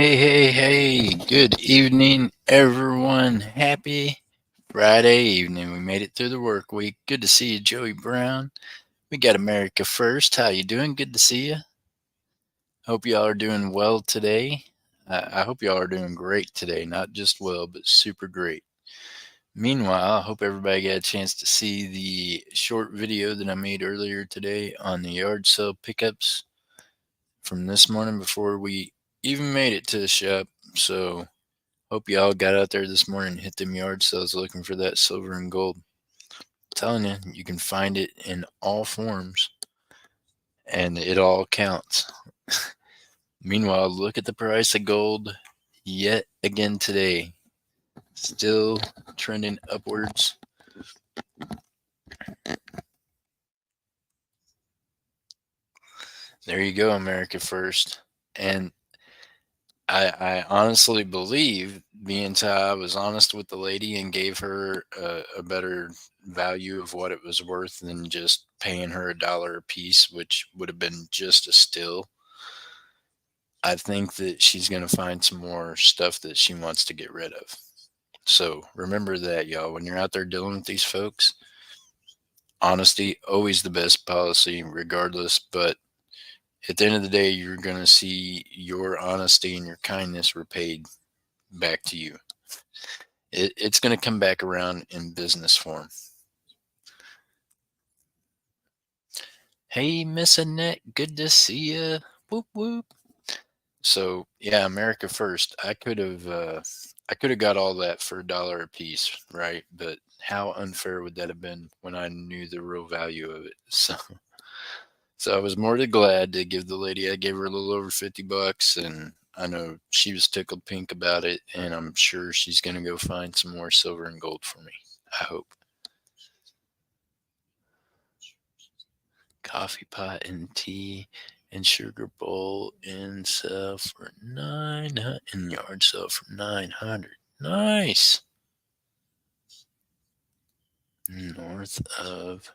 Hey. Good evening, everyone. Happy Friday evening. We made it through the work week. Good to see you, Joey Brown. We got America First. How you doing? Good to see you. Hope y'all are doing well today. I hope y'all are doing great today. Not just well, but super great. Meanwhile, I hope everybody got a chance to see the short video that I made earlier today on the yard sale pickups from this morning before we even made it to the shop. So hope y'all got out there this morning and hit them yard sales looking for that silver and gold. I'm telling you, you can find it in all forms and it all counts. Meanwhile, look at the price of gold yet again today. Still trending upwards. There you go, America First. And I honestly believe, being I was honest with the lady and gave her a better value of what it was worth than just paying her $1 a piece, which would have been just a steal. I think that she's going to find some more stuff that she wants to get rid of. So remember that, y'all. When you're out there dealing with these folks, honesty always the best policy, regardless. But at the end of the day, you're going to see your honesty and your kindness repaid back to you. It's going to come back around in business form. Hey, Miss Annette, good to see you. Whoop whoop. So yeah, America First. I could have got all that for $1 a piece, right? But how unfair would that have been when I knew the real value of it? So I was more than glad to give the lady. I gave her a little over $50, and I know she was tickled pink about it, and I'm sure she's gonna go find some more silver and gold for me. I hope. Coffee pot and tea and sugar bowl and sell for 900 and yard sale for 900. Nice. North of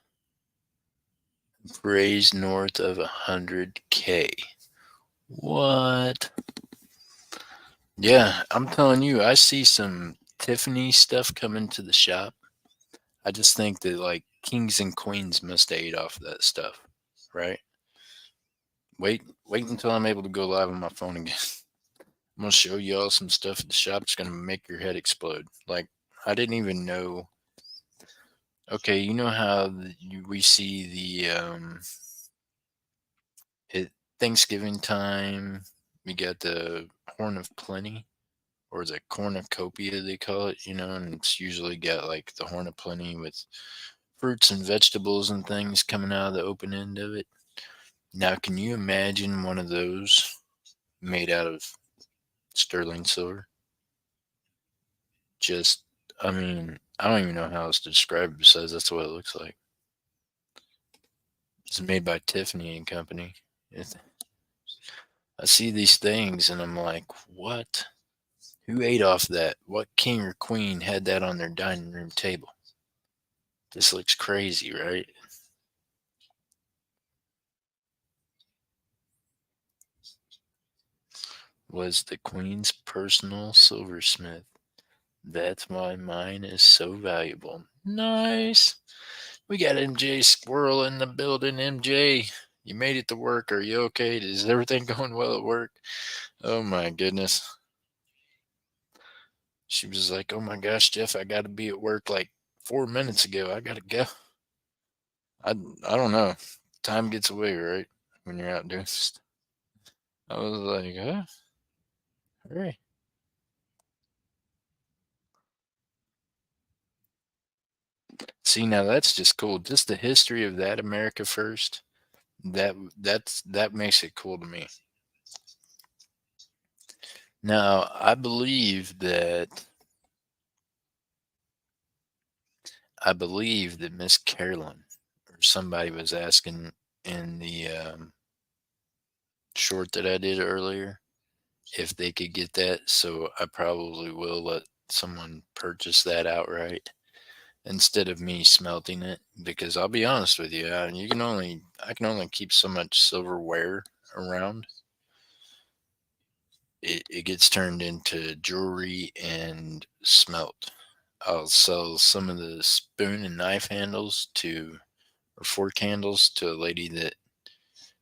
Raised north of 100K. What? Yeah, I'm telling you, I see some Tiffany stuff coming to the shop. I just think that like kings and queens must have ate off that stuff, right? Wait until I'm able to go live on my phone again. I'm gonna show y'all some stuff at the shop that's gonna make your head explode. Like I didn't even know. Okay, you know how we see the at Thanksgiving time we got the Horn of Plenty, or the cornucopia they call it, and it's usually got like the Horn of Plenty with fruits and vegetables and things coming out of the open end of it. Now, can you imagine one of those made out of sterling silver? Just, I mean, I don't even know how else to describe it besides that's what it looks like. It's made by Tiffany and Company. I see these things and I'm like, what? Who ate off that? What king or queen had that on their dining room table? This looks crazy, right? Was the queen's personal silversmith. That's why mine is so valuable. Nice. We got MJ Squirrel in the building. MJ, you made it to work. Are you okay? Is everything going well at work? Oh my goodness. She was like, oh my gosh, Jeff, I got to be at work like 4 minutes ago. I got to go. I don't know. Time gets away, right? When you're out doing stuff. I was like, huh? Hurry. See, now that's just cool. Just the history of that America First. That makes it cool to me. Now, I believe that Miss Carolyn or somebody was asking in the short that I did earlier if they could get that. So I probably will let someone purchase that outright instead of me smelting it, because I'll be honest with you, I can only keep so much silverware around. it gets turned into jewelry and smelt. I'll sell some of the spoon and knife handles to, or fork handles, to a lady that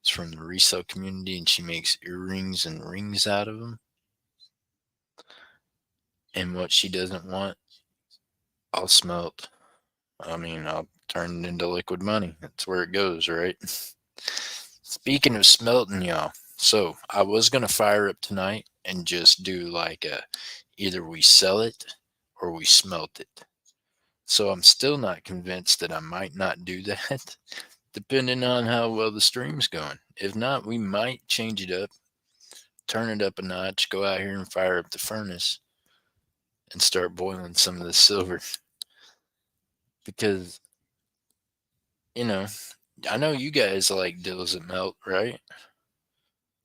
is from the resale community, and she makes earrings and rings out of them. And what she doesn't want, I'll smelt. I mean, I'll turn it into liquid money. That's where it goes, right? Speaking of smelting, y'all. So I was gonna fire up tonight and just do like a, either we sell it or we smelt it. So I'm still not convinced that I might not do that, depending on how well the stream's going. If not, we might change it up, turn it up a notch, go out here and fire up the furnace and start boiling some of the silver. Because, you know, I know you guys like deals that melt, right?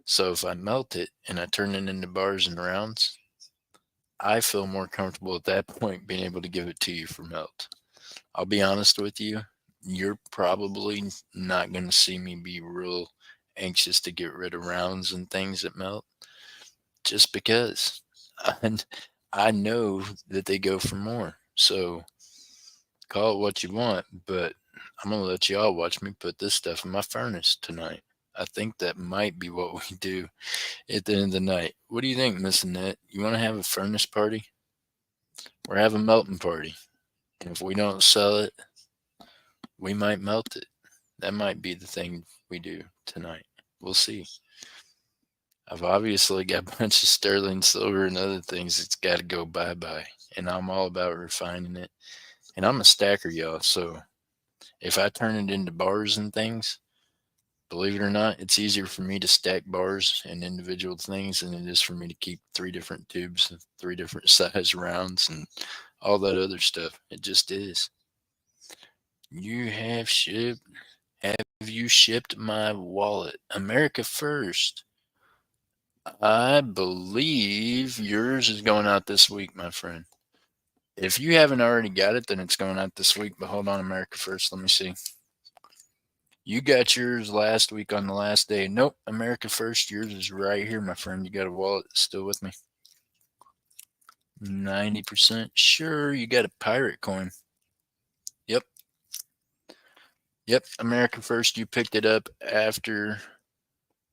So if I melt it and I turn it into bars and rounds, I feel more comfortable at that point being able to give it to you for melt. I'll be honest with you, you're probably not going to see me be real anxious to get rid of rounds and things that melt, just because I, I know that they go for more. So call it what you want, but I'm going to let y'all watch me put this stuff in my furnace tonight. I think that might be what we do at the end of the night. What do you think, Miss Annette? You want to have a furnace party? We're having a melting party. And if we don't sell it, we might melt it. That might be the thing we do tonight. We'll see. I've obviously got a bunch of sterling silver and other things that's got to go bye-bye. And I'm all about refining it. And I'm a stacker, y'all. So if I turn it into bars and things, believe it or not, it's easier for me to stack bars and individual things than it is for me to keep 3 different tubes of 3 different size rounds and all that other stuff. It just is. Have you shipped my wallet? America First. I believe yours is going out this week, my friend. If you haven't already got it, then it's going out this week. But hold on, America First. Let me see. You got yours last week on the last day. Nope, America First. Yours is right here, my friend. You got a wallet still with me? 90% sure. You got a pirate coin. Yep. Yep. America First. You picked it up after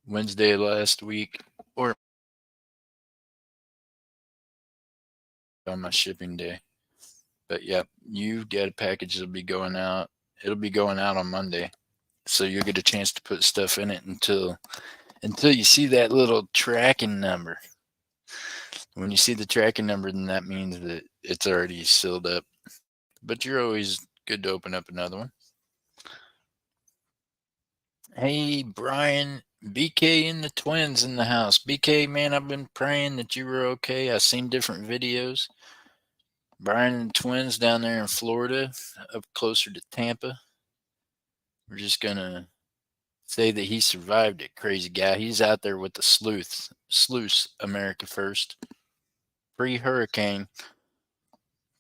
Wednesday last week, or on my shipping day. But yeah, you get a package that'll be going out. It'll be going out on Monday. So you'll get a chance to put stuff in it until you see that little tracking number. When you see the tracking number, then that means that it's already sealed up. But you're always good to open up another one. Hey, Brian, BK and the twins in the house. BK, man, I've been praying that you were okay. I've seen different videos. Brian and the twins down there in Florida, up closer to Tampa. We're just going to say that he survived it. Crazy guy. He's out there with the sluice, America First. Pre-hurricane.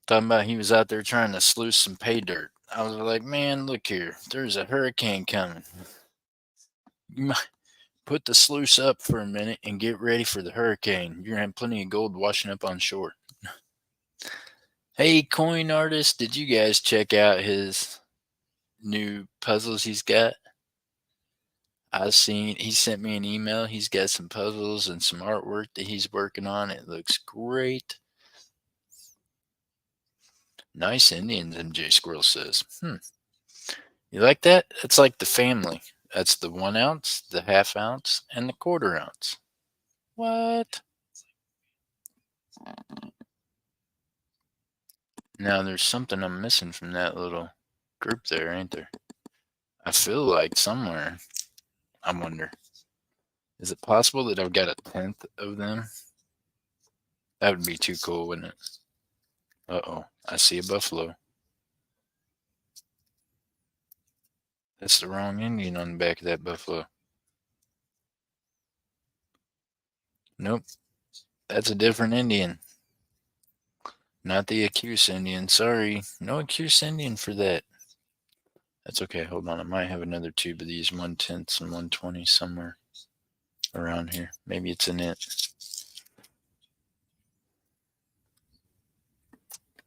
Talking about he was out there trying to sluice some pay dirt. I was like, man, look here. There's a hurricane coming. You might put the sluice up for a minute and get ready for the hurricane. You're going to have plenty of gold washing up on shore. Hey, coin artist, did you guys check out his new puzzles he's got? He sent me an email. He's got some puzzles and some artwork that he's working on. It looks great. Nice Indians, MJ Squirrel says. You like that? It's like the family. That's the 1 ounce, the ½ ounce, and the quarter ounce. What? Now there's something I'm missing from that little group there, ain't there? I feel like somewhere. I wonder. Is it possible that I've got 1/10 of them? That would be too cool, wouldn't it? Uh-oh. I see a buffalo. That's the wrong Indian on the back of that buffalo. Nope. That's a different Indian. Not the Accuse Indian. Sorry. No Accuse Indian for that. That's okay. Hold on. I might have another tube of these 1/10s and 1/20s somewhere around here. Maybe it's in it.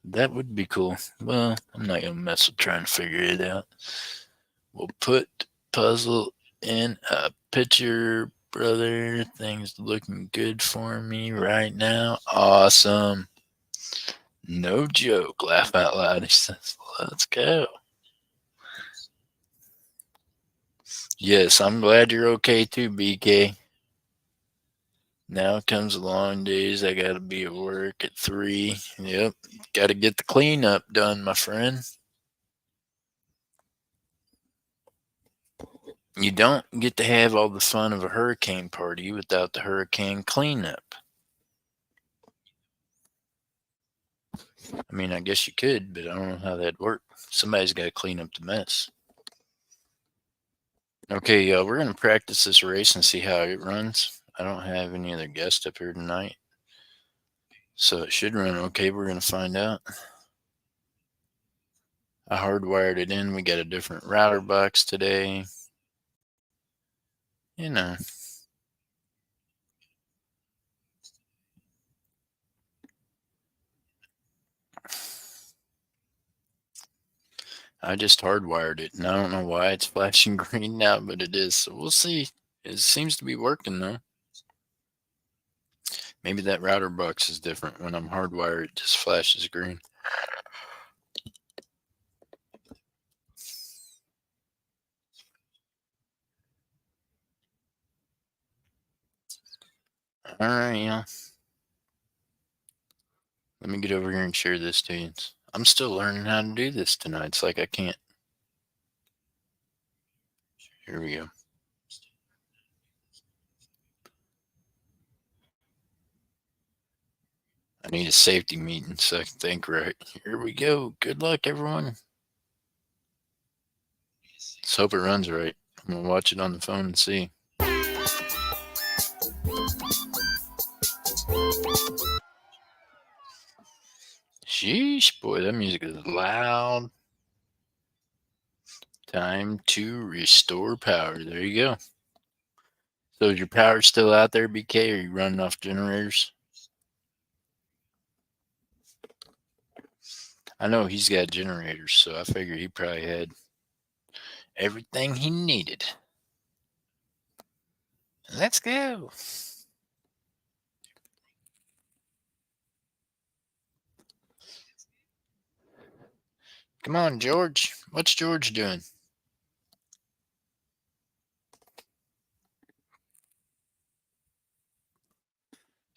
That would be cool. Well, I'm not gonna mess with trying to figure it out. We'll put puzzle in a picture, brother. Things looking good for me right now. Awesome. No joke. Laugh out loud. He says, let's go. Yes, I'm glad you're okay too, BK. Now comes the long days. I gotta be at work at 3. Yep. Gotta get the cleanup done, my friend. You don't get to have all the fun of a hurricane party without the hurricane cleanup. I mean, I guess you could, but I don't know how that'd work. Somebody's got to clean up the mess. Okay, we're going to practice this race and see how it runs. I don't have any other guests up here tonight, so it should run okay. We're going to find out. I hardwired it in. We got a different router box today. You know. I just hardwired it, and I don't know why it's flashing green now, but it is. So we'll see. It seems to be working, though. Maybe that router box is different. When I'm hardwired, it just flashes green. All right, yeah. Let me get over here and share this to you. I'm still learning how to do this tonight. It's like I can't. Here we go. I need a safety meeting so I can think right. Here we go. Good luck, everyone. Let's hope it runs right. I'm going to watch it on the phone and see. Sheesh, boy, that music is loud. Time to restore power. There you go. So is your power still out there, BK? Or are you running off generators? I know he's got generators, so I figured he probably had everything he needed. Let's go. Come on, George. What's George doing?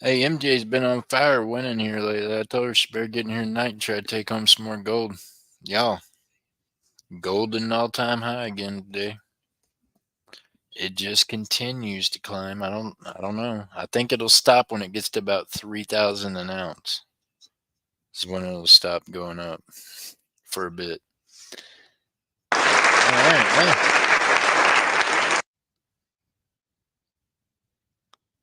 Hey, MJ's been on fire winning here lately. I told her she better get in here tonight and try to take home some more gold. Y'all, gold at an all-time high again today. It just continues to climb. I don't know. I think it'll stop when it gets to about 3,000 an ounce. This is when it'll stop going up for a bit. All right.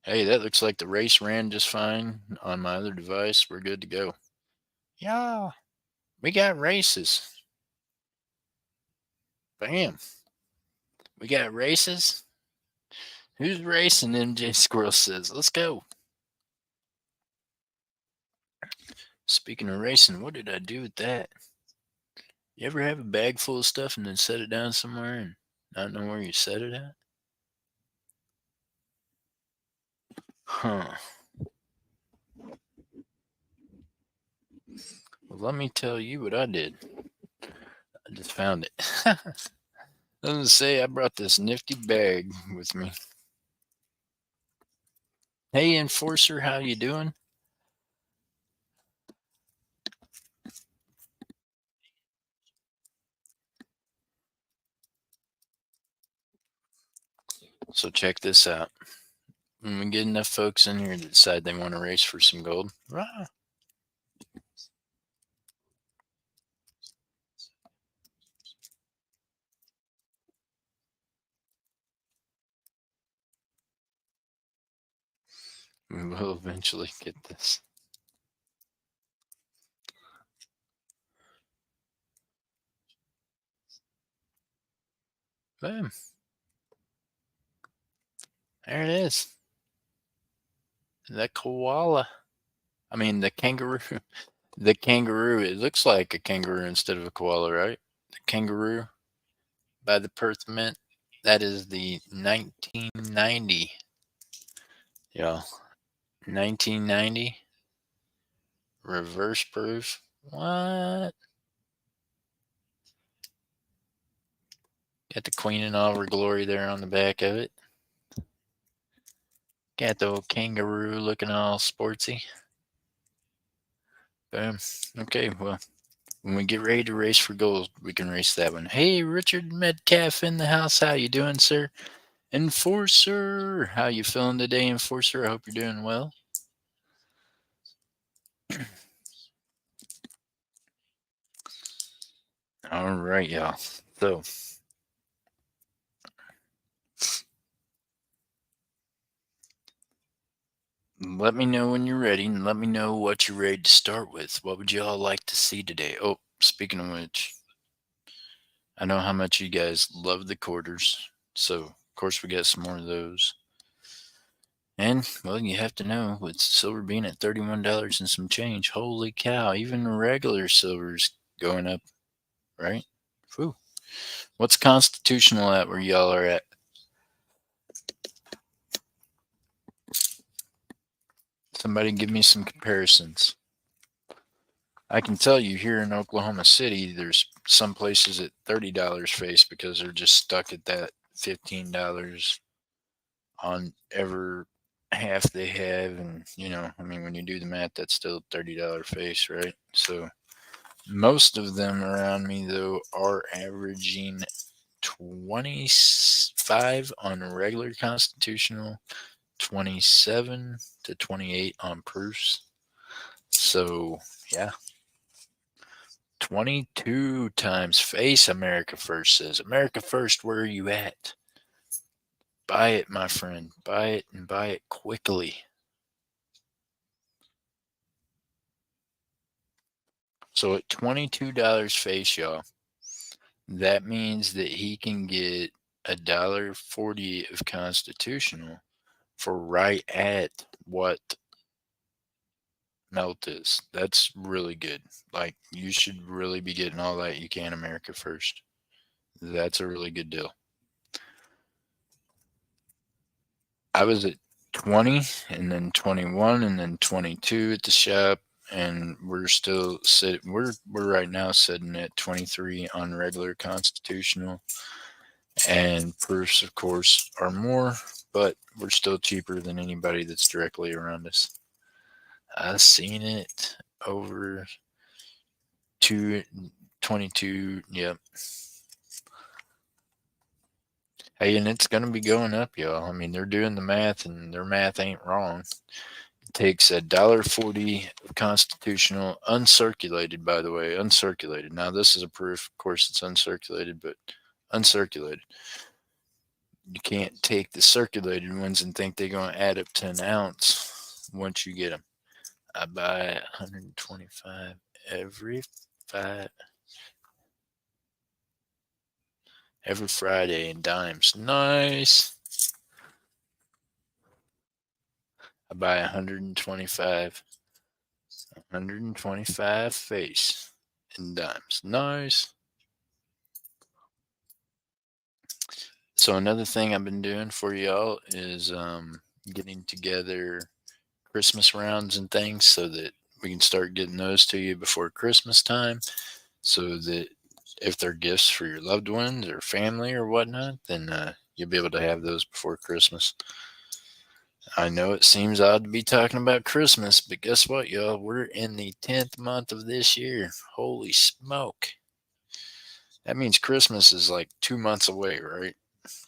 Hey, that looks like the race ran just fine on my other device. We're good to go. Yeah, we got races. Bam. We got races. Who's racing? MJ Squirrel says, let's go. Speaking of racing, what did I do with that? You ever have a bag full of stuff and then set it down somewhere and not know where you set it at? Huh. Well, let me tell you what I did. I just found it. I was gonna say I brought this nifty bag with me. Hey, Enforcer, how you doing? So check this out. When we get enough folks in here to decide they want to race for some gold, rah, we will eventually get this. Boom. There it is. The koala. I mean, the kangaroo. The kangaroo, it looks like a kangaroo instead of a koala, right? The kangaroo by the Perth Mint. That is the 1990. Yeah, 1990 reverse proof. What? Got the queen in all her glory there on the back of it. Got the old kangaroo looking all sportsy. Boom. Okay, well, when we get ready to race for gold, we can race that one. Hey, Richard Metcalf in the house. How you doing, sir? Enforcer, how you feeling today, Enforcer? I hope you're doing well. All right, y'all. So, let me know when you're ready, and let me know what you're ready to start with. What would y'all like to see today? Oh, speaking of which, I know how much you guys love the quarters, so of course we got some more of those. And well, you have to know with silver being at $31 and some change, holy cow! Even regular silver's going up, right? Whew. What's constitutional at where y'all are at? Somebody give me some comparisons. I can tell you here in Oklahoma City, there's some places at $30 face because they're just stuck at that $15 on ever half they have. And, I mean, when you do the math, that's still $30 face, right? So most of them around me, though, are averaging 25 on regular constitutional, 27 to 28 on proofs. So, yeah, 22 times face. America First says, America First, where are you at? Buy it, my friend. Buy it and buy it quickly. So at $22 face, y'all, that means that he can get $1.40 of constitutional for right at what melt is. That's really good. Like, you should really be getting all that you can America First. That's a really good deal. I was at 20 and then 21 and then 22 at the shop, and we're still sitting, we're right now sitting at 23 on regular constitutional, and proofs of course are more, but we're still cheaper than anybody that's directly around us. I've seen it over 22. Yep. Hey, and it's going to be going up, y'all. I mean, they're doing the math, and their math ain't wrong. It takes $1.40 of constitutional, uncirculated, by the way, uncirculated. Now, this is a proof. Of course, it's uncirculated, but uncirculated. You can't take the circulated ones and think they're going to add up to an ounce once you get them. I buy 125 every Friday in dimes. Nice. I buy 125 face in dimes. Nice. So another thing I've been doing for y'all is getting together Christmas rounds and things so that we can start getting those to you before Christmas time, so that if they're gifts for your loved ones or family or whatnot, then you'll be able to have those before Christmas. I know it seems odd to be talking about Christmas, but guess what, y'all? We're in the 10th month of this year. Holy smoke. That means Christmas is like 2 months away, right?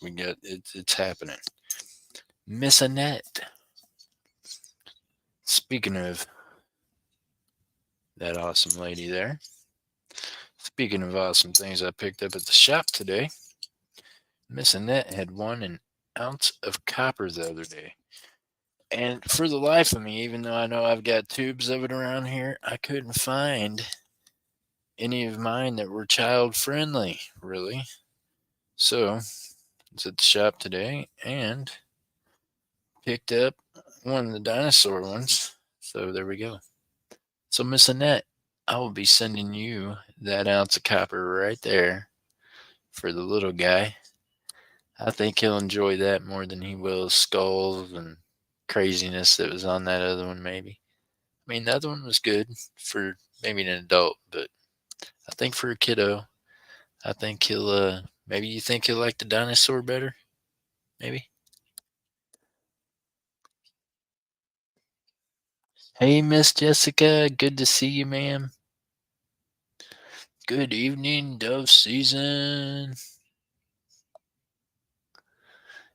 It's happening. Miss Annette. Speaking of that awesome lady there, speaking of awesome things I picked up at the shop today, Miss Annette had won an ounce of copper the other day. And for the life of me, even though I know I've got tubes of it around here, I couldn't find any of mine that were child friendly, really. So, it's at the shop today and picked up one of the dinosaur ones. So, there we go. So, Miss Annette, I will be sending you that ounce of copper right there for the little guy. I think he'll enjoy that more than he will skulls and craziness that was on that other one, maybe. I mean, the other one was good for maybe an adult, but I think for a kiddo, I think maybe you think he'll like the dinosaur better? Maybe? Hey, Miss Jessica, good to see you, ma'am. Good evening, dove season.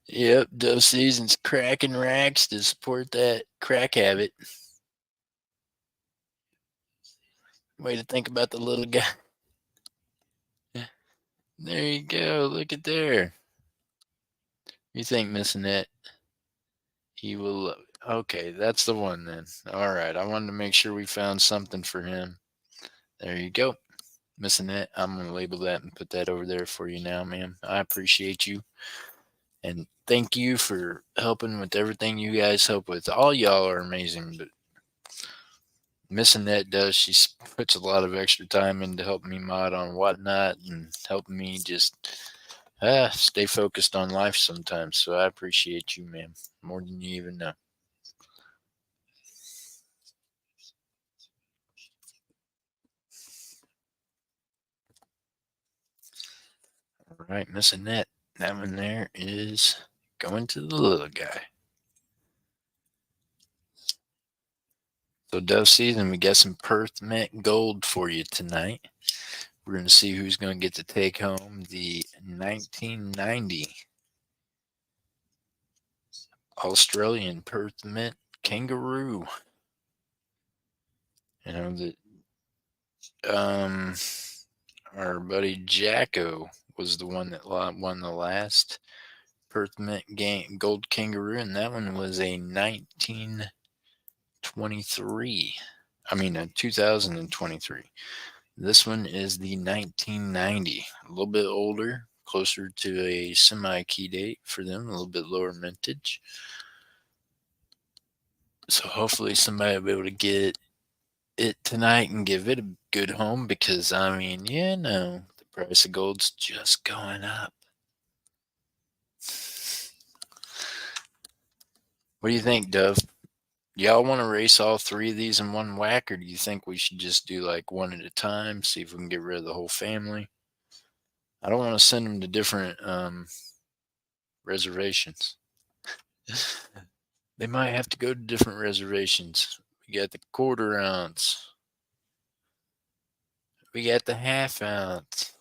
Yep, dove season's cracking racks to support that crack habit. Way to think about the little guy. There you go. Look at there. You think missing it? He will love it. Okay, that's the one then. All right. I wanted to make sure we found something for him. There you go. Missing it. I'm going to label that and put that over there for you now, ma'am. I appreciate you. And thank you for helping with everything you guys help with. All y'all are amazing, but Missing that does. She puts a lot of extra time into helping me mod on whatnot and helping me just stay focused on life sometimes. So I appreciate you, ma'am, more than you even know. All right, Missing that. That one there is going to the little guy. So dove season, we got some Perth Mint Gold for you tonight. We're going to see who's going to get to take home the 1990 Australian Perth Mint Kangaroo. You know, um, our buddy Jacko was the one that won the last Perth Mint Gold Kangaroo, and that one was a 1923. I mean, a 2023. This one is the 1990, a little bit older, closer to a semi-key date for them, a little bit lower mintage. So hopefully somebody will be able to get it tonight and give it a good home because, I mean, the price of gold's just going up. What do you think, Dove? Y'all want to race all three of these in one whack, or do you think we should just do like one at a time, see if we can get rid of the whole family? I don't want to send them to different reservations. They might have to go to different reservations. We got the quarter ounce. We got the half ounce.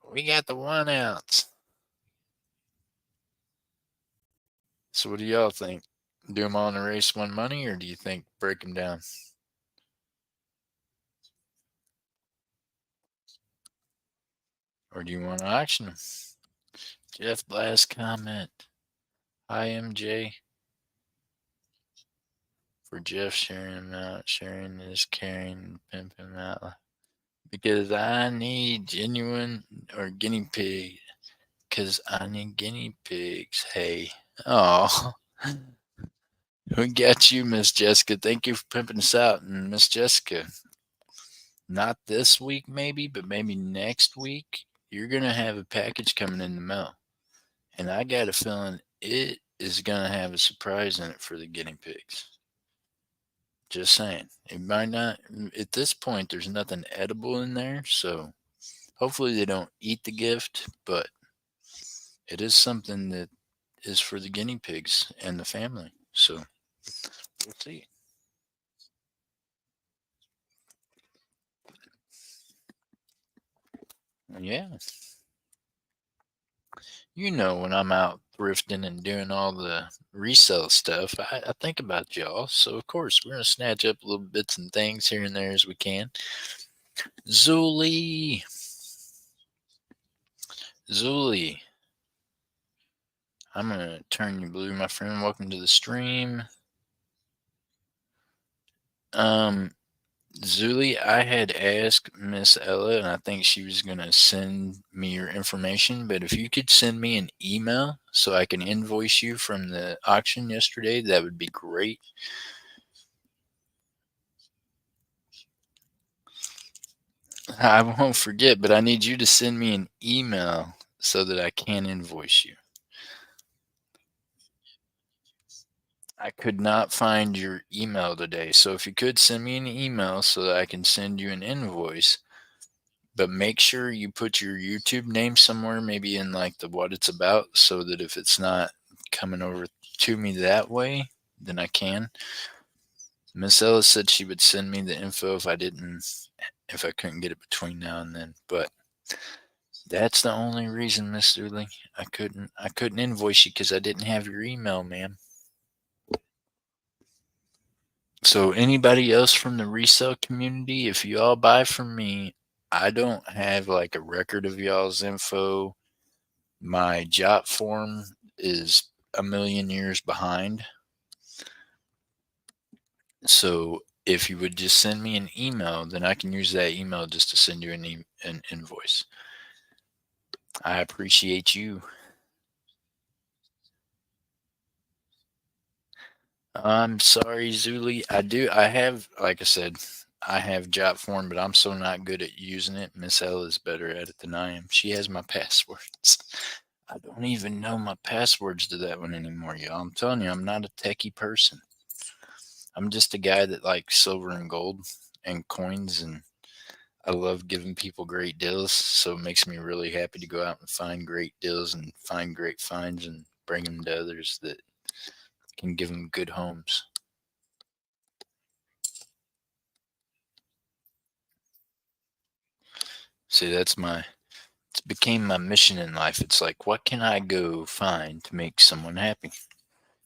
We got the 1 ounce. So what do y'all think? Do them all in a race, one money, or do you think break them down? Or do you want to auction them? Jeff Blast comment. Hi, MJ. For Jeff sharing them out. Sharing is carrying, pimping out. Because I need genuine or guinea pig. Because I need guinea pigs. Hey. Oh. We got you, Miss Jessica. Thank you for pimping us out. And Miss Jessica, not this week maybe, but maybe next week, you're going to have a package coming in the mail. And I got a feeling it is going to have a surprise in it for the guinea pigs. Just saying. It might not, at this point, there's nothing edible in there. So hopefully they don't eat the gift, but it is something that is for the guinea pigs and the family. So we'll see. Yeah. When I'm out thrifting and doing all the resale stuff, I think about y'all. So, of course, we're going to snatch up little bits and things here and there as we can. Zuli. Zuli. I'm going to turn you blue, my friend. Welcome to the stream. Zuli, I had asked Miss Ella, and I think she was going to send me your information. But if you could send me an email so I can invoice you from the auction yesterday, that would be great. I won't forget, but I need you to send me an email so that I can invoice you. I could not find your email today. So if you could send me an email so that I can send you an invoice, but make sure you put your YouTube name somewhere, maybe in like the what it's about, so that if it's not coming over to me that way, then I can. Miss Ellis said she would send me the info if I couldn't get it between now and then. But that's the only reason, Miss Dooley. I couldn't invoice you because I didn't have your email, ma'am. So anybody else from the resale community, if you all buy from me, I don't have like a record of y'all's info. My jot form is a million years behind. So if you would just send me an email, then I can use that email just to send you an invoice. I appreciate you. I'm sorry, Zuli. I have, like I said, I have jot form, but I'm so not good at using it. Miss L is better at it than I am. She has my passwords. I don't even know my passwords to that one anymore, y'all. I'm telling you, I'm not a techie person. I'm just a guy that likes silver and gold and coins, and I love giving people great deals. So it makes me really happy to go out and find great deals and find great finds and bring them to others that can give them good homes. See, it became my mission in life. It's like, what can I go find to make someone happy?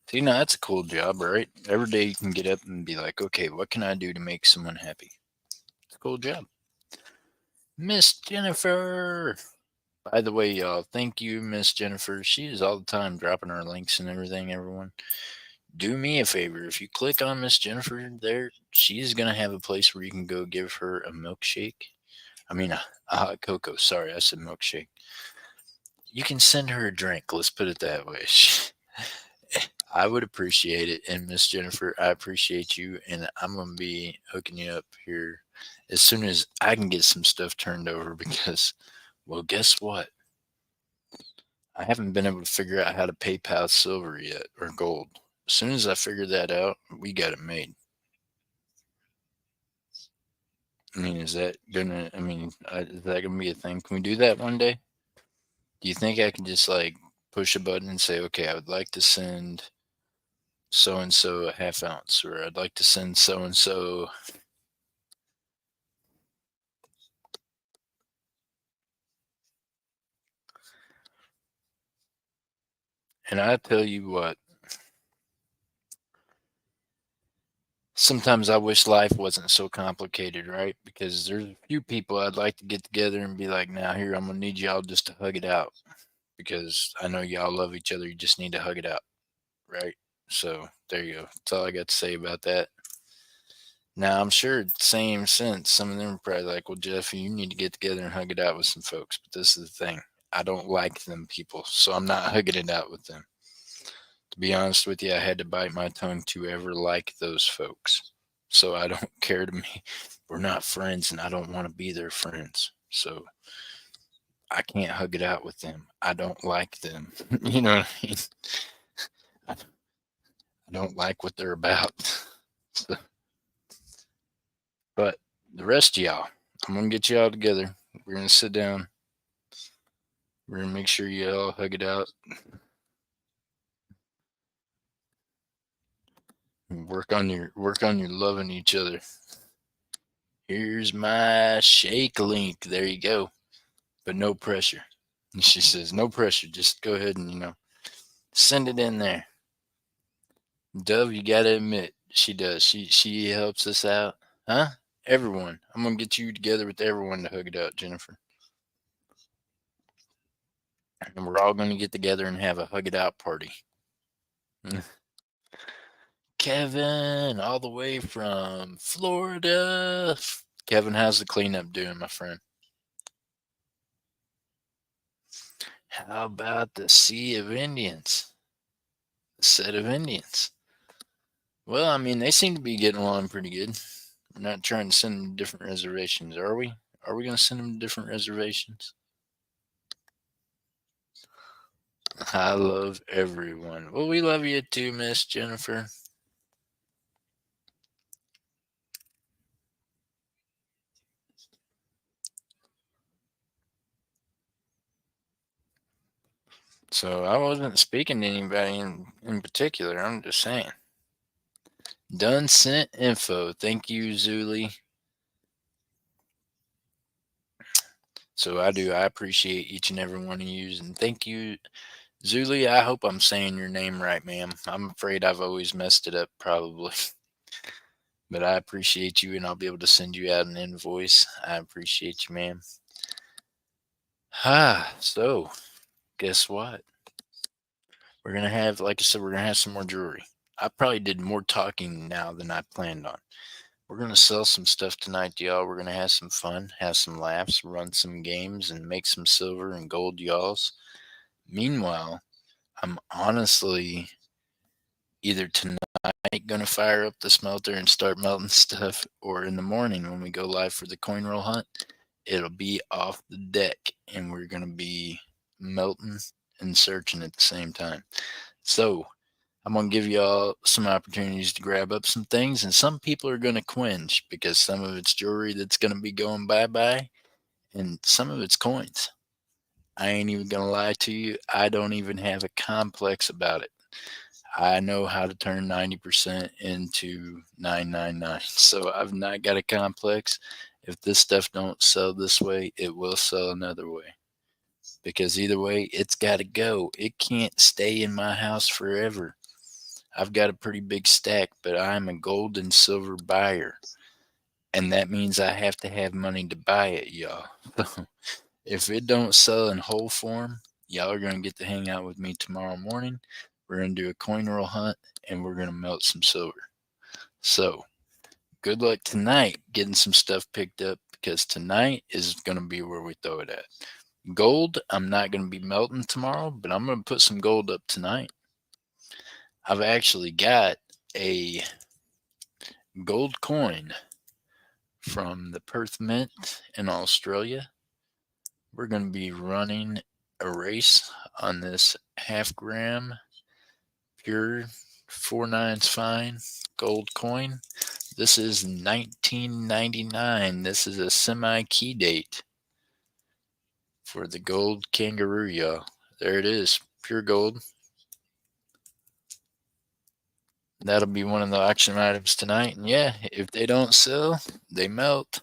See, now that's a cool job, right? Every day you can get up and be like, okay, what can I do to make someone happy? It's a cool job. Miss Jennifer. By the way, y'all, thank you, Miss Jennifer. She is all the time dropping our links and everything, everyone. Do me a favor. If you click on Miss Jennifer there, she's going to have a place where you can go give her a milkshake. I mean, a hot cocoa. Sorry, I said milkshake. You can send her a drink. Let's put it that way. I would appreciate it. And Miss Jennifer, I appreciate you. And I'm going to be hooking you up here as soon as I can get some stuff turned over because, well, guess what? I haven't been able to figure out how to PayPal silver yet or gold. As soon as I figure that out, we got it made. I mean, is that gonna be a thing? Can we do that one day? Do you think I can just like push a button and say, okay, I would like to send so and so a half ounce, or I'd like to send so and so. And I tell you what, sometimes I wish life wasn't so complicated, right? Because there's a few people I'd like to get together and be like, now here, I'm gonna need y'all just to hug it out because I know y'all love each other. You just need to hug it out, right? So there you go. That's all I got to say about that. Now I'm sure same sense. Some of them are probably like, "Well, Jeff, you need to get together and hug it out with some folks." But this is the thing: I don't like them people, so I'm not hugging it out with them. To be honest with you, I had to bite my tongue to ever like those folks. So I don't care to me. We're not friends, and I don't want to be their friends. So I can't hug it out with them. I don't like them. You know what I mean? I don't like what they're about. So, but the rest of y'all, I'm gonna get y'all together. We're gonna sit down. We're gonna make sure you all hug it out and work on your loving each other. Here's my shake link. There you go. But no pressure. And she says, no pressure. Just go ahead and send it in there. Dove, you gotta admit, she does. She helps us out. Huh? Everyone. I'm gonna get you together with everyone to hug it out, Jennifer. And we're all gonna get together and have a hug it out party. Kevin, all the way from Florida. Kevin, how's the cleanup doing, my friend? How about the Sea of Indians? The set of Indians. Well, I mean, they seem to be getting along pretty good. We're not trying to send them different reservations, are we? are we going to send them to different reservations? I love everyone. Well, we love you too, Miss Jennifer. So I wasn't speaking to anybody in particular. I'm just saying. Done sent info. Thank you, Zuli. So I do. I appreciate each and every one of you. And thank you, Zuli. I hope I'm saying your name right, ma'am. I'm afraid I've always messed it up, probably. But I appreciate you, and I'll be able to send you out an invoice. I appreciate you, ma'am. So guess what? We're going to have, like I said, we're going to have some more jewelry. I probably did more talking now than I planned on. We're going to sell some stuff tonight, y'all. We're going to have some fun, have some laughs, run some games, and make some silver and gold y'alls. Meanwhile, I'm honestly either tonight going to fire up the smelter and start melting stuff, or in the morning when we go live for the coin roll hunt, it'll be off the deck and we're going to be melting and searching at the same time. So I'm going to give y'all some opportunities to grab up some things, and some people are going to quench because some of it's jewelry that's going to be going bye-bye, and some of it's coins. I ain't even going to lie to you. I don't even have a complex about it. I know how to turn 90% into 999. So I've not got a complex. If this stuff don't sell this way, it will sell another way. Because either way, it's got to go. It can't stay in my house forever. I've got a pretty big stack, but I'm a gold and silver buyer. And that means I have to have money to buy it, y'all. If it don't sell in whole form, y'all are going to get to hang out with me tomorrow morning. We're going to do a coin roll hunt, and we're going to melt some silver. So, good luck tonight getting some stuff picked up, because tonight is going to be where we throw it at. Gold, I'm not going to be melting tomorrow, but I'm going to put some gold up tonight. I've actually got a gold coin from the Perth Mint in Australia. We're going to be running a race on this half-gram pure 4/9 fine gold coin. This is 1999. This is a semi-key date for the gold kangaroo, y'all. There it is, pure gold. That'll be one of the auction items tonight. And yeah, if they don't sell, they melt.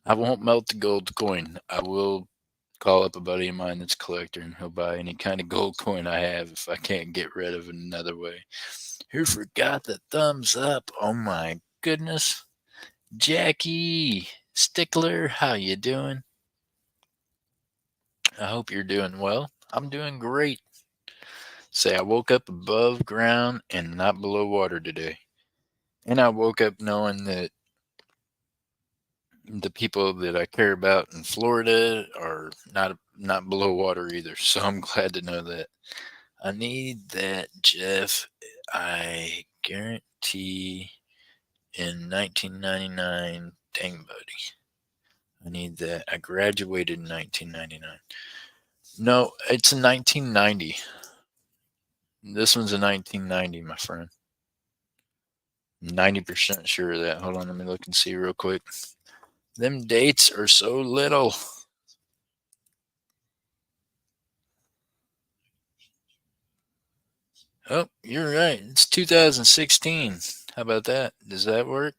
I won't melt the gold coin. I will call up a buddy of mine that's a collector, and he'll buy any kind of gold coin I have if I can't get rid of it another way. Who forgot the thumbs up? Oh my goodness. Jackie Stickler, how you doing? I hope you're doing well. I'm doing great. Say I woke up above ground and not below water today. And I woke up knowing that the people that I care about in Florida are not below water either. So I'm glad to know that. I need that, Jeff. I guarantee in 1999, dang buddy. I need that. I graduated in 1999. No, it's in 1990. This one's in 1990, my friend. 90% sure of that. Hold on, let me look and see real quick. Them dates are so little. Oh, you're right. It's 2016. How about that? Does that work?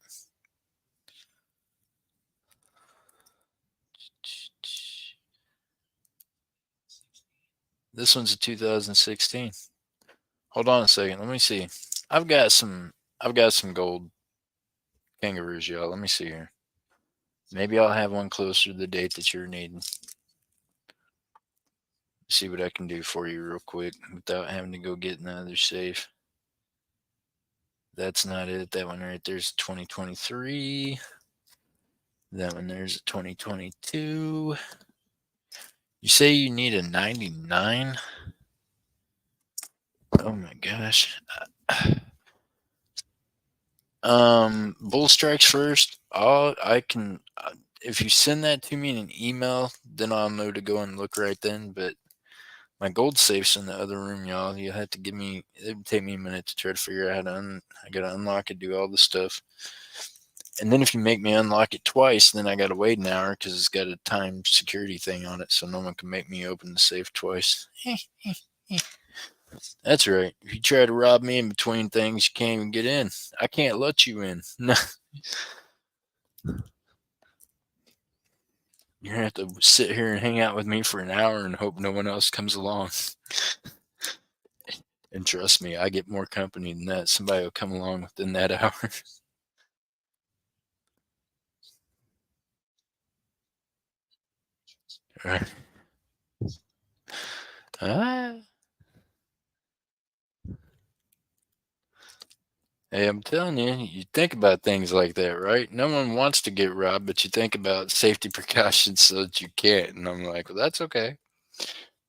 This one's a 2016. Hold on a second. Let me see. I've got some gold kangaroos, y'all. Let me see here. Maybe I'll have one closer to the date that you're needing. See what I can do for you real quick without having to go get another safe. That's not it. That one right there's 2023. That one there's 2022. You say you need a 99? Oh my gosh. Bull strikes first. I can. If you send that to me in an email, then I'll know to go and look right then. But my gold safe's in the other room, y'all. You'll have to give me. It would take me a minute to try to figure out how to. I gotta unlock it, do all the stuff, and then if you make me unlock it twice, then I gotta wait an hour because it's got a time security thing on it, so no one can make me open the safe twice. That's right. If you try to rob me in between things, you can't even get in. I can't let you in. No, you're gonna have to sit here and hang out with me for an hour and hope no one else comes along. And trust me, I get more company than that. Somebody will come along within that hour. Right. Ah, hey, I'm telling you, you think about things like that, right? No one wants to get robbed, but you think about safety precautions so that you can't. And I'm like, well, that's okay.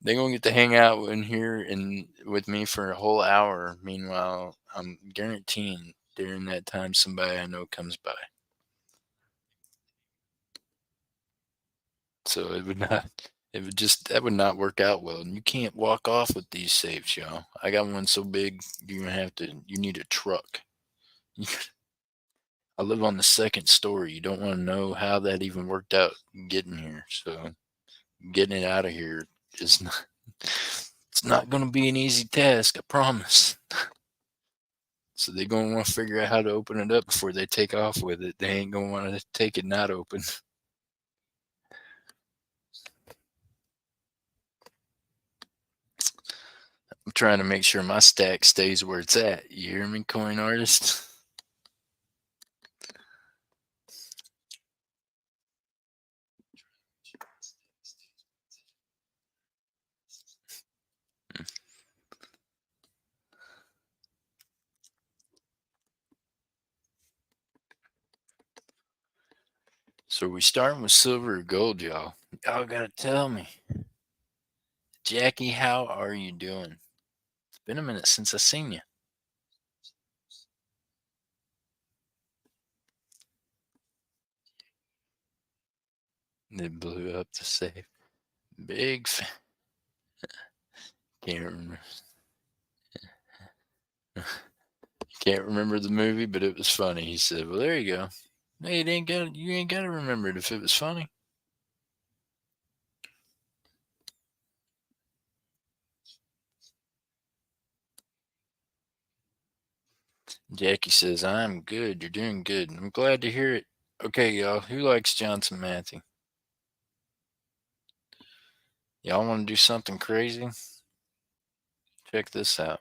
They're gonna get to hang out in here and with me for a whole hour. Meanwhile, I'm guaranteeing during that time somebody I know comes by. So it would not. It would just that would not work out well. And you can't walk off with these safes, y'all. I got one so big you're gonna have to. You need a truck. I live on the second story. You don't want to know how that even worked out getting here. So getting it out of here is not. It's not going to be an easy task. I promise. So they're going to want to figure out how to open it up before they take off with it. They ain't going to want to take it not open. I'm trying to make sure my stack stays where it's at. You hear me, coin artist? So we starting with silver or gold, y'all? Y'all gotta tell me. Jackie, how are you doing? It's been a minute since I seen you. They blew up the safe. Big fan. Can't remember. Can't remember the movie, but it was funny. He said, "Well, there you go. Hey, you ain't got to remember it if it was funny." Jackie says, "I'm good. You're doing good. I'm glad to hear it." Okay, y'all. Who likes Johnson Matthey? Y'all want to do something crazy? Check this out.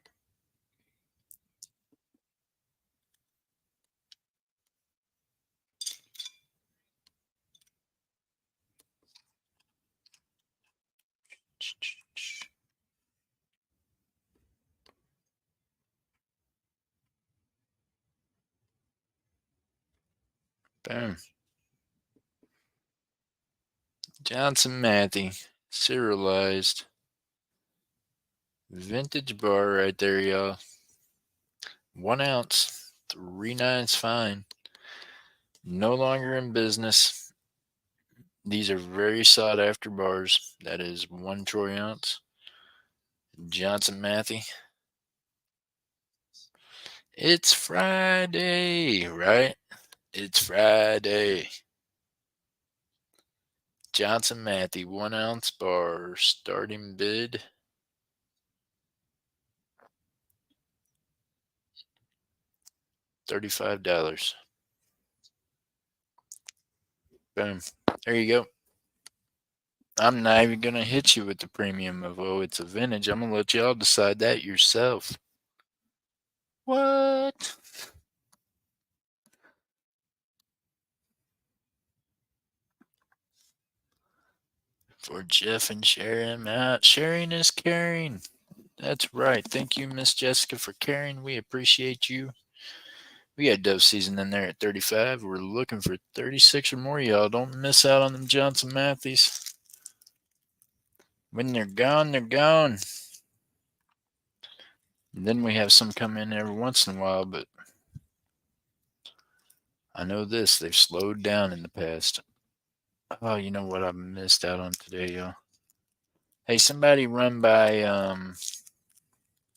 Boom. Johnson Matthey, serialized vintage bar right there, y'all. 1 ounce, 3 9's fine. No longer in business. These are very sought after bars. That is 1 troy ounce. Johnson Matthey. It's Friday, right? It's Friday. Johnson Matthey, 1 ounce bar, starting bid $35. Boom. There you go. I'm not even gonna hit you with the premium of it's a vintage. I'm gonna let y'all decide that yourself. What? For Jeff and sharing out. Sharing is caring. That's right. Thank you, Miss Jessica, for caring. We appreciate you. We got dove season in there at 35. We're looking for 36 or more, y'all. Don't miss out on them Johnson Matthews. When they're gone, they're gone. And then we have some come in every once in a while, but I know this, they've slowed down in the past. Oh, you know what I missed out on today, y'all? Hey, somebody run by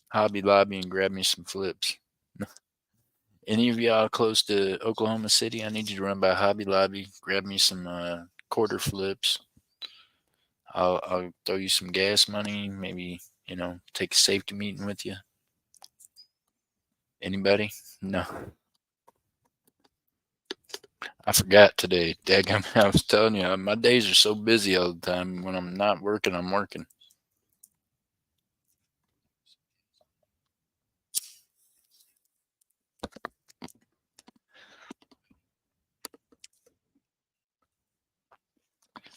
Hobby Lobby and grab me some flips. Any of y'all close to Oklahoma City, I need you to run by Hobby Lobby, grab me some quarter flips. I'll throw you some gas money, maybe, take a safety meeting with you. Anybody? No. I forgot today. Daggum, I was telling you, my days are so busy all the time. When I'm not working, I'm working.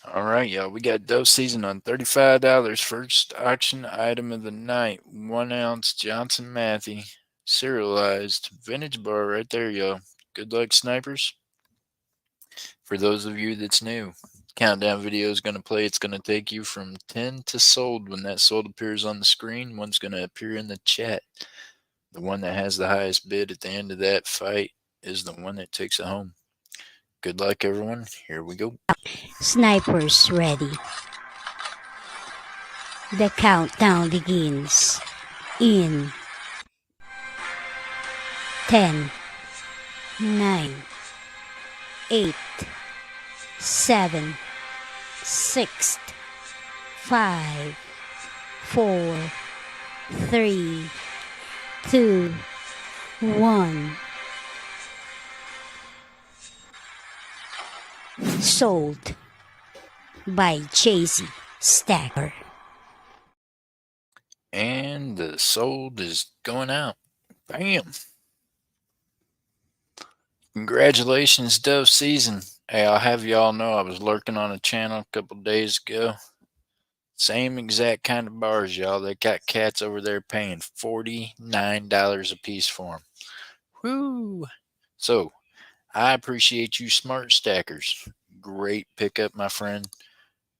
All right, y'all. We got dough season on $35. First auction item of the night. 1 ounce Johnson Matthey. Serialized. Vintage bar right there, y'all. Good luck, snipers. For those of you that's new, countdown video is going to play. It's going to take you from 10 to sold. When that sold appears on the screen, one's going to appear in the chat. The one that has the highest bid at the end of that fight is the one that takes it home. Good luck, everyone. Here we go. Snipers ready. The countdown begins in 10, 9, 8, 7, 6, 5, 4, 3, 2, 1. Sold by Chasey Stacker. And the sold is going out. Bam. Congratulations, dove season. Hey, I'll have y'all know I was lurking on a channel a couple days ago. Same exact kind of bars, y'all. They got cats over there paying $49 a piece for them. Woo! So, I appreciate you smart stackers. Great pickup, my friend.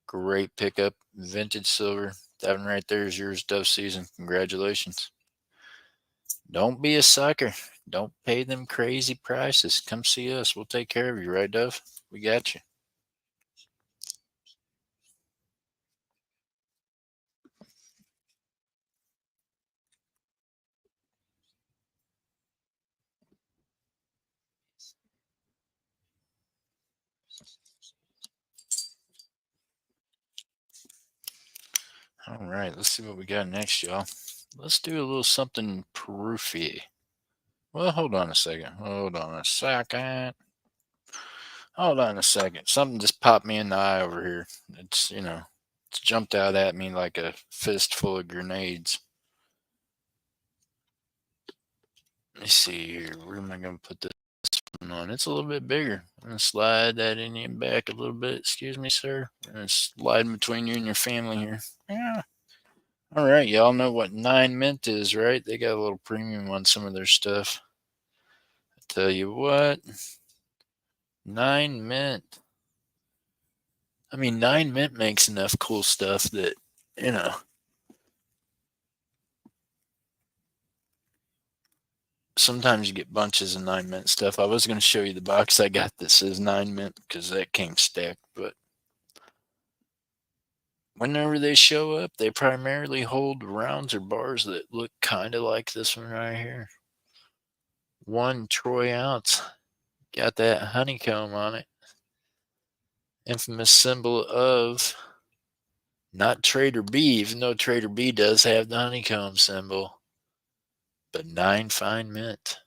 Great pickup. Vintage silver. That one right there is yours, dove season. Congratulations. Don't be a sucker. Don't pay them crazy prices. Come see us. We'll take care of you, right, Dove? We got you. All right, let's see what we got next, y'all. Let's do a little something proofy. Well, hold on a second. Something just popped me in the eye over here. It's jumped out at me like a fistful of grenades. Let me see here. Where am I going to put this one on? It's a little bit bigger. I'm going to slide that in your back a little bit. Excuse me, sir. I'm going to slide between you and your family here. Yeah. All right. Y'all know what 9 mint is, right? They got a little premium on some of their stuff. I tell you what. 9 mint. 9 mint makes enough cool stuff that, sometimes you get bunches of 9 mint stuff. I was going to show you the box I got that says 9 mint because that came stacked, but whenever they show up, they primarily hold rounds or bars that look kind of like this one right here. 1 troy ounce. Got that honeycomb on it. Infamous symbol of not Trader B, even though Trader B does have the honeycomb symbol, but 9 fine mint.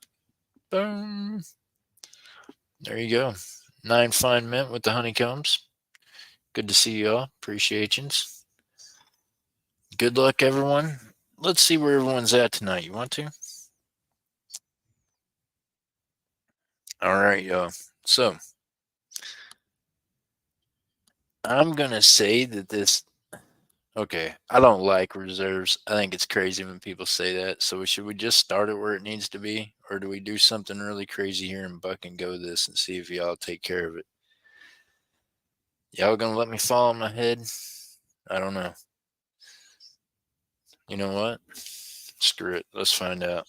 Boom. There you go. 9 fine mint with the honeycombs. Good to see y'all. Appreciations. Good luck, everyone. Let's see where everyone's at tonight. You want to? All right, y'all. So, I'm going to say that this. Okay, I don't like reserves. I think it's crazy when people say that. So, should we just start it where it needs to be? Or do we do something really crazy here and buck and go this and see if y'all take care of it? Y'all going to let me fall on my head? I don't know. You know what? Screw it. Let's find out.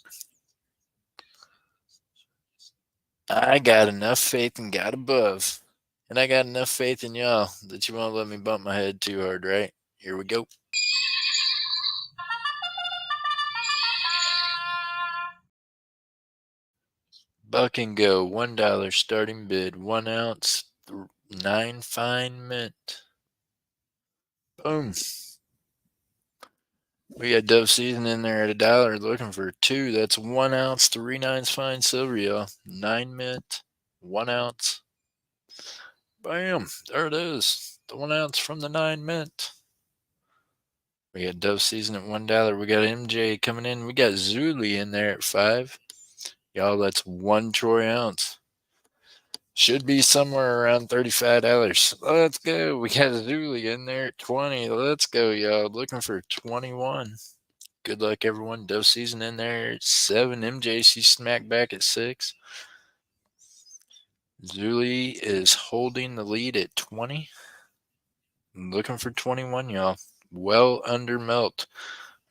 I got enough faith in God above. And I got enough faith in y'all that you won't let me bump my head too hard, right? Here we go. Buck and go, $1 starting bid, 1 ounce, 9 fine mint. Boom. We got Dove Season in there at $1, looking for 2. That's 1 ounce, 3/9 fine silver, y'all. 9 mint, 1 ounce. Bam, there it is. The 1 ounce from the 9 mint. We got Dove Season at $1. We got MJ coming in. We got Zuli in there at 5. Y'all, that's 1 troy ounce. Should be somewhere around $35. Let's go. We got Zuli in there at 20. Let's go, y'all. Looking for 21. Good luck, everyone. Dove Season in there at 7. MJC smack back at 6. Zuli is holding the lead at 20. Looking for 21, y'all. Well under melt.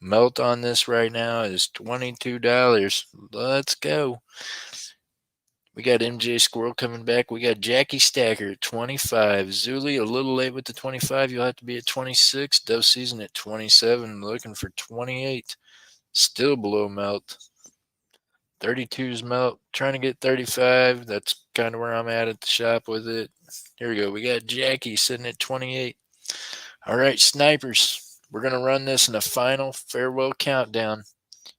Melt on this right now is $22. Let's go. We got MJ Squirrel coming back. We got Jackie Stacker at 25. Zuli a little late with the 25. You'll have to be at 26. Dove Season at 27. Looking for 28. Still below melt. 32's melt. Trying to get 35. That's kind of where I'm at the shop with it. Here we go. We got Jackie sitting at 28. All right, snipers. We're going to run this in a final farewell countdown.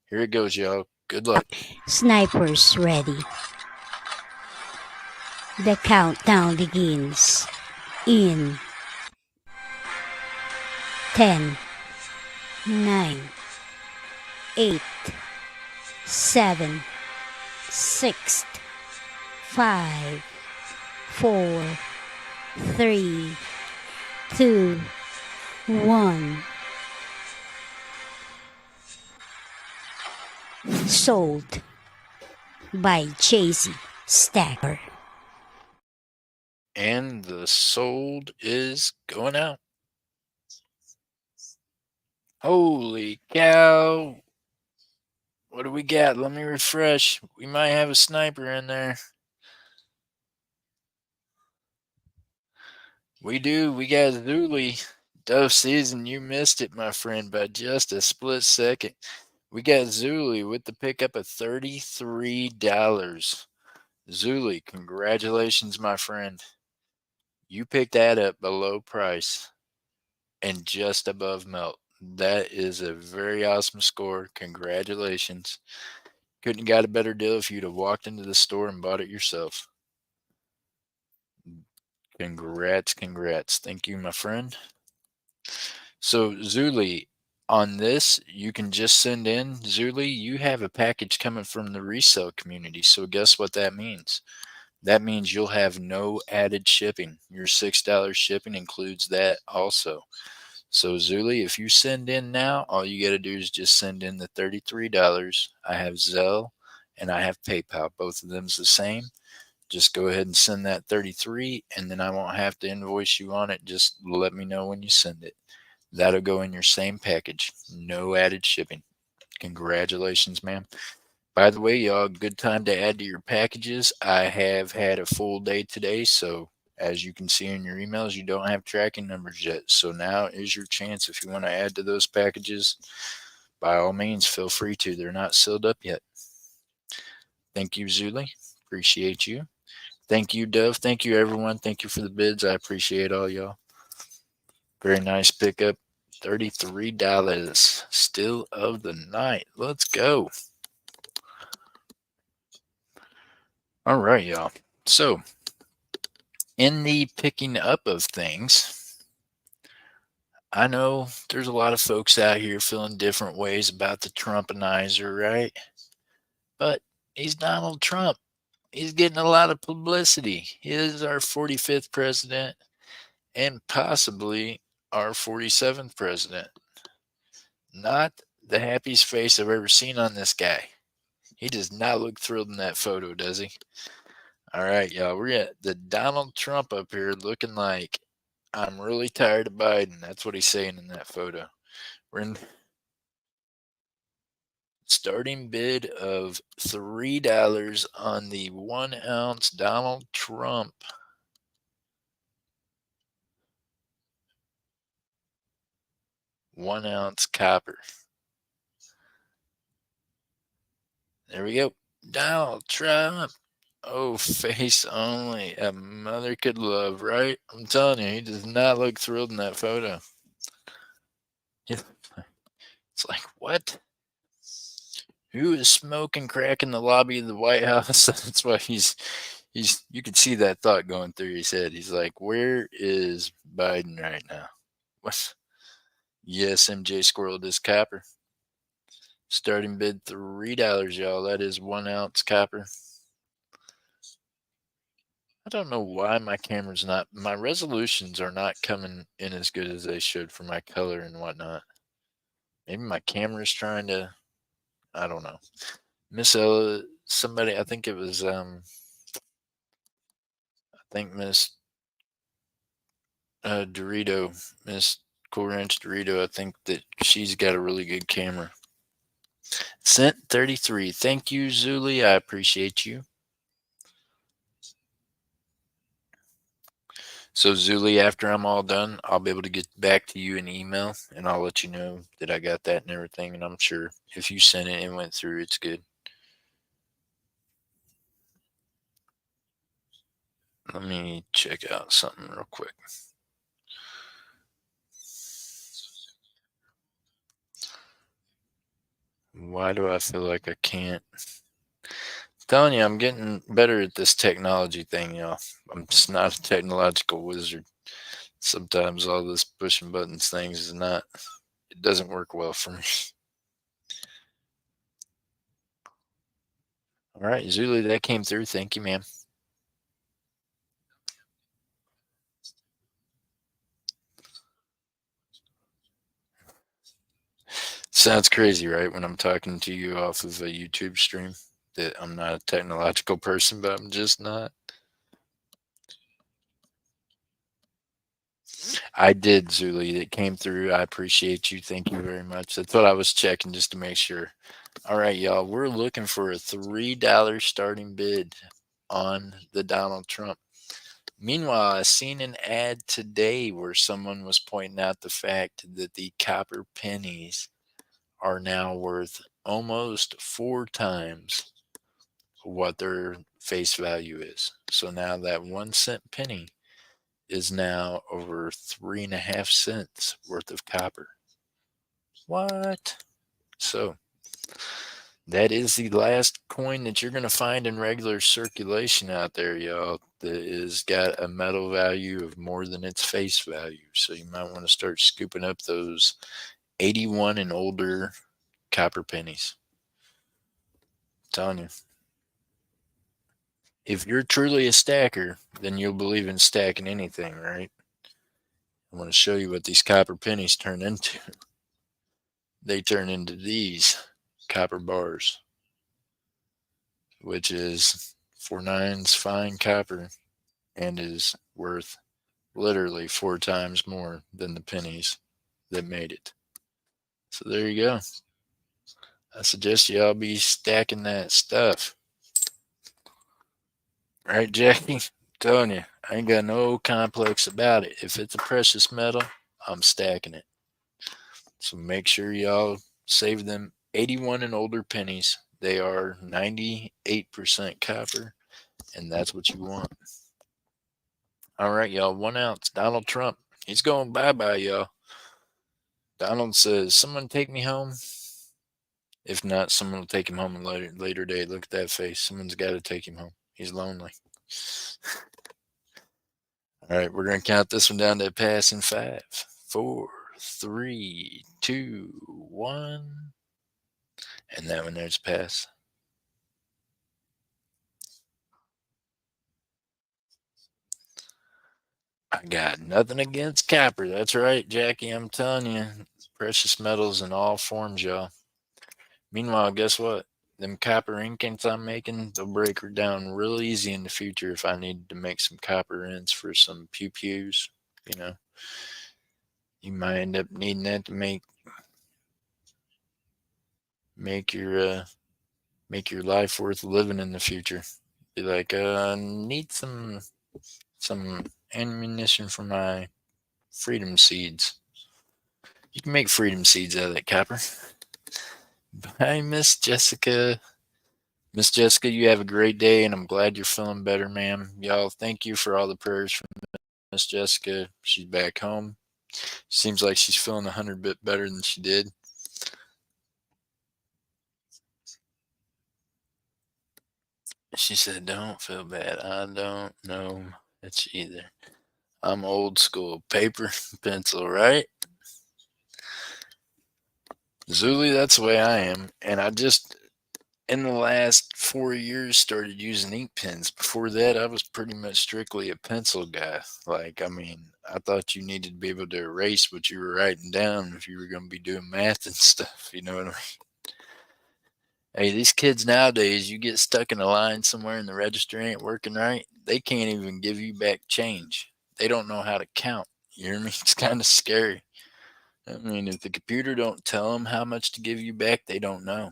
Here it goes, y'all. Good luck. Snipers ready. The countdown begins in 10, 9, 8, 7, 6, 5, 4, 3, 2, 1. Sold by Chasey Stacker. And the sold is going out. Holy cow. What do we got? Let me refresh. We might have a sniper in there. We do. We got Zuli. Dove Season, you missed it, my friend, by just a split second. We got Zuli with the pickup of $33. Zuli, congratulations, my friend. You picked that up below price and just above melt. That is a very awesome score. Congratulations. Couldn't have got a better deal if you'd have walked into the store and bought it yourself. Congrats, congrats. Thank you, my friend. So, Zuli, on this, you can just send in. Zuli, you have a package coming from the resale community. So, guess what that means? That means you'll have no added shipping. Your $6 shipping includes that also. So, Zuli, if you send in now, all you got to do is just send in the $33. I have Zelle and I have PayPal. Both of them's the same. Just go ahead and send that 33 and then I won't have to invoice you on it. Just let me know when you send it. That'll go in your same package. No added shipping. Congratulations, ma'am. By the way, y'all, good time to add to your packages. I have had a full day today, so as you can see in your emails, you don't have tracking numbers yet. So now is your chance. If you want to add to those packages, by all means, feel free to. They're not sealed up yet. Thank you, Zuli. Appreciate you. Thank you, Dove. Thank you, everyone. Thank you for the bids. I appreciate all y'all. Very nice pickup. $33. Still of the night. Let's go. All right, y'all. So, in the picking up of things, I know there's a lot of folks out here feeling different ways about the Trumpanizer, right? But he's Donald Trump. He's getting a lot of publicity. He is our 45th president and possibly our 47th president. Not the happiest face I've ever seen on this guy. He does not look thrilled in that photo, does he? All right, y'all. We're at the Donald Trump up here looking like I'm really tired of Biden. That's what he's saying in that photo. We're in Starting bid of $3 on the 1 ounce Donald Trump. One-ounce copper. There we go. Donald Trump. Oh, face only. A mother could love, right? I'm telling you, he does not look thrilled in that photo. It's like, what? Who is smoking crack in the lobby of the White House? That's why he's you could see that thought going through his head. He's like, where is Biden right now? What? Yes, MJ squirreled his copper. Starting bid $3, y'all. That is 1 ounce copper. I don't know why my camera's not, my resolutions are not coming in as good as they should for my color and whatnot. Maybe my camera's trying to, I don't know. Miss Ella, somebody, I think it was, I think Miss Dorito, Miss Cool Ranch Dorito, I think that she's got a really good camera. Cent 33. Thank you, Zuli. I appreciate you. So, Zuli, after I'm all done, I'll be able to get back to you in email and I'll let you know that I got that and everything. And I'm sure if you sent it and went through, it's good. Let me check out something real quick. Why do I feel like I can't? Telling you, I'm getting better at this technology thing, y'all. I'm just not a technological wizard. Sometimes all this pushing buttons things is not, it doesn't work well for me. All right, Zulu, that came through. Thank you, ma'am. Sounds crazy, right? When I'm talking to you off of a YouTube stream, that I'm not a technological person, but I'm just not. I did, Zuli. It came through. I appreciate you. Thank you very much. That's what I was checking just to make sure. All right, y'all. We're looking for a $3 starting bid on the Donald Trump. Meanwhile, I seen an ad today where someone was pointing out the fact that the copper pennies are now worth almost 4 times what their face value is. So now that 1 cent penny is now over 3.5 cents worth of copper. What? So that is the last coin that you're going to find in regular circulation out there, y'all, that is got a metal value of more than its face value. So you might want to start scooping up those 81 and older copper pennies. I'm telling you. If you're truly a stacker, then you'll believe in stacking anything, right? I want to show you what these copper pennies turn into. They turn into these copper bars, which is 4/9 fine copper and is worth literally 4 times more than the pennies that made it. So there you go. I suggest y'all be stacking that stuff. Right, Jackie? I'm telling you, I ain't got no complex about it. If it's a precious metal, I'm stacking it. So make sure y'all save them 81 and older pennies. They are 98% copper, and that's what you want. All right, y'all. 1 ounce. Donald Trump. He's going bye-bye, y'all. Donald says, someone take me home. If not, someone will take him home in later day. Look at that face. Someone's got to take him home. He's lonely. All right, we're going to count this one down to a pass in 5, 4, 3, 2, 1. And that one there's a pass. I got nothing against copper. That's right, Jackie. I'm telling you, precious metals in all forms, y'all. Meanwhile, guess what? Them copper inkings I'm making, they'll break her down real easy in the future if I need to make some copper ends for some pew-pews. You know, you might end up needing that to make make your make your life worth living in the future. Be like, need some ammunition for my freedom seeds. You can make freedom seeds out of that copper. Hi, Miss Jessica. Miss Jessica, you have a great day, and I'm glad you're feeling better, ma'am. Y'all, thank you for all the prayers from Miss Jessica. She's back home. Seems like she's feeling 100 bit better than she did. She said, "Don't feel bad. I don't know much either. I'm old school, paper, pencil, right?" Zuli, that's the way I am. And I just, in the last 4 years, started using ink pens. Before that, I was pretty much strictly a pencil guy. Like, I mean, I thought you needed to be able to erase what you were writing down if you were going to be doing math and stuff. You know what I mean? Hey, these kids nowadays, you get stuck in a line somewhere and the register ain't working right, they can't even give you back change. They don't know how to count. You hear me? It's kind of scary. I mean, if the computer don't tell them how much to give you back, they don't know.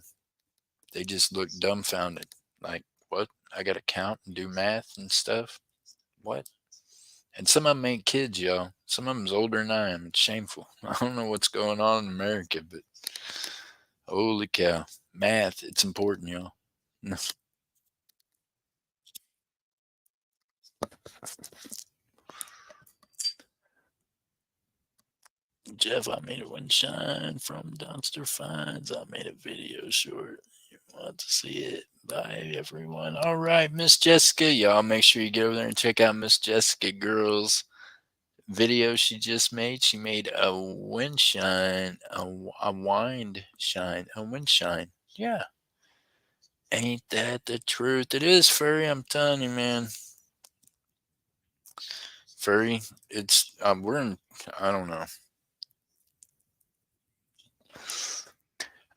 They just look dumbfounded. Like, what? I got to count and do math and stuff? What? And some of them ain't kids, y'all. Some of them's older than I am. It's shameful. I don't know what's going on in America, but holy cow. Math, it's important, y'all. Jeff, I made a windshine from Dumpster Finds. I made a video short. You want to see it? Bye, everyone. All right, Miss Jessica. Y'all make sure you get over there and check out Miss Jessica Girl's video she just made. She made a windshine, a wind shine, a windshine. Yeah. Ain't that the truth? It is, Furry. I'm telling you, man. Furry, it's, we're in, I don't know.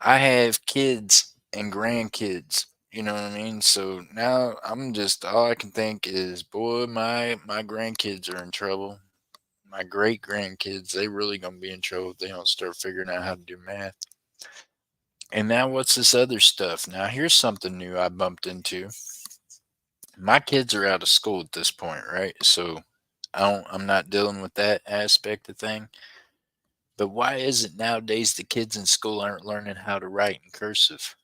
I have kids and grandkids. You know what I mean? So now I'm just all I can think is, boy, my grandkids are in trouble. My great grandkids, they really gonna be in trouble if they don't start figuring out how to do math. And now what's this other stuff? Now here's something new I bumped into. My kids are out of school at this point, right? So I'm not dealing with that aspect of thing. But why is it nowadays the kids in school aren't learning how to write in cursive?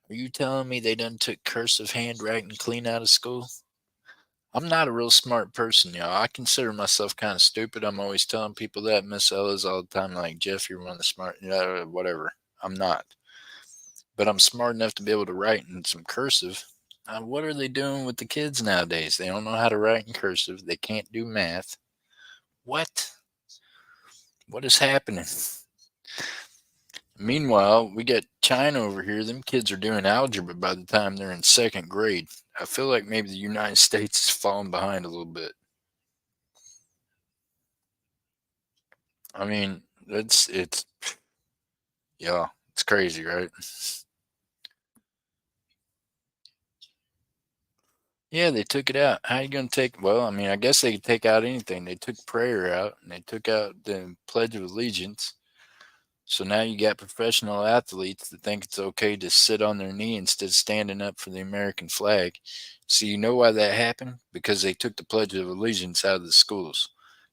Are you telling me they done took cursive handwriting clean out of school? I'm not a real smart person, y'all. I consider myself kind of stupid. I'm always telling people that. Miss Ella's all the time like, Jeff, you're one of the smart, whatever. I'm not. But I'm smart enough to be able to write in some cursive. What are they doing with the kids nowadays? They don't know how to write in cursive. They can't do math. What? What is happening? Meanwhile, we got China over here. Them kids are doing algebra by the time they're in second grade. I feel like maybe the United States is falling behind a little bit. I mean, it's yeah, it's crazy, right? Yeah, they took it out. How you gonna take? Well, I mean, I guess they could take out anything. They took prayer out, and they took out the Pledge of Allegiance. So now you got professional athletes that think it's okay to sit on their knee instead of standing up for the American flag. So you know why that happened? Because they took the Pledge of Allegiance out of the schools.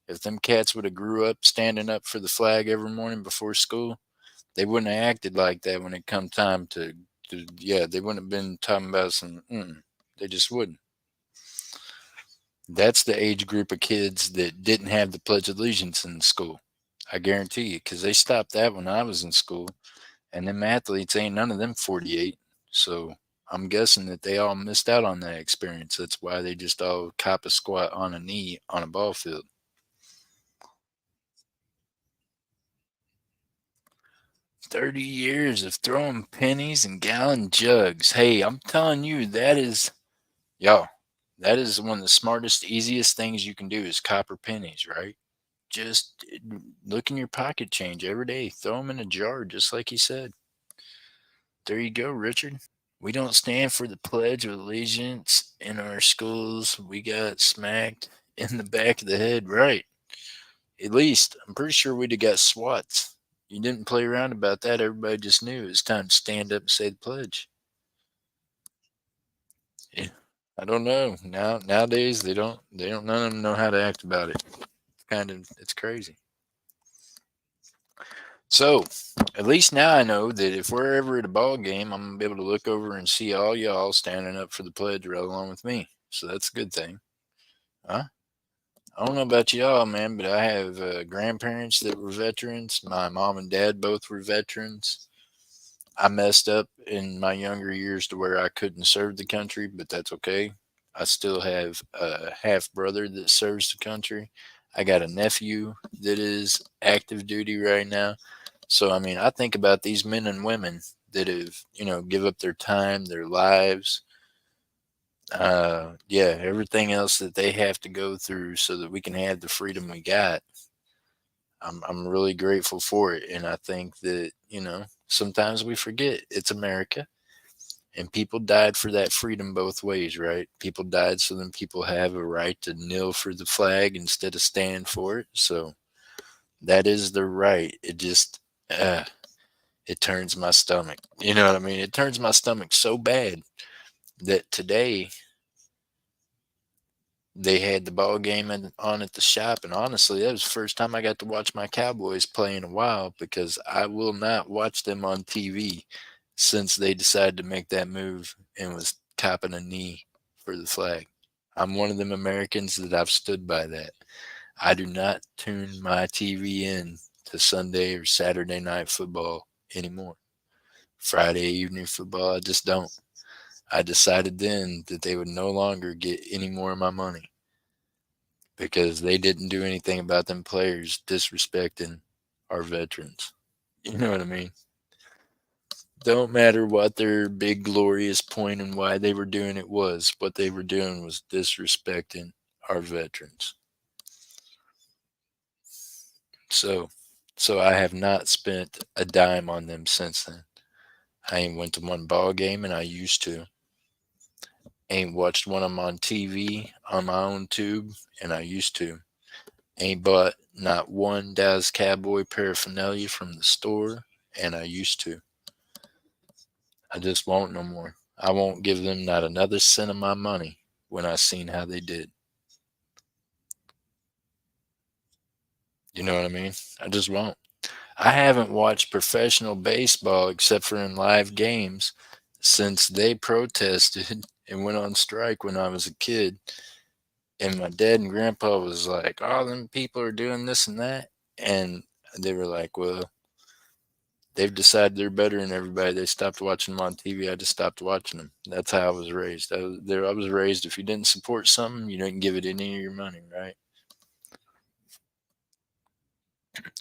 If them cats would have grew up standing up for the flag every morning before school, they wouldn't have acted like that when it come time to yeah, they wouldn't have been talking about some, they just wouldn't. That's the age group of kids that didn't have the Pledge of Allegiance in school. I guarantee you, because they stopped that when I was in school. And them athletes ain't none of them 48. So I'm guessing that they all missed out on that experience. That's why they just all cop a squat on a knee on a ball field. 30 years of throwing pennies and gallon jugs. Hey, I'm telling you, yo, that is one of the smartest, easiest things you can do is copper pennies, right? Just look in your pocket change every day. Throw them in a jar, just like he said. There you go, Richard. We don't stand for the Pledge of Allegiance in our schools. We got smacked in the back of the head, right? At least, I'm pretty sure we'd have got swats. You didn't play around about that. Everybody just knew it was time to stand up and say the pledge. Yeah. I don't know. Nowadays they don't none of them know how to act about it. It's crazy. So at least now I know that if we're ever at a ball game, I'm gonna be able to look over and see all y'all standing up for the pledge right along with me. So that's a good thing. Huh? I don't know about y'all, man, but I have grandparents that were veterans. My mom and dad both were veterans. I messed up in my younger years to where I couldn't serve the country, but that's okay. I still have a half brother that serves the country. I got a nephew that is active duty right now. So, I mean, I think about these men and women that have, give up their time, their lives, yeah, everything else that they have to go through so that we can have the freedom we got. I'm really grateful for it, and I think that sometimes we forget it's America, and people died for that freedom both ways, right? People died so then people have a right to kneel for the flag instead of stand for it. So that is their right. Uh, it turns my stomach. You know what I mean? It turns my stomach so bad that today they had the ball game on at the shop, and honestly, that was the first time I got to watch my Cowboys play in a while because I will not watch them on TV since they decided to make that move and was copping a knee for the flag. I'm one of them Americans that I've stood by that. I do not tune my TV in to Sunday or Saturday night football anymore. Friday evening football, I just don't. I decided then that they would no longer get any more of my money because they didn't do anything about them players disrespecting our veterans. You know what I mean? Don't matter what their big glorious point and why they were doing it was. What they were doing was disrespecting our veterans. So so I have not spent a dime on them since then. I ain't went to one ball game and I used to. Ain't watched one of them on TV on my own tube and I used to. Ain't bought not one Dallas Cowboy paraphernalia from the store, and I used to. I just won't no more. I won't give them not another cent of my money when I seen how they did. You know what I mean? I just won't. I haven't watched professional baseball except for in live games since they protested and went on strike when I was a kid. And my dad and grandpa was like, "All them people are doing this and that," and they were like, "Well, they've decided they're better than everybody. They stopped watching them on TV. I just stopped watching them." That's how I was raised. I was raised if you didn't support something, you didn't give it any of your money, right?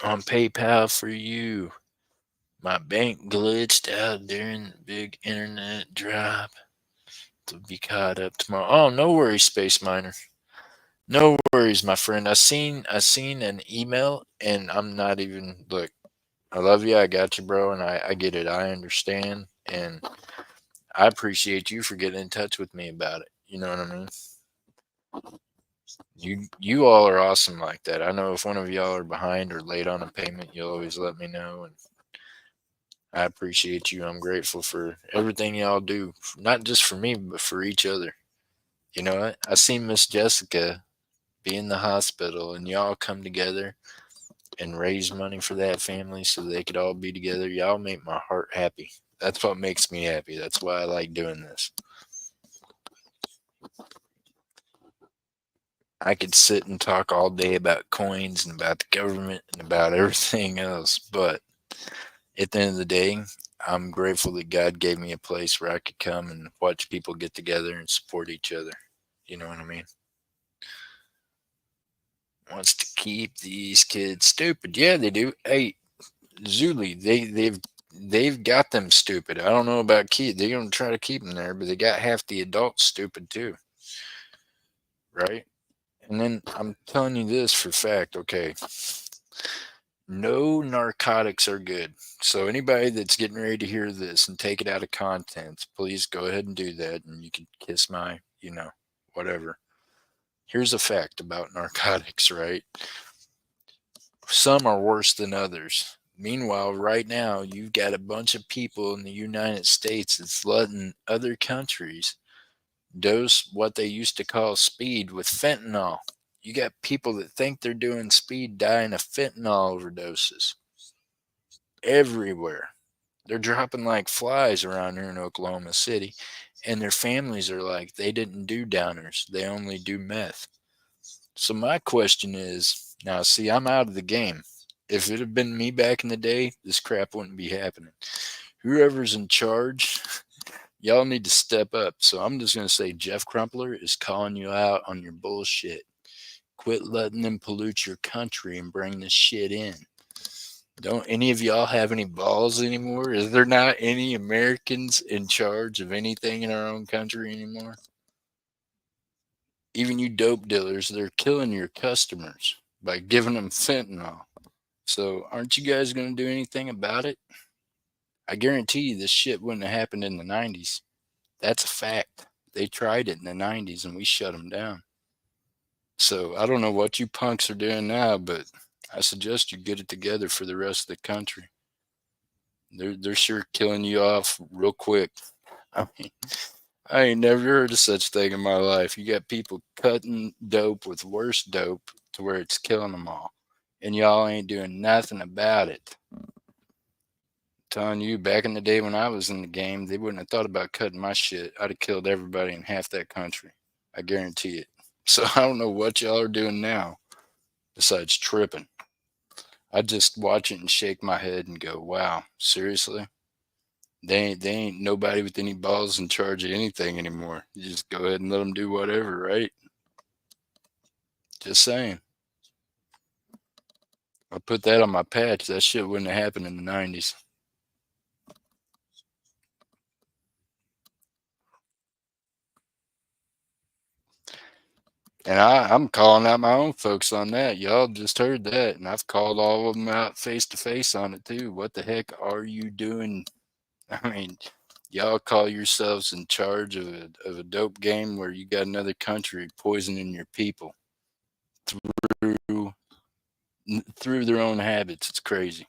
On PayPal for you. My bank glitched out during the big internet drop. To be caught up tomorrow. Oh, no worries, Space Miner. No worries, my friend. I seen an email, and I'm not even look. I love you. I got you, bro, and I get it. I understand, and I appreciate you for getting in touch with me about it. You know what I mean? You all are awesome like that. I know if one of y'all are behind or late on a payment, you'll always let me know, and I appreciate you. I'm grateful for everything y'all do, not just for me, but for each other. You know what? I seen Miss Jessica be in the hospital, and y'all come together and raise money for that family so they could all be together. Y'all make my heart happy. That's what makes me happy. That's why I like doing this. I could sit and talk all day about coins and about the government and about everything else, but at the end of the day, I'm grateful that God gave me a place where I could come and watch people get together and support each other. You know what I mean? Wants to keep these kids stupid. Yeah, they do. Hey, Zuli, they've got them stupid. I don't know about kids. They're gonna try to keep them there, but they got half the adults stupid too, right? And then I'm telling you this for fact. Okay, no narcotics are good. So anybody that's getting ready to hear this and take it out of context, please go ahead and do that, and you can kiss my, whatever. Here's a fact about narcotics, right? Some are worse than others. Meanwhile, right now, you've got a bunch of people in the United States that's letting other countries dose what they used to call speed with fentanyl. You got people that think they're doing speed dying of fentanyl overdoses everywhere. They're dropping like flies around here in Oklahoma City, and their families are like, they didn't do downers, they only do meth. So, my question is now, see, I'm out of the game. If it had been me back in the day, this crap wouldn't be happening. Whoever's in charge, y'all need to step up. So, I'm just going to say Jeff Crumpler is calling you out on your bullshit. Quit letting them pollute your country and bring this shit in. Don't any of y'all have any balls anymore? Is there not any Americans in charge of anything in our own country anymore? Even you dope dealers, they're killing your customers by giving them fentanyl. So, aren't you guys going to do anything about it? I guarantee you this shit wouldn't have happened in the 90s. That's a fact. They tried it in the 90s and we shut them down. So, I don't know what you punks are doing now, but I suggest you get it together for the rest of the country. They're sure killing you off real quick. I mean, I ain't never heard of such thing in my life. You got people cutting dope with worse dope to where it's killing them all, and y'all ain't doing nothing about it. Telling you, back in the day when I was in the game, they wouldn't have thought about cutting my shit. I'd have killed everybody in half that country. I guarantee it. So I don't know what y'all are doing now besides tripping. I just watch it and shake my head and go, wow, seriously? They ain't nobody with any balls in charge of anything anymore. You just go ahead and let them do whatever, right? Just saying. I put that on my patch. That shit wouldn't have happened in the 90s. And I'm calling out my own folks on that. Y'all just heard that. And I've called all of them out face to face on it too. What the heck are you doing? I mean, y'all call yourselves in charge of a dope game where you got another country poisoning your people through through their own habits. It's crazy.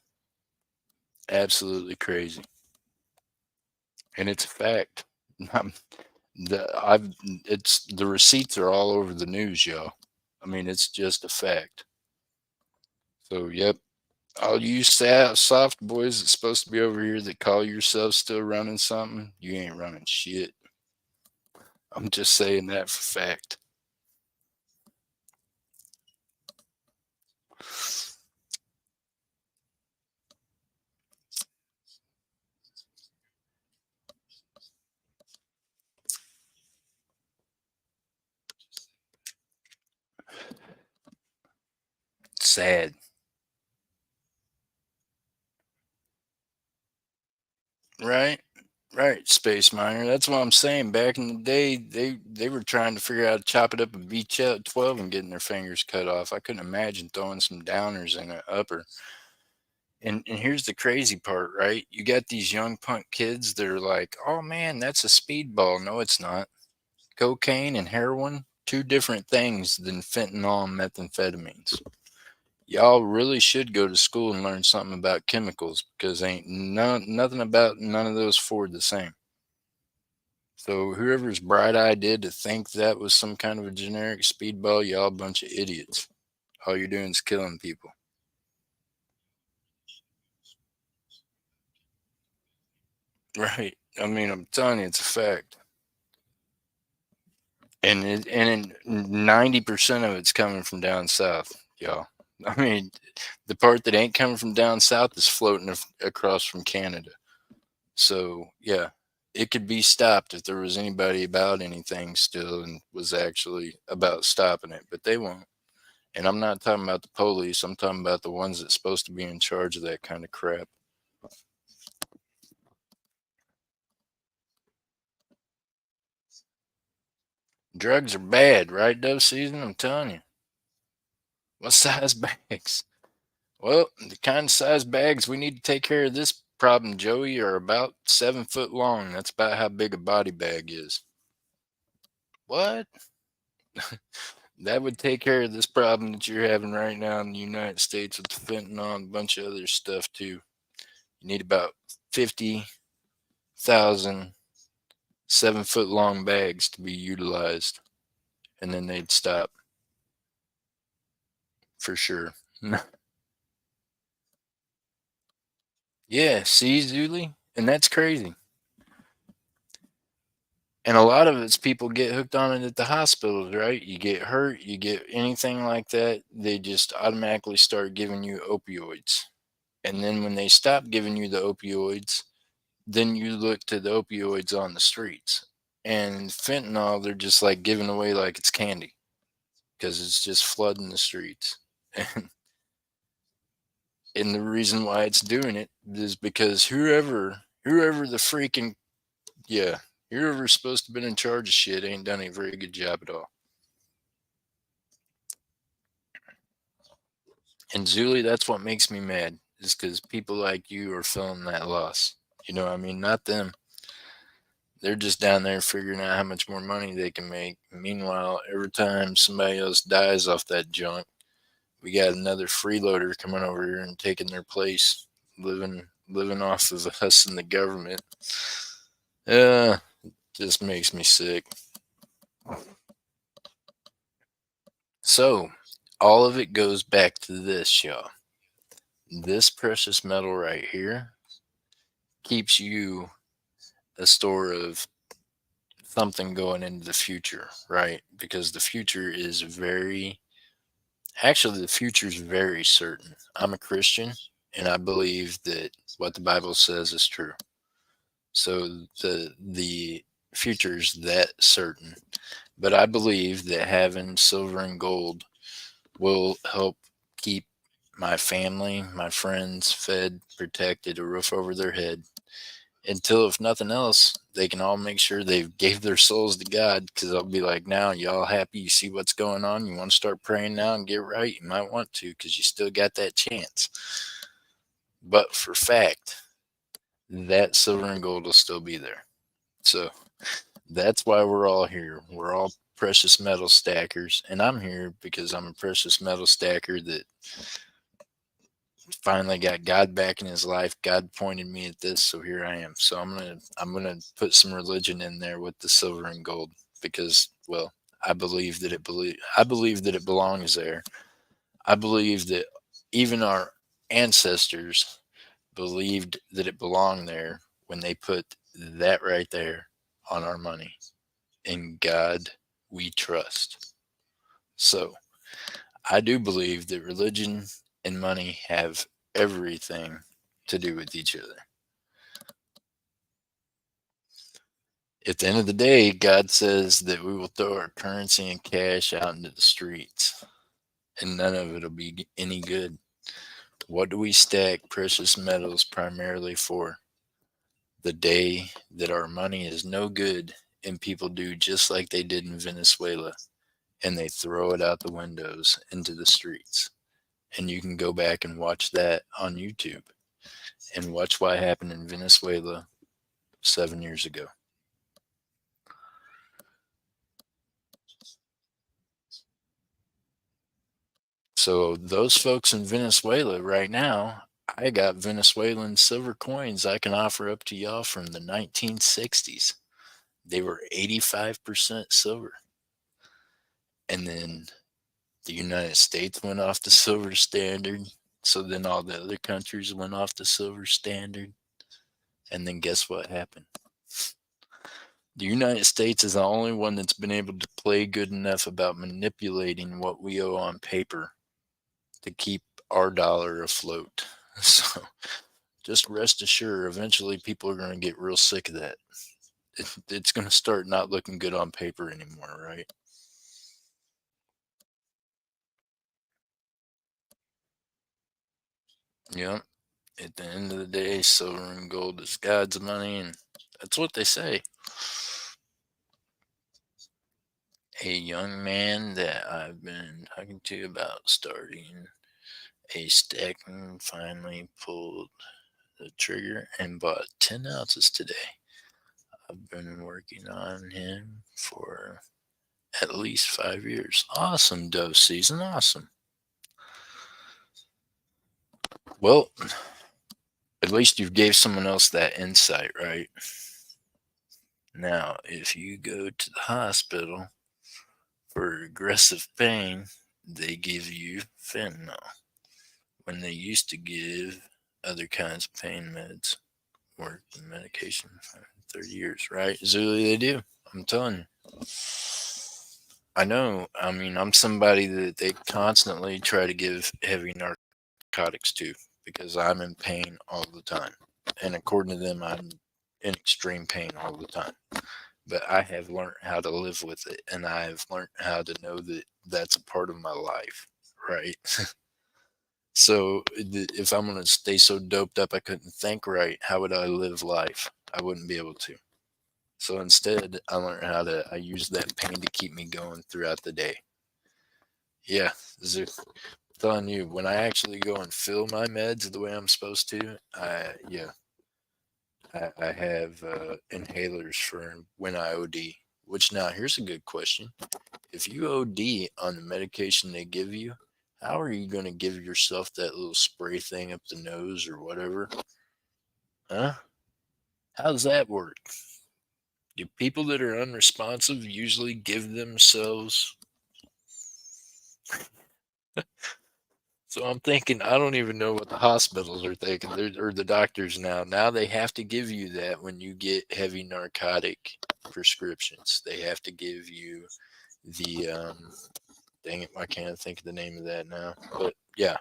Absolutely crazy. And it's a fact. I'm, I've it's the receipts are all over the news, y'all. I mean, it's just a fact. So, yep, all you soft boys that's supposed to be over here that call yourselves still running something, you ain't running shit. I'm just saying that for fact. Sad. Right? Right, Space Miner. That's what I'm saying. Back in the day, they were trying to figure out how to chop it up and beat 12 and getting their fingers cut off. I couldn't imagine throwing some downers in an upper. And here's the crazy part, right? You got these young punk kids that are like, "Oh man, that's a speedball." No, it's not. Cocaine and heroin, two different things than fentanyl and methamphetamines. Y'all really should go to school and learn something about chemicals because ain't nothing about none of those four the same. So whoever's bright idea to think that was some kind of a generic speedball, y'all a bunch of idiots. All you're doing is killing people. Right. I mean, I'm telling you, it's a fact. And 90% of it's coming from down south, y'all. I mean, the part that ain't coming from down south is floating across from Canada. So yeah, it could be stopped if there was anybody about anything still and was actually about stopping it, but they won't. And I'm not talking about the police. I'm talking about the ones that's supposed to be in charge of that kind of crap. Drugs are bad, right, Dove Season? I'm telling you. What size bags? Well, the kind of size bags we need to take care of this problem, Joey, are about 7 foot long. That's about how big a body bag is. What? That would take care of this problem that you're having right now in the United States with the fentanyl and a bunch of other stuff too. You need about 50,000 7-foot long bags to be utilized, and then they'd stop for sure. Yeah, see, Zuli? And that's crazy. And a lot of it's people get hooked on it at the hospitals, right? You get hurt, you get anything like that, they just automatically start giving you opioids. And then when they stop giving you the opioids, then you look to the opioids on the streets. And fentanyl, they're just like giving away like it's candy because it's just flooding the streets. And the reason why it's doing it is because whoever the freaking, yeah, whoever's supposed to have been in charge of shit ain't done a very good job at all. And Zuli, that's what makes me mad, is because people like you are feeling that loss. You know what I mean? Not them. They're just down there figuring out how much more money they can make. Meanwhile, every time somebody else dies off that junk, we got another freeloader coming over here and taking their place, living off of us and the government. Yeah, just makes me sick. So, all of it goes back to this, y'all. This precious metal right here keeps you a store of something going into the future, right? Because the future is actually, the future is very certain. I'm a Christian, and I believe that what the Bible says is true. So the future is that certain. But I believe that having silver and gold will help keep my family, my friends fed, protected, a roof over their head, until, if nothing else, they can all make sure they've gave their souls to God. Because I'll be like, now y'all happy? You see what's going on? You want to start praying now and get right? You might want to, because you still got that chance. But for fact, that silver and gold will still be there. So that's why we're all here. We're all precious metal stackers, and I'm here because I'm a precious metal stacker that finally got God back in his life. God pointed me at this, so here I am. So I'm gonna put some religion in there with the silver and gold because, well, I believe that it belongs there. I believe that even our ancestors believed that it belonged there when they put that right there on our money. In God we trust. So I do believe that religion and money have everything to do with each other. At the end of the day, God says that we will throw our currency and cash out into the streets, and none of it will be any good. What do we stack precious metals primarily for? The day that our money is no good and people do just like they did in Venezuela, and they throw it out the windows into the streets. And you can go back and watch that on YouTube and watch what happened in Venezuela 7 years ago. So those folks in Venezuela right now, I got Venezuelan silver coins I can offer up to y'all from the 1960s. They were 85% silver. And then the United States went off the silver standard. So then all the other countries went off the silver standard. And then guess what happened? The United States is the only one that's been able to play good enough about manipulating what we owe on paper to keep our dollar afloat. So just rest assured, eventually people are going to get real sick of that. It's going to start not looking good on paper anymore, right? Yep. At the end of the day, silver and gold is God's money, and that's what they say. A young man that I've been talking to about starting a stack finally pulled the trigger and bought 10 ounces today. I've been working on him for at least 5 years. Awesome, dove season. Awesome. Well, at at least you gave someone else that insight, right? Now, if you go to the hospital for aggressive pain, they give you fentanyl when they used to give other kinds of pain meds or medication for 30 years, right? Zuli, they do. I'm telling you. I know. I mean, I'm somebody that they constantly try to give heavy narcotics to because I'm in pain all the time. And according to them, I'm in extreme pain all the time. But I have learned how to live with it, and I've learned how to know that that's a part of my life, right? So if I'm going to stay so doped up I couldn't think right, how would I live life? I wouldn't be able to. So instead, I use that pain to keep me going throughout the day. Yeah, I'm telling you, when I actually go and fill my meds the way I'm supposed to, I have inhalers for when I OD. Which now, here's a good question. If you OD on the medication they give you, how are you going to give yourself that little spray thing up the nose or whatever? Huh? How does that work? Do people that are unresponsive usually give themselves? So I'm thinking, I don't even know what the hospitals are thinking, or the doctors now. Now they have to give you that when you get heavy narcotic prescriptions. They have to give you the, dang it, I can't think of the name of that now. But yeah,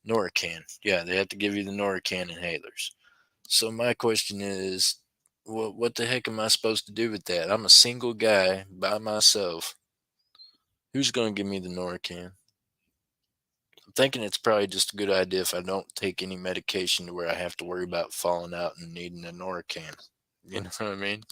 Norcan. Yeah, they have to give you the Norcan inhalers. So my question is, what the heck am I supposed to do with that? I'm a single guy by myself. Who's going to give me the Norcan? I'm thinking it's probably just a good idea if I don't take any medication to where I have to worry about falling out and needing a Norcan. You know what I mean?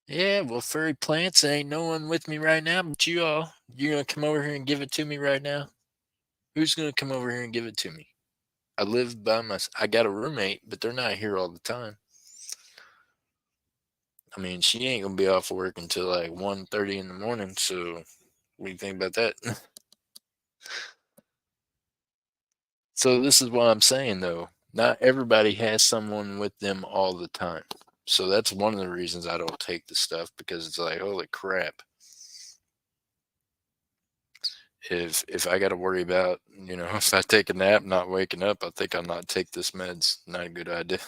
Yeah, well, furry plants, ain't no one with me right now but you all. You're going to come over here and give it to me right now? Who's going to come over here and give it to me? I live by myself. I got a roommate, but they're not here all the time. I mean, she ain't going to be off work until like 1:30 in the morning, so what do you think about that? So this is what I'm saying though. Not everybody has someone with them all the time. So that's one of the reasons I don't take the stuff because it's like, holy crap. If I got to worry about, if I take a nap not waking up, I think I'll not take this med's not a good idea.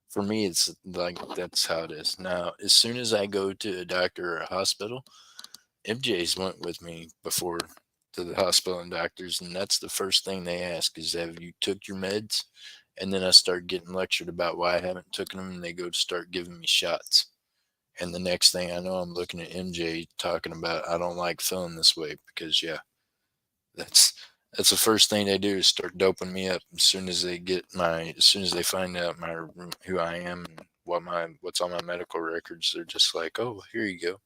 For me, it's like that's how it is. Now, as soon as I go to a doctor or a hospital, MJ's went with me before to the hospital and doctors, and that's the first thing they ask is, have you took your meds? And then I start getting lectured about why I haven't taken them, and they go to start giving me shots. And the next thing I know, I'm looking at MJ talking about I don't like feeling this way because yeah, that's that's the first thing they do is start doping me up as soon as they find out who I am and what's on my medical records. They're just like, oh, here you go.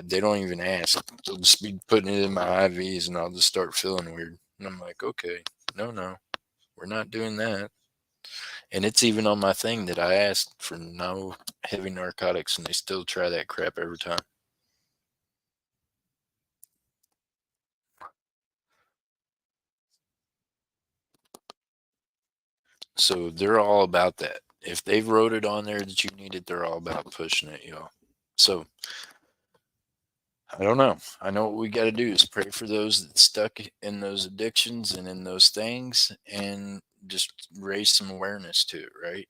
They don't even ask. They'll just be putting it in my IVs, and I'll just start feeling weird. And I'm like, okay, no, we're not doing that. And it's even on my thing that I asked for no heavy narcotics, and they still try that crap every time. So they're all about that. If they've wrote it on there that you need it, they're all about pushing it, y'all. So I don't know. I know what we got to do is pray for those that stuck in those addictions and in those things, and just raise some awareness to it, right?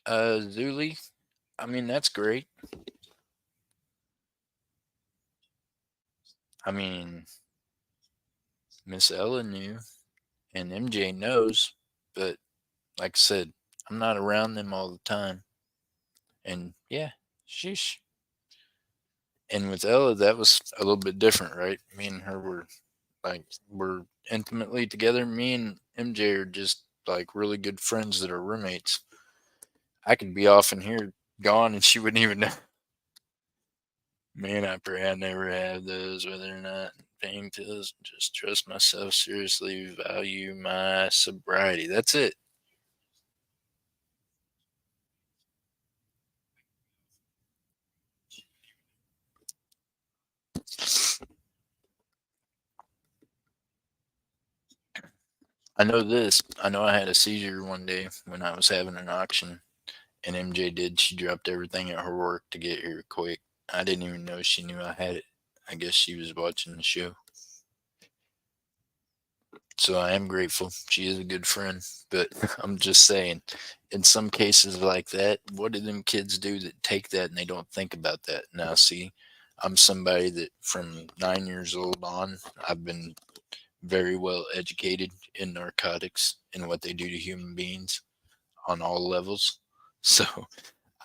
Zuli, I mean that's great. I mean, Miss Ella knew, and MJ knows, but like I said, I'm not around them all the time. And yeah, sheesh. And with Ella, that was a little bit different, right? Me and her we're intimately together. Me and MJ are just like really good friends that are roommates. I could be off in here gone and she wouldn't even know. Man, I pray I never have those, whether or not paying pills. Just trust myself seriously, value my sobriety. That's it. I know this. I know I had a seizure one day when I was having an auction, and MJ did. She dropped everything at her work to get here quick. I didn't even know she knew I had it. I guess she was watching the show. So I am grateful. She is a good friend. But I'm just saying, in some cases like that, what do them kids do that take that and they don't think about that? Now, see, I'm somebody that from 9 years old on, I've been very well educated in narcotics and what they do to human beings on all levels. So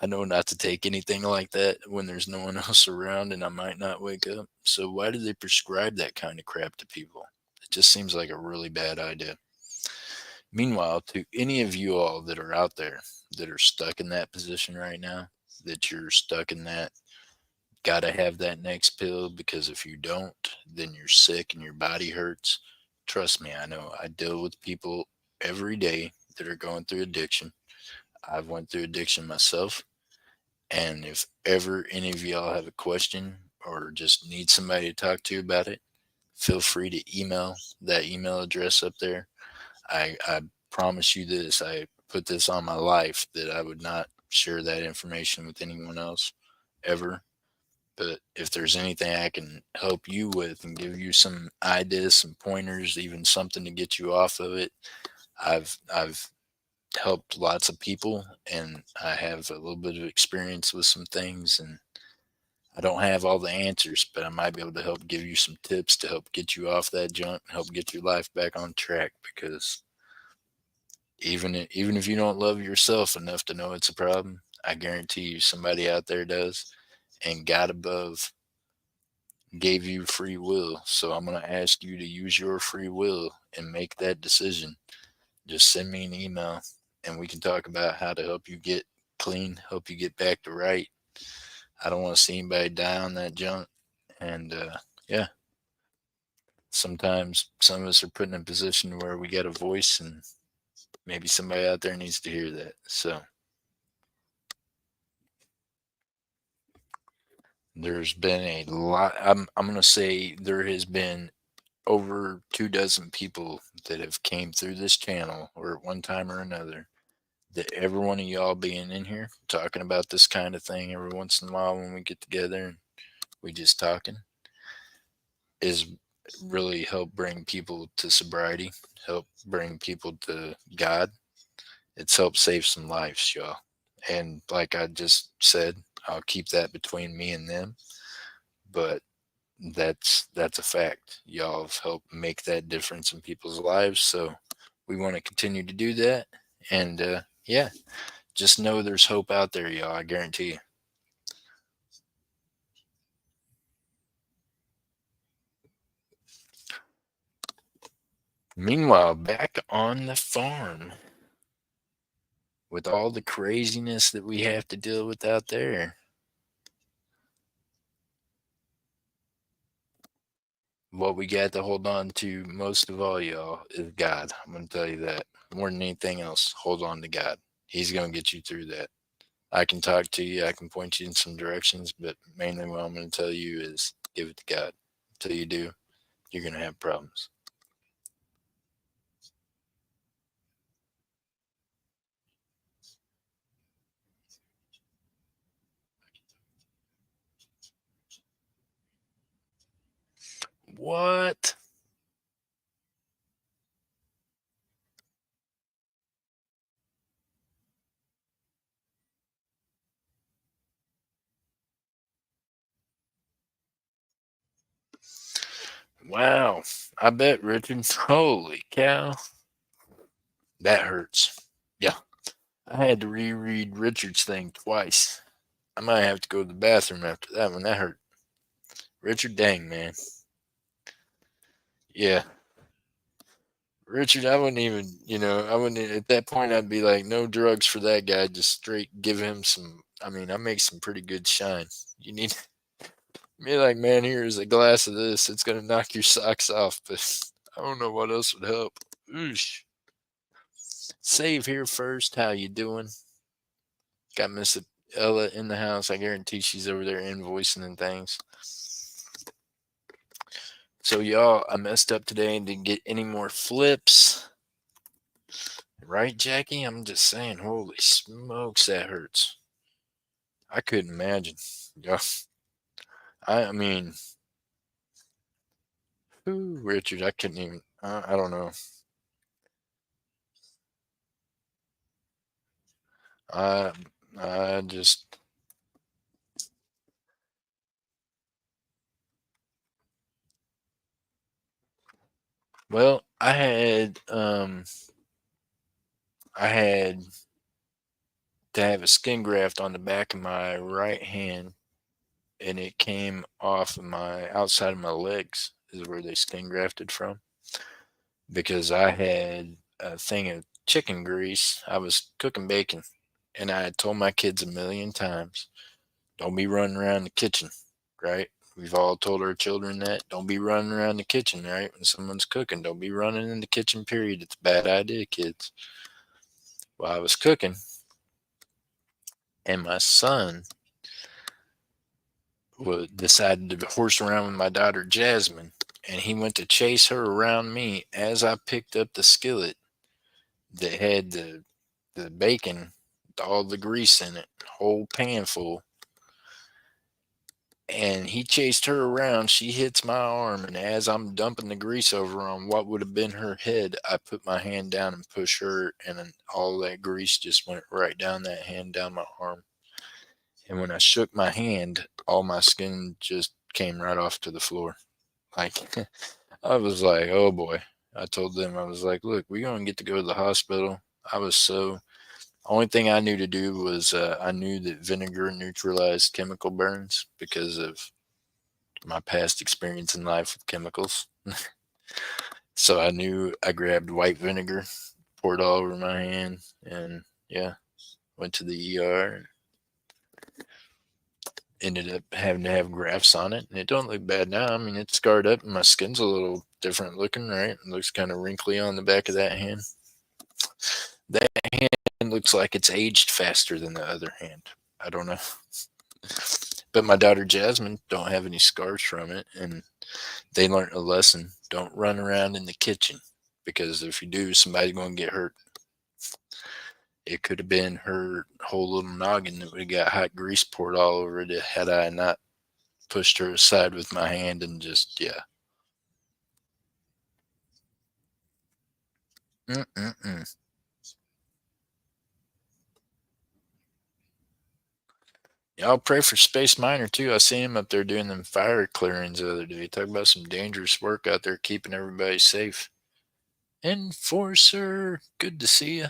I know not to take anything like that when there's no one else around and I might not wake up. So why do they prescribe that kind of crap to people? It just seems like a really bad idea. Meanwhile, to any of you all that are out there that are stuck in that position right now, that you're stuck in that, gotta have that next pill because if you don't, then you're sick and your body hurts. Trust me, I know. I deal with people every day that are going through addiction. I've went through addiction myself. And if ever any of y'all have a question or just need somebody to talk to about it, feel free to email that email address up there. I promise you this. I put this on my life that I would not share that information with anyone else ever. But if there's anything I can help you with and give you some ideas, some pointers, even something to get you off of it, I've helped lots of people and I have a little bit of experience with some things and I don't have all the answers, but I might be able to help give you some tips to help get you off that junk, help get your life back on track because even if you don't love yourself enough to know it's a problem, I guarantee you somebody out there does and God above gave you free will. So I'm going to ask you to use your free will and make that decision. Just send me an email and we can talk about how to help you get clean, help you get back to right. I don't want to see anybody die on that junk. And yeah, sometimes some of us are put in a position where we got a voice and maybe somebody out there needs to hear that. So there's been a lot. I'm going to say there has been over 2 dozen people that have came through this channel or at one time or another that every one of y'all being in here talking about this kind of thing every once in a while when we get together and we just talking is really help bring people to sobriety, help bring people to God. It's helped save some lives, y'all. And like I just said, I'll keep that between me and them. But that's a fact. Y'all have helped make that difference in people's lives. So we want to continue to do that. And yeah, just know there's hope out there, y'all. I guarantee you. Meanwhile, back on the farm with all the craziness that we have to deal with out there, what we got to hold on to most of all, y'all, is God. I'm going to tell you that. More than anything else, hold on to God. He's going to get you through that. I can talk to you, I can point you in some directions, but mainly what I'm going to tell you is give it to God. Until you do, you're going to have problems. What? Wow. I bet, Richard. Holy cow. That hurts. Yeah. I had to reread Richard's thing twice. I might have to go to the bathroom after that one. That hurt. Richard, dang, man. Yeah. Richard, I wouldn't even, I wouldn't, at that point, I'd be like, no drugs for that guy. Just straight give him some, I mean, I make some pretty good shine. You need, be like, man, here's a glass of this. It's going to knock your socks off, but I don't know what else would help. Oosh. Save here first. How you doing? Got Miss Ella in the house. I guarantee she's over there invoicing and things. So y'all, I messed up today and didn't get any more flips. Right, Jackie? I'm just saying, holy smokes, that hurts. I couldn't imagine. Yeah. I mean, ooh, Richard, I couldn't even, I don't know. I, I just, well, I had to have a skin graft on the back of my right hand, and it came off of my outside of my legs is where they skin grafted from, because I had a thing of chicken grease. I was cooking bacon, and I had told my kids a million times, don't be running around the kitchen, right? We've all told our children that. Don't be running around the kitchen, right? When someone's cooking, don't be running in the kitchen, period. It's a bad idea, kids. Well, I was cooking, and my son decided to horse around with my daughter Jasmine, and he went to chase her around me as I picked up the skillet that had the bacon, all the grease in it, whole pan full. And he chased her around. She hits my arm, and as I'm dumping the grease over on what would have been her head, I put my hand down and push her, and then all that grease just went right down that hand, down my arm. And when I shook my hand, all my skin just came right off to the floor. Like, I was like, oh boy. I told them, I was like, look, we're going to get to go to the hospital. I was so, only thing I knew to do was I knew that vinegar neutralized chemical burns because of my past experience in life with chemicals. So I knew, I grabbed white vinegar, poured all over my hand, and yeah, went to the ER. Ended up having to have grafts on it, and it don't look bad now. I mean, it's scarred up, and my skin's a little different looking, right? It looks kind of wrinkly on the back of that hand. That hand looks like it's aged faster than the other hand. I don't know. But my daughter Jasmine don't have any scars from it, and they learned a lesson. Don't run around in the kitchen, because if you do, somebody's going to get hurt. It could have been her whole little noggin that would have got hot grease poured all over it had I not pushed her aside with my hand and just, yeah. Mm-mm-mm. Y'all pray for Space Miner too. I seen him up there doing them fire clearings the other day. Talk about some dangerous work out there keeping everybody safe. Enforcer, good to see you.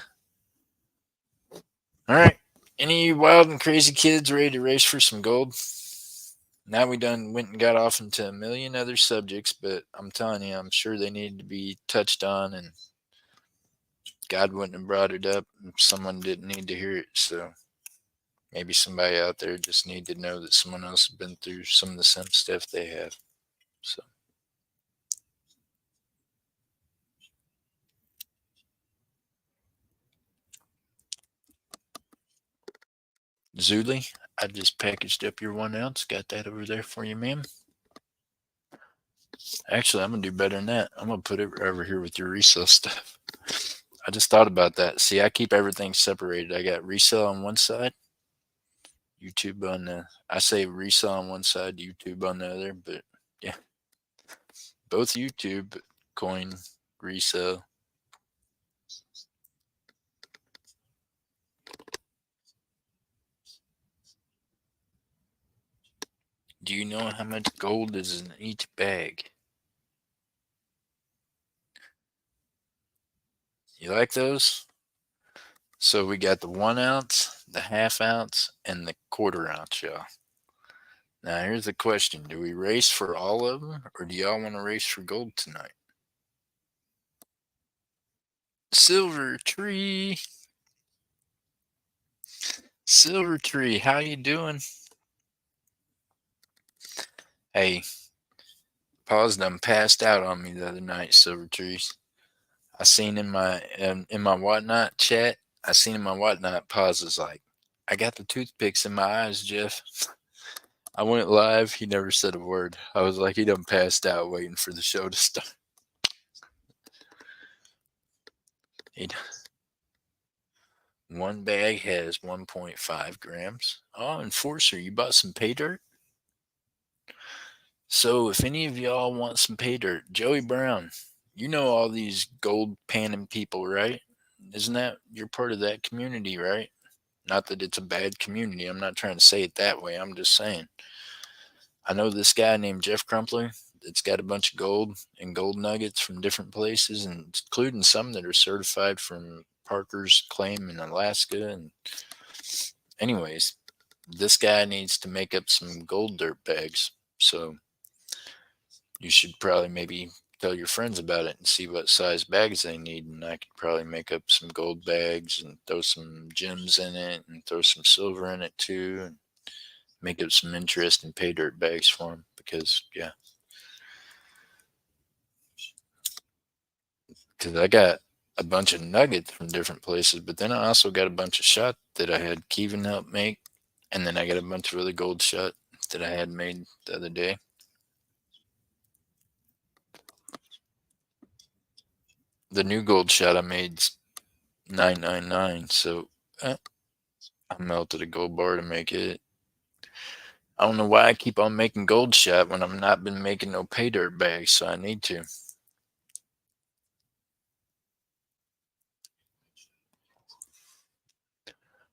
All right, any wild and crazy kids ready to race for some gold? Now we done went and got off into a million other subjects, but I'm telling you, I'm sure they need to be touched on, and God wouldn't have brought it up if someone didn't need to hear it. So maybe somebody out there just need to know that someone else has been through some of the same stuff they have. So Zuli, I just packaged up your 1 ounce. Got that over there for you, ma'am. Actually, I'm gonna do better than that. I'm gonna put it over here with your resale stuff. I just thought about that. See, I keep everything separated. I got resale on one side, YouTube on the. I say resale on one side, YouTube on the other. But yeah, both YouTube, coin, resale. Do you know how much gold is in each bag? You like those? So we got the 1 ounce, the half ounce, and the quarter ounce, y'all. Now here's the question: do we race for all of them, or do y'all want to race for gold tonight? Silver Tree, Silver Tree, how you doing? Hey, Paws done passed out on me the other night. Silver Trees. I seen in my whatnot chat. I seen in my whatnot. Paws is like, I got the toothpicks in my eyes, Jeff. I went live. He never said a word. I was like, he done passed out waiting for the show to start. He, one bag has 1.5 grams. Oh, Enforcer, you bought some pay dirt? So, if any of y'all want some pay dirt, Joey Brown, you know all these gold panning people, right? Isn't that, you're part of that community, right? Not that it's a bad community. I'm not trying to say it that way. I'm just saying. I know this guy named Jeff Crumpler that's got a bunch of gold and gold nuggets from different places, and including some that are certified from Parker's Claim in Alaska. And, anyways, this guy needs to make up some gold dirt bags. So, you should probably maybe tell your friends about it and see what size bags they need. And I could probably make up some gold bags and throw some gems in it and throw some silver in it too. And make up some interesting pay dirt bags for them because, yeah, because I got a bunch of nuggets from different places, but then I also got a bunch of shot that I had Kevin help make. And then I got a bunch of other gold shot that I had made the other day. The new gold shot I made's 999, so I melted a gold bar to make it. I don't know why I keep on making gold shot when I'm not been making no pay dirt bags, so I need to.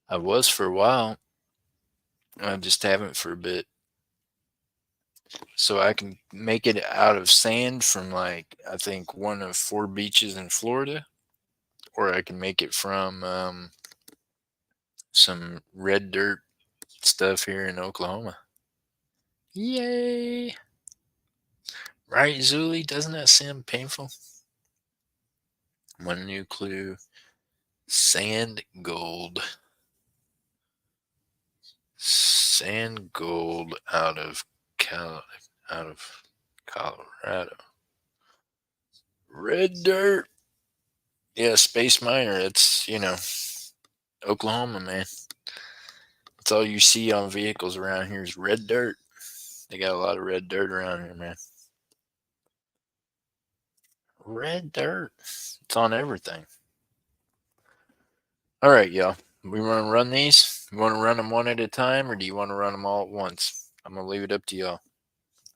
I was for a while. I just haven't for a bit. So I can make it out of sand from like I think one of 4 beaches in Florida, or I can make it from some red dirt stuff here in Oklahoma. Yay! Right, Zuli? Doesn't that sound painful? One new clue: sand gold. Sand gold out of Colorado. Red dirt. Yeah, Space Miner. It's Oklahoma, man. That's all you see on vehicles around here is red dirt. They got a lot of red dirt around here, man. Red dirt. It's on everything. All right, y'all. We want to run these. You want to run them one at a time, or do you want to run them all at once? I'm gonna leave it up to y'all.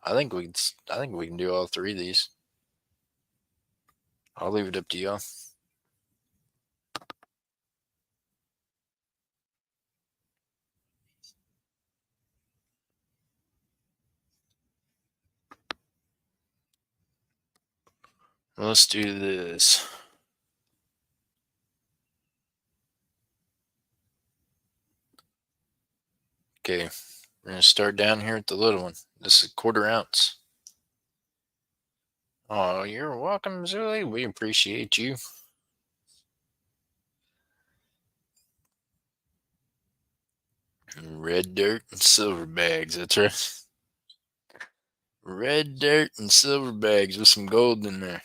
I think we can. I think we can do all 3 of these. I'll leave it up to y'all. Let's do this. Okay, we're going to start down here at the little one. This is a 1/4 ounce. Oh, you're welcome, Zuli. We appreciate you. Red dirt and silver bags. That's right. Red dirt and silver bags with some gold in there.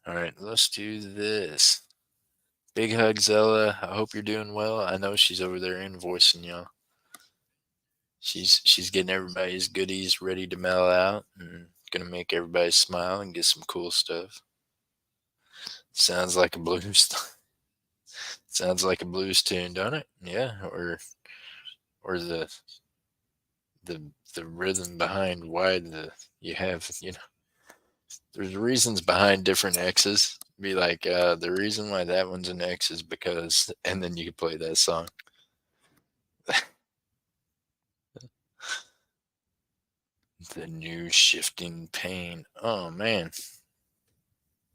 All right, let's do this. Big hug, Zella. I hope you're doing well. I know she's over there invoicing y'all. She's getting everybody's goodies ready to mail out and gonna make everybody smile and get some cool stuff. Sounds like a blues. Sounds like a blues tune, don't it? Yeah, or the the rhythm behind why you have there's reasons behind different X's. Be like the reason why that one's an X is because, and then you can play that song. The new shifting pain. Oh man.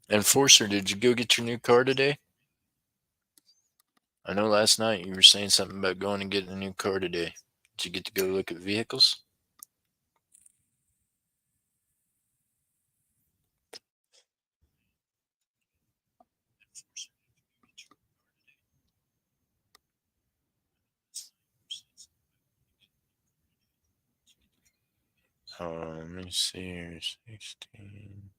Enforcer, did you go get your new car today? I know last night you were saying something about going and getting a new car today. Did you get to go look at vehicles? Oh, let me see here. 16.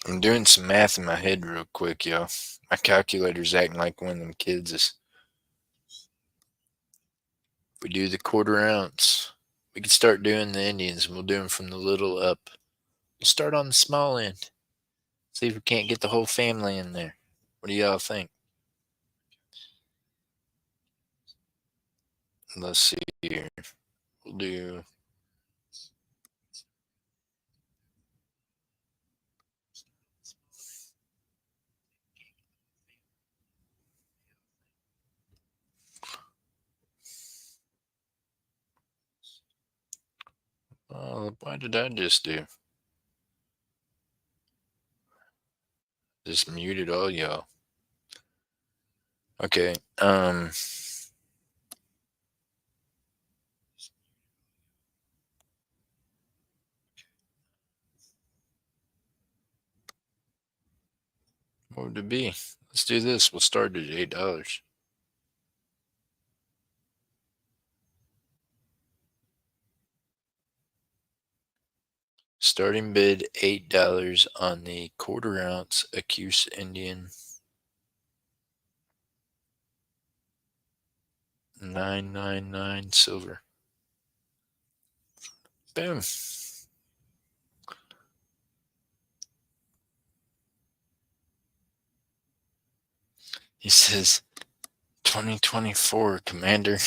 I'm doing some math in my head real quick, yo. My calculator's acting like one of them kids. We do the quarter ounce. We can start doing the Indians, and we'll do them from the little up. We'll start on the small end. See if we can't get the whole family in there. What do y'all think? Let's see here. We'll do. Why did I just do? Just muted all y'all. Okay. What would it be? Let's do this. We'll start at $8. Starting bid $8 on the quarter ounce Acuse Indian. 999 silver. Boom. He says 2024 Commander.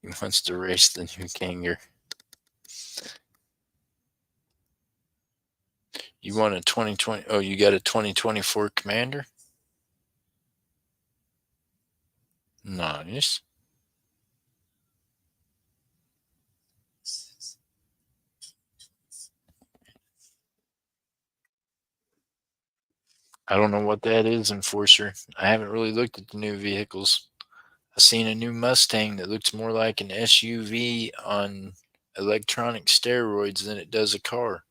He wants to race the new Kanger. You want a 2020? Oh, you got a 2024 Commander? Nice. I don't know what that is, Enforcer. I haven't really looked at the new vehicles. I've seen a new Mustang that looks more like an SUV on electronic steroids than it does a car.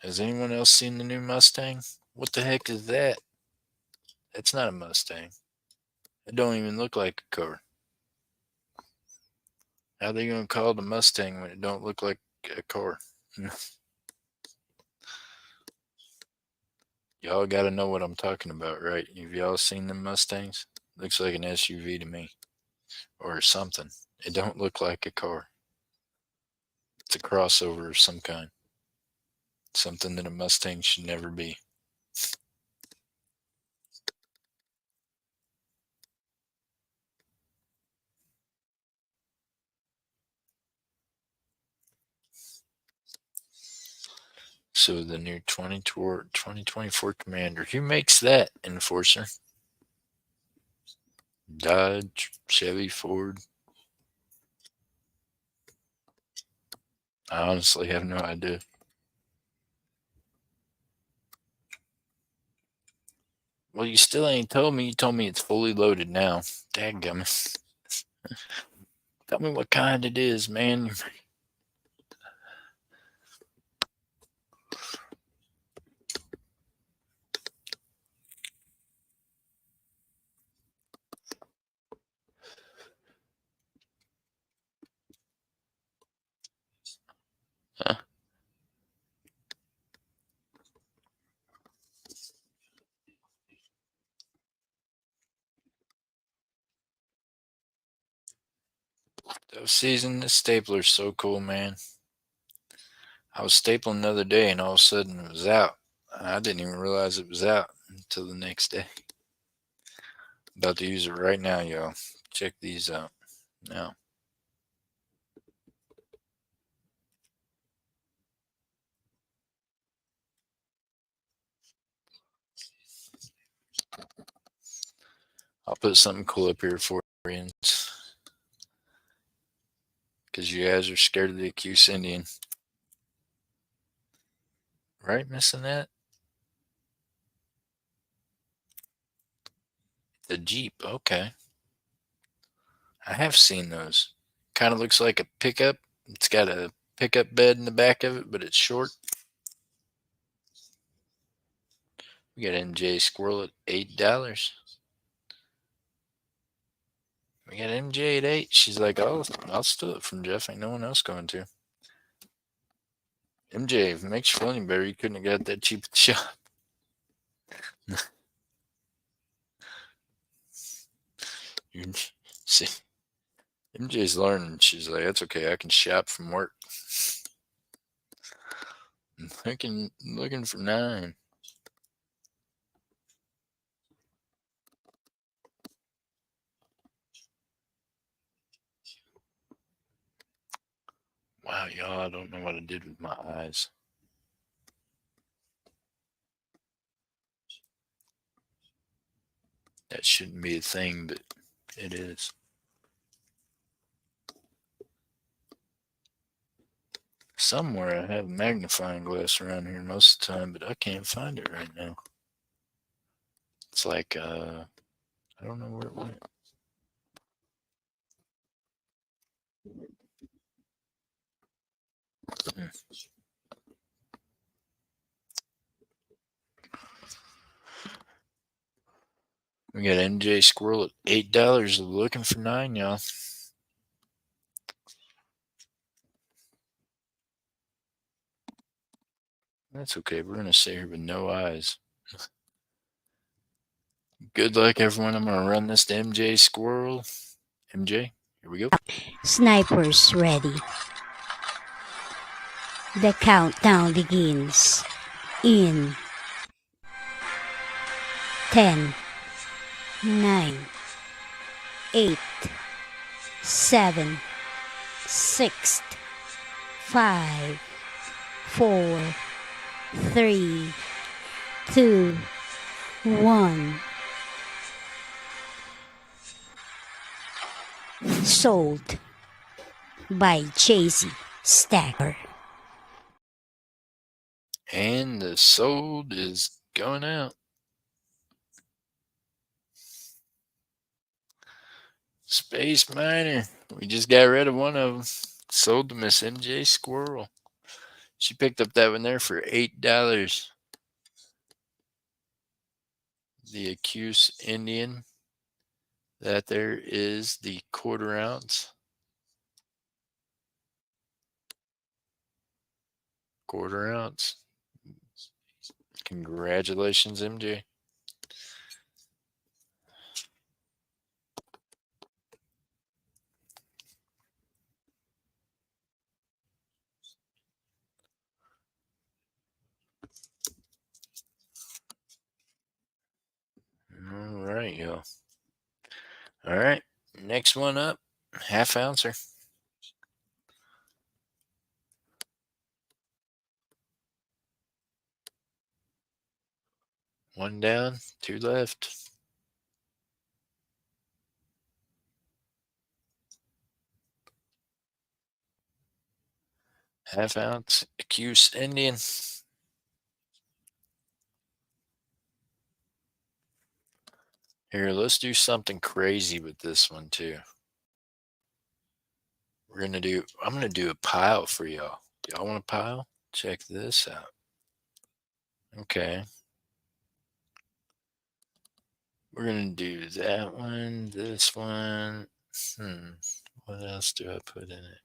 Has anyone else seen the new Mustang? What the heck is that? That's not a Mustang. It don't even look like a car. How are they gonna call it a Mustang when it don't look like a car? Y'all gotta know what I'm talking about, right? Have y'all seen them Mustangs? Looks like an SUV to me. Or something. It don't look like a car. It's a crossover of some kind. Something that a Mustang should never be. So the new 2024 Commander. Who makes that, Enforcer? Dodge, Chevy, Ford. I honestly have no idea. Well, you still ain't told me. You told me it's fully loaded now. Dadgummit. Tell me what kind it is, man. Huh? Dove season, this stapler's so cool, man. I was stapling the other day and all of a sudden it was out. I didn't even realize it was out until the next day. About to use it right now, y'all. Check these out. Now. I'll put something cool up here for you. Because you guys are scared of the Acuse Indian. Right, missing that? The Jeep, okay. I have seen those. Kind of looks like a pickup. It's got a pickup bed in the back of it, but it's short. We got MJ Squirrel at $8. We got MJ at 8. She's like, "Oh, I'll steal it from Jeff. Ain't no one else going to." MJ, if it makes you feel any better, you couldn't have got that cheap at the shop. You see, MJ's learning. She's like, that's okay. I can shop from work. Looking for 9. Wow, y'all, I don't know what I did with my eyes. That shouldn't be a thing, but it is. Somewhere I have a magnifying glass around here most of the time, but I can't find it right now. It's like, I don't know where it went. We got MJ Squirrel at $8, looking for 9, y'all. That's okay. We're going to sit here with no eyes. Good luck, everyone. I'm going to run this to MJ Squirrel. MJ, here we go. Snipers ready. The countdown begins in 10, 9, 8, 7, 6, 5, 4, 3, 2, 1. Sold by Chasey Stacker. And the sold is going out. Space Miner. We just got rid of one of them. Sold to Miss MJ Squirrel. She picked up that one there for $8. The Accuse Indian. That there is the quarter ounce. Quarter ounce. Congratulations, MJ. All right, y'all. All right. Next one up. Half ouncer. One down, 2 left. Half ounce Accuse Indian. Here, let's do something crazy with this one too. I'm gonna do a pile for y'all. Y'all want a pile? Check this out. Okay. We're gonna do that one, this one. What else do I put in it?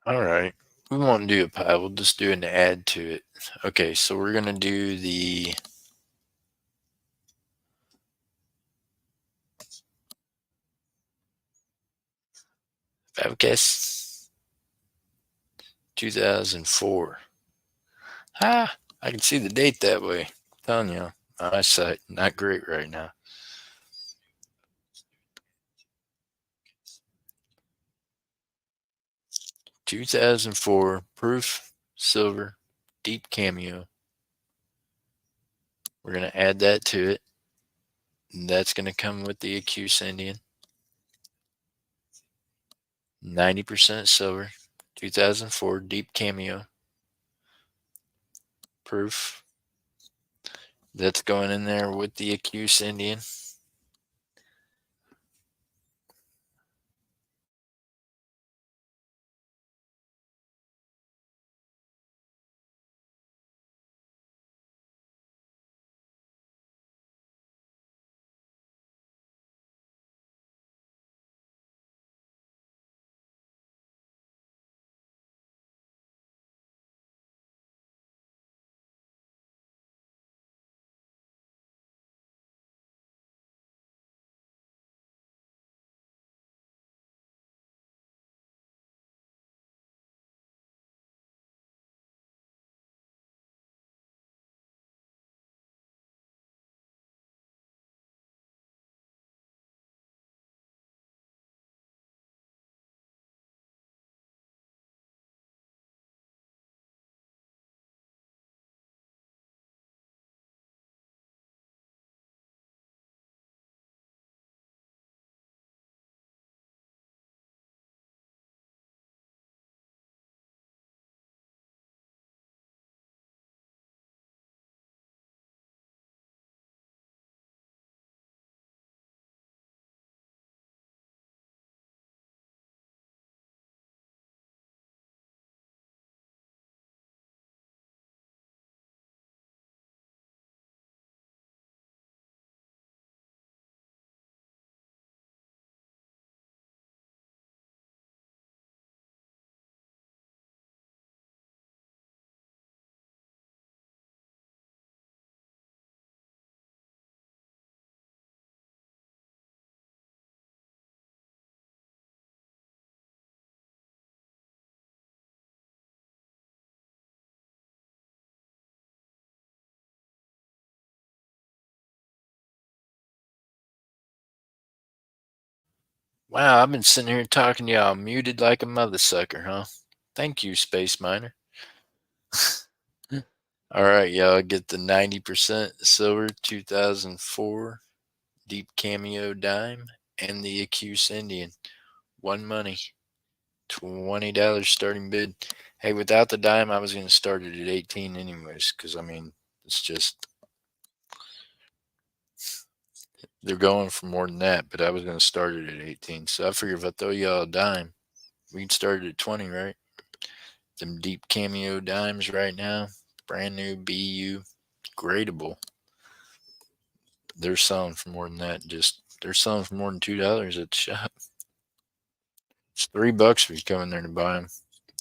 All right. We won't do a pile. We'll just do an add to it. Okay, so we're gonna do the Fabcast 2004. I can see the date that way. I'm telling you, my eyesight not great right now. (2004) proof silver deep cameo. We're gonna add that to it. That's gonna come with the Accuse Indian. 90% silver. 2004 deep cameo. Proof. That's going in there with the Accuse Indian. Wow, I've been sitting here talking to y'all muted like a mother sucker, huh? Thank you, Space Miner. All right, y'all get the 90% silver 2004 deep cameo dime and the Accused Indian. One money, $20 starting bid. Hey, without the dime, I was going to start it at 18 anyways, because I mean, it's just they're going for more than that, but I was going to start it at 18. So I figure if I throw y'all a dime, we can start it at 20, right? Them deep cameo dimes right now, brand new BU, gradable. They're selling for more than that. Just they're selling for more than $2 at the shop. It's $3 if you come in there to buy them.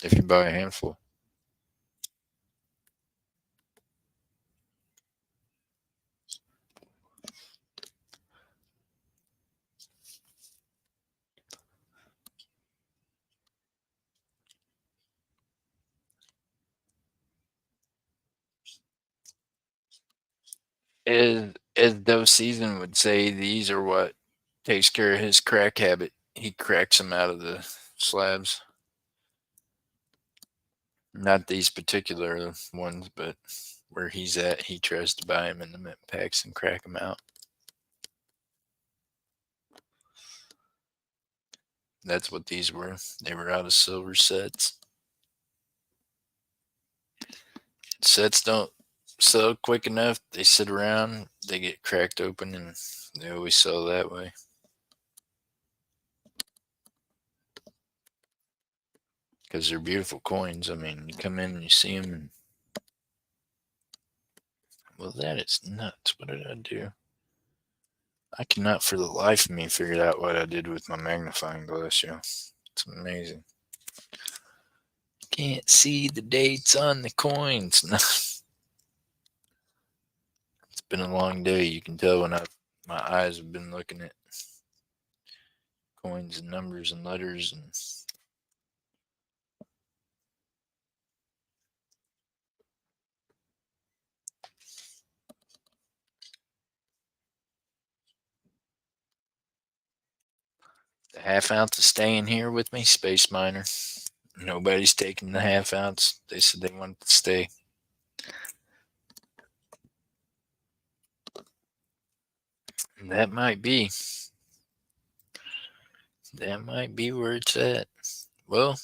If you buy a handful. As Dove Season would say, these are what takes care of his crack habit. He cracks them out of the slabs. Not these particular ones, but where he's at, he tries to buy them in the mint packs and crack them out. That's what these were. They were out of silver sets. Sets don't sell quick enough. They sit around, they get cracked open, and they always sell that way. Because they're beautiful coins. I mean, you come in and you see them, and well, that is nuts. What did I do? I cannot for the life of me figure out what I did with my magnifying glass, yo. It's amazing. Can't see the dates on the coins. It's been a long day. You can tell when my eyes have been looking at coins and numbers and letters and the half ounce is staying here with me, Space Miner. Nobody's taking the half ounce. They said they wanted to stay. That might be. That might be where it's at. Well,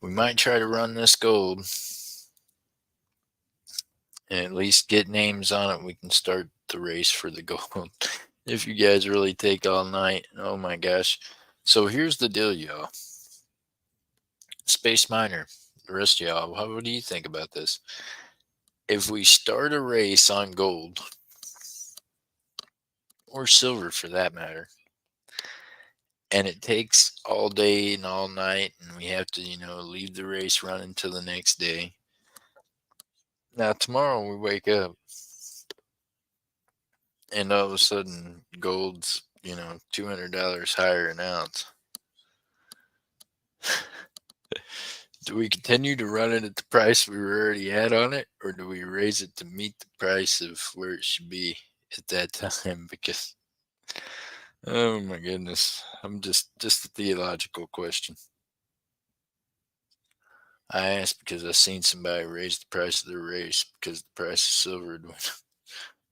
we might try to run this gold and at least get names on it. We can start the race for the gold. If you guys really take all night. Oh my gosh. So here's the deal, y'all. Space Miner, the rest of y'all, what do you think about this? If we start a race on gold, or silver for that matter, and it takes all day and all night, and we have to, leave the race running until the next day. Now, tomorrow we wake up, and all of a sudden, gold's, $200 higher an ounce. Do we continue to run it at the price we were already at on it, or do we raise it to meet the price of where it should be at that time? Because, oh my goodness, I'm just a theological question. I asked because I seen somebody raise the price of their race because the price of silver had went.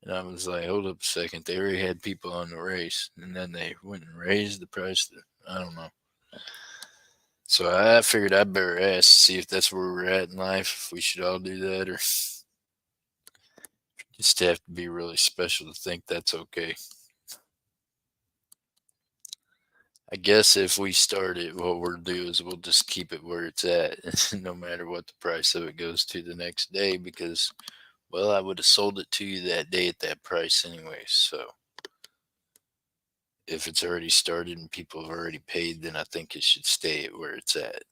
And I was like, hold up a second. They already had people on the race, and then they went and raised the price. I don't know. So I figured I'd better ask to see if that's where we're at in life, if we should all do that, or just have to be really special to think that's okay. I guess if we start it, what we'll do is we'll just keep it where it's at, no matter what the price of it goes to the next day, because, well, I would have sold it to you that day at that price anyway. So if it's already started and people have already paid, then I think it should stay at where it's at.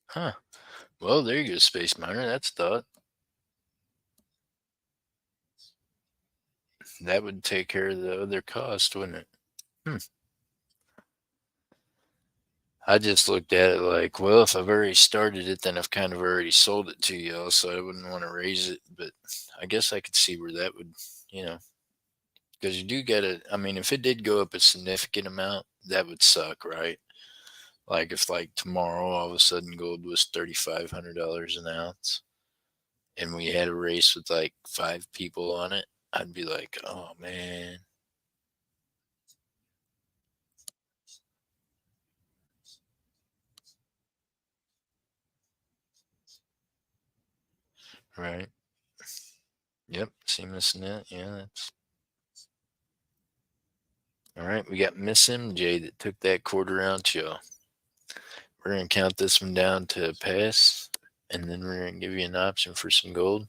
Huh. Well, there you go, Space Miner. That's thought. That would take care of the other cost, wouldn't it? Hmm. I just looked at it like, well, if I've already started it, then I've kind of already sold it to y'all, so I wouldn't want to raise it. But I guess I could see where that would, you know, because you do get it. I mean, if it did go up a significant amount, that would suck, right? Like if like tomorrow all of a sudden gold was $3,500 an ounce, and we had a race with like 5 people on it, I'd be like, oh man, right? Yep, seamless net. Yeah, that's all right. We got Miss MJ that took that quarter ounce, y'all. We're gonna count this one down to a pass, and then we're gonna give you an option for some gold.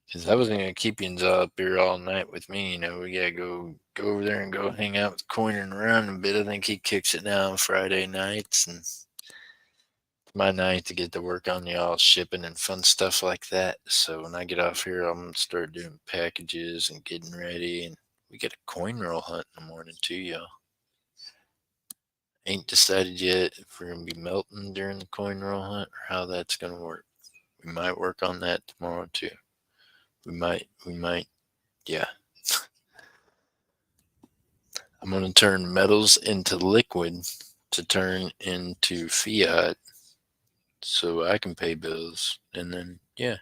Because I wasn't gonna keep you up here all night with me. You know, we gotta go over there and go hang out with Coiner around a bit. I think he kicks it now on Friday nights, and it's my night to get to work on y'all shipping and fun stuff like that. So when I get off here, I'm gonna start doing packages and getting ready. And we got a coin roll hunt in the morning too, y'all. Ain't decided yet if we're gonna be melting during the coin roll hunt or how that's gonna work. We might work on that tomorrow too. We might, yeah. I'm gonna turn metals into liquid to turn into fiat so I can pay bills. And then, yeah,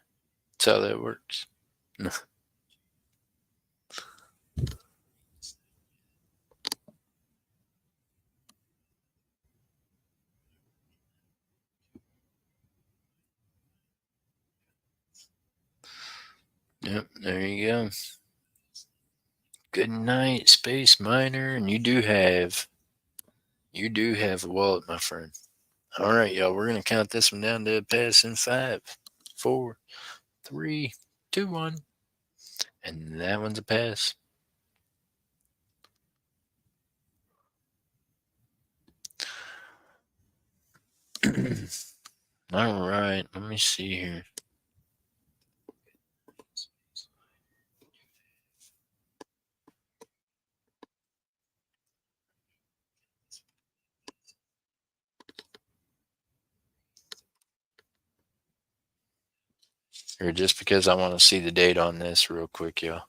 that's how that works. Yep, there you go. Good night, Space Miner. And you do have a wallet, my friend. All right, y'all, we're gonna count this one down to a pass in 5, 4, 3, 2, 1. And that one's a pass. All right, let me see here. Or just because I want to see the date on this real quick, y'all.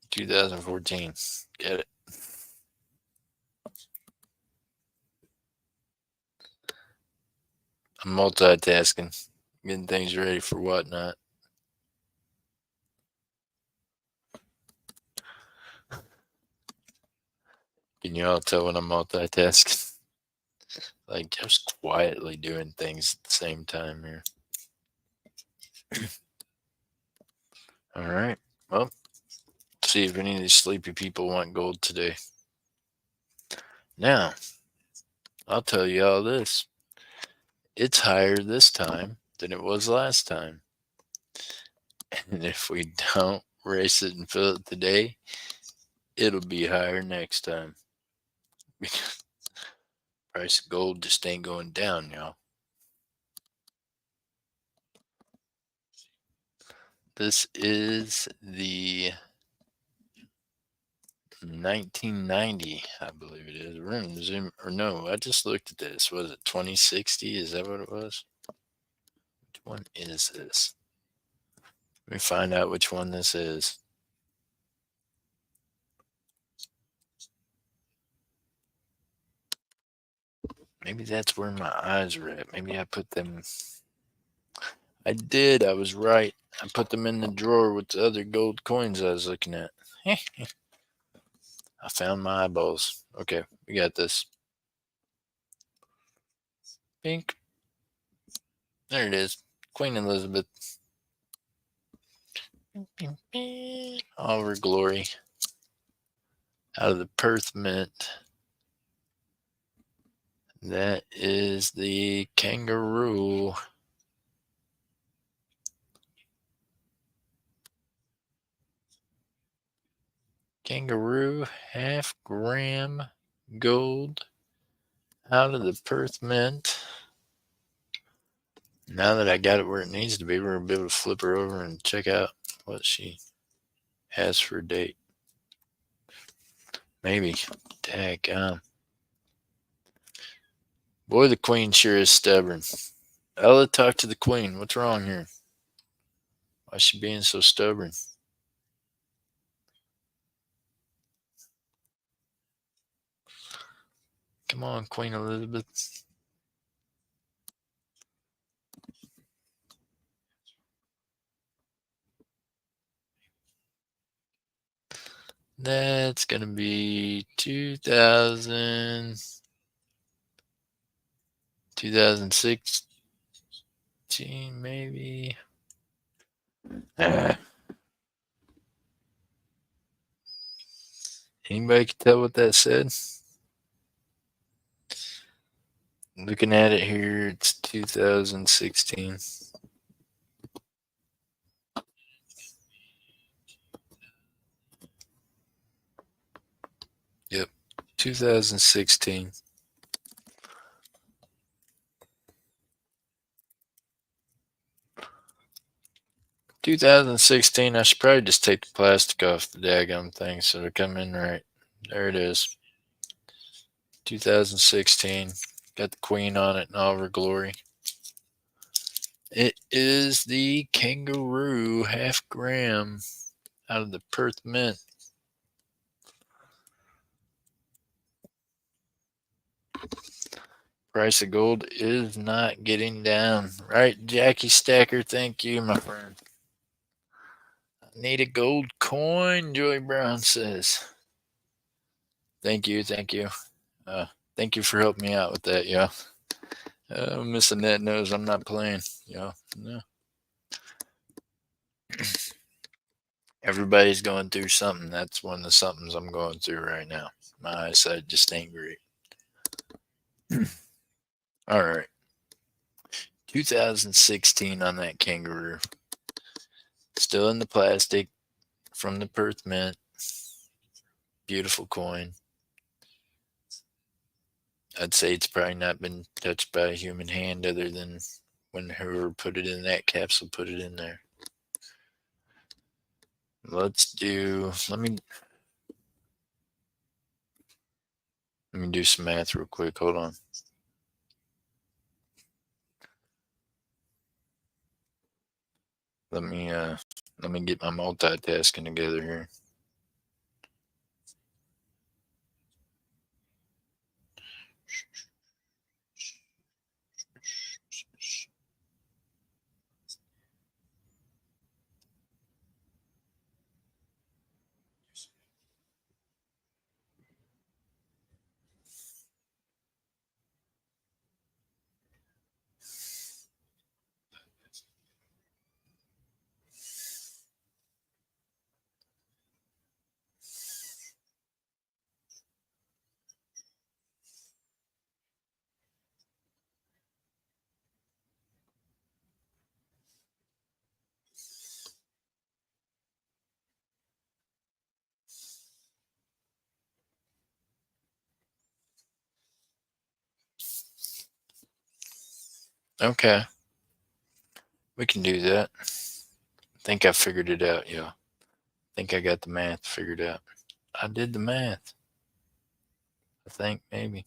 2014. Get it. I'm multitasking, getting things ready for whatnot. Can you all tell when I'm multitasking? Like just quietly doing things at the same time here. All right. Well, see if any of these sleepy people want gold today. Now, I'll tell you all this. It's higher this time than it was last time. And if we don't race it and fill it today, it'll be higher next time. Because price of gold just ain't going down, y'all. This is the 1990, I believe it is. We're going to zoom, or no, I just looked at this. Was it 2060? Is that what it was? Which one is this? Let me find out which one this is. Maybe that's where my eyes were at. Maybe I put them. I did. I was right. I put them in the drawer with the other gold coins I was looking at. I found my eyeballs. Okay, we got this. Pink. There it is. Queen Elizabeth. All her glory. Out of the Perth Mint. That is the kangaroo. Kangaroo half gram gold out of the Perth Mint. Now that I got it where it needs to be, we're going to be able to flip her over and check out what she Ask for a date. Maybe. Daggum. Boy, the queen sure is stubborn. Ella, talk to the queen. What's wrong here? Why is she being so stubborn? Come on, Queen Elizabeth. That's going to be 2016, maybe. Anybody can tell what that said? Looking at it here, it's 2016. Yep, 2016. 2016. I should probably just take the plastic off the daggum thing so it'll come in right. There it is. 2016. Got the queen on it in all of her glory. It is the kangaroo half gram out of the Perth Mint. Price of gold is not getting down. Right, Jackie Stacker? Thank you, my friend. I need a gold coin, Joey Brown says. Thank you, thank you. Thank you for helping me out with that, y'all. Miss Annette knows I'm not playing, y'all. No. Everybody's going through something. That's one of the somethings I'm going through right now. My eyesight just ain't great. All right. 2016 on that kangaroo. Still in the plastic from the Perth Mint. Beautiful coin. I'd say it's probably not been touched by a human hand other than when whoever put it in that capsule put it in there. Let me do some math real quick. Hold on. Let me get my multitasking together here. Okay. We can do that. I think I figured it out, y'all. I think I got the math figured out. I did the math. I think maybe.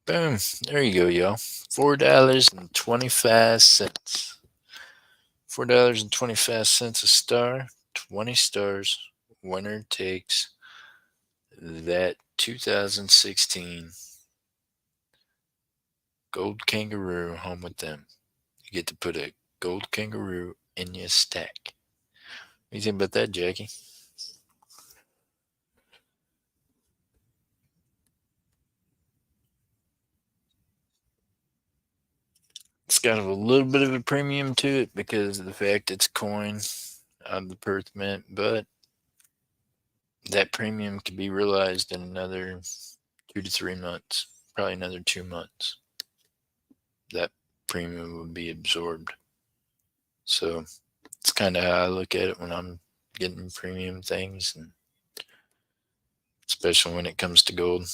Boom. There you go, y'all. $4.25. $4.25 a star. 20 stars. Winner takes that 2016 gold kangaroo home with them. You get to put a gold kangaroo in your stack. What do you think about that, Jackie? It's got a little bit of a premium to it because of the fact it's coin out of the Perth Mint, but that premium could be realized in another 2 to 3 months, probably another 2 months. That premium would be absorbed. So it's kind of how I look at it when I'm getting premium things, and especially when it comes to gold,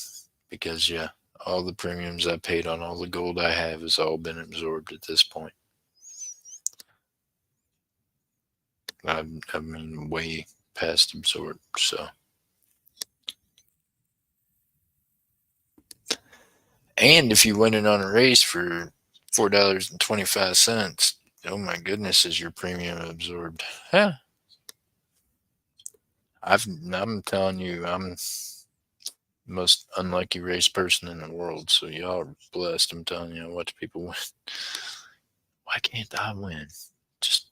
because yeah, all the premiums I paid on all the gold I have has all been absorbed at this point. I mean, way past absorbed. So, and if you win it on a race for $4.25, oh my goodness, is your premium absorbed? Yeah, I'm telling you, I'm the most unlucky race person in the world. So y'all are blessed. I'm telling you, I watch people win. Why can't I win? Just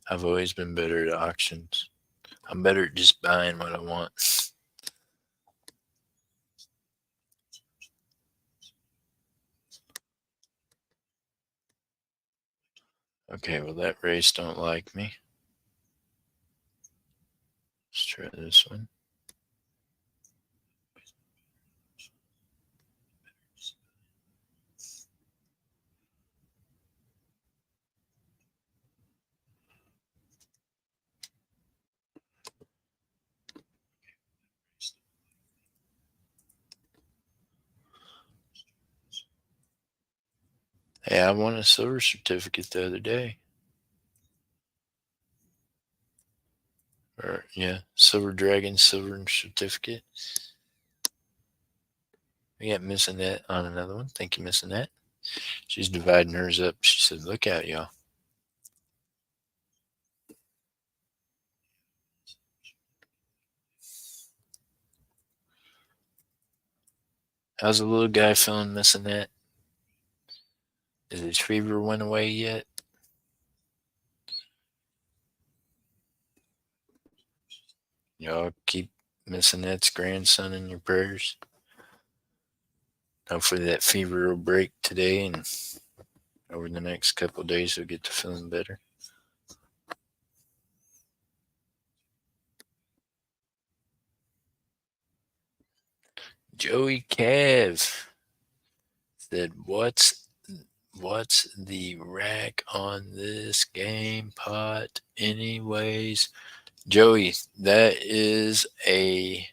I've always been better at auctions. I'm better at just buying what I want. Okay, well that race don't like me. Let's try this one. Hey, I won a silver certificate the other day. Or yeah, silver dragon silver certificate. We got missing that on another one. Thank you, missing that. She's dividing hers up. She said, "Look out, y'all." How's the little guy feeling missing that? Is his fever went away yet? Y'all keep missing that's grandson in your prayers. Hopefully that fever will break today, and over the next couple of days he'll get to feeling better. Joey Cav said, What's the rack on this game pot anyways?" Joey, that is a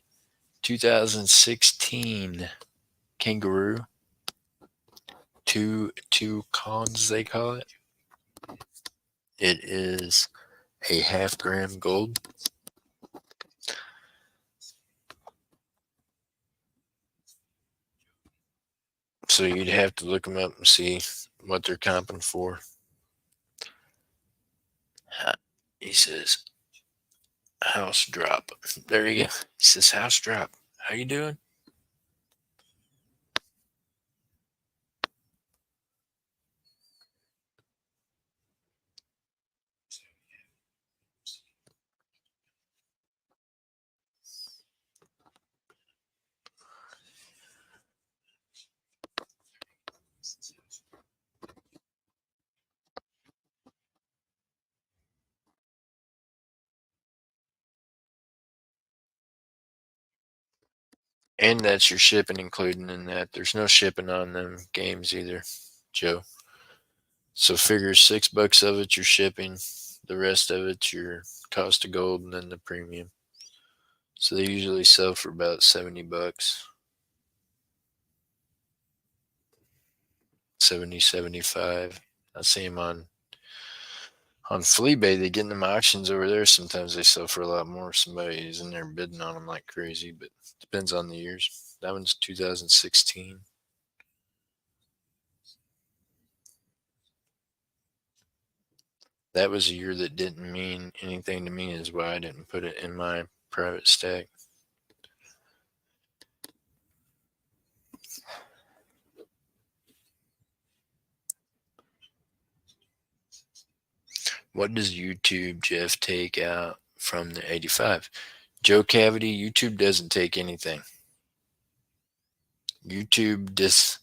2016 Kangaroo. Two cons, they call it. It is a half-gram gold. So you'd have to look them up and see what they're comping for. He says, "House drop." There you go. He says, "House drop. How you doing?" And that's your shipping including in that. There's no shipping on them games either, Joe. So figure $6 of it your shipping, the rest of it's your cost of gold, and then the premium. So they usually sell for about $70, 70, 75. I see them on Fleabay. They get in them auctions over there. Sometimes they sell for a lot more. Somebody is in there bidding on them like crazy, but depends on the years. That one's 2016. That was a year that didn't mean anything to me, is why I didn't put it in my private stack. What does YouTube Jeff take out from the 85? Joe Cavity, YouTube doesn't take anything. YouTube does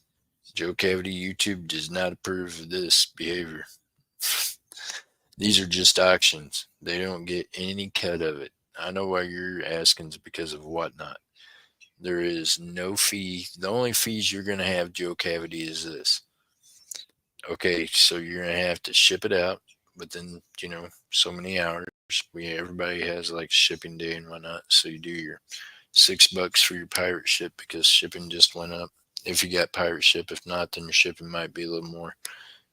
Joe Cavity, YouTube does not approve of this behavior. These are just auctions. They don't get any cut of it. I know why you're asking is because of whatnot. There is no fee. The only fees you're going to have, Joe Cavity, is this. Okay, so you're going to have to ship it out within, so many hours. Everybody has like shipping day and whatnot. So you do your $6 for your pirate ship because shipping just went up. If you got pirate ship, if not, then your shipping might be a little more.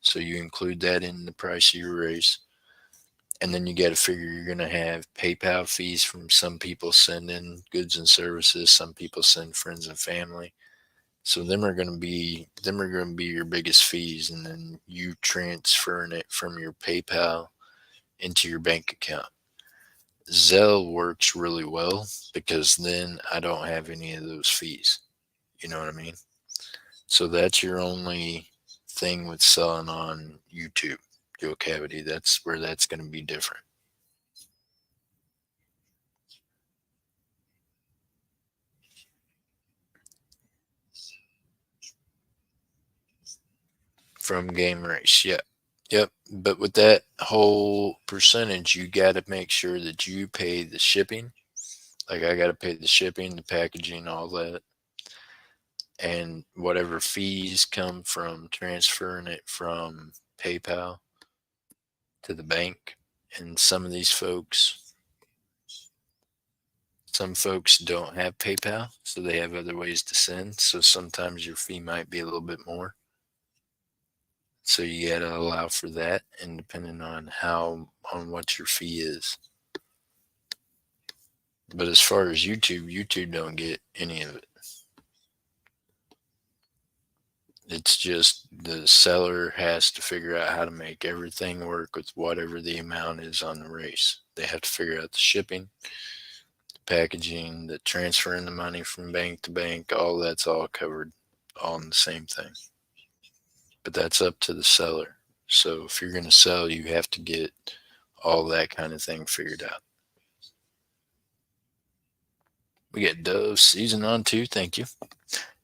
So you include that in the price of your race. And then you got to figure you're going to have PayPal fees from some people sending goods and services. Some people send friends and family. So them are going to be your biggest fees, and then you transferring it from your PayPal into your bank account. Zelle works really well because then I don't have any of those fees. You know what I mean? So that's your only thing with selling on YouTube, Joe Cavity. That's where that's going to be different. From Game Race. Yeah. Yep. But with that whole percentage, you got to make sure that you pay the shipping. Like I got to pay the shipping, the packaging, all that. And whatever fees come from transferring it from PayPal to the bank. And some folks don't have PayPal, so they have other ways to send. So sometimes your fee might be a little bit more. So you got to allow for that, and depending on what your fee is. But as far as YouTube don't get any of it. It's just the seller has to figure out how to make everything work with whatever the amount is on the race. They have to figure out the shipping, the packaging, the transferring the money from bank to bank. All that's all covered, all in the same thing. But that's up to the seller. So if you're going to sell, you have to get all that kind of thing figured out. We got Dove season on 2. Thank you.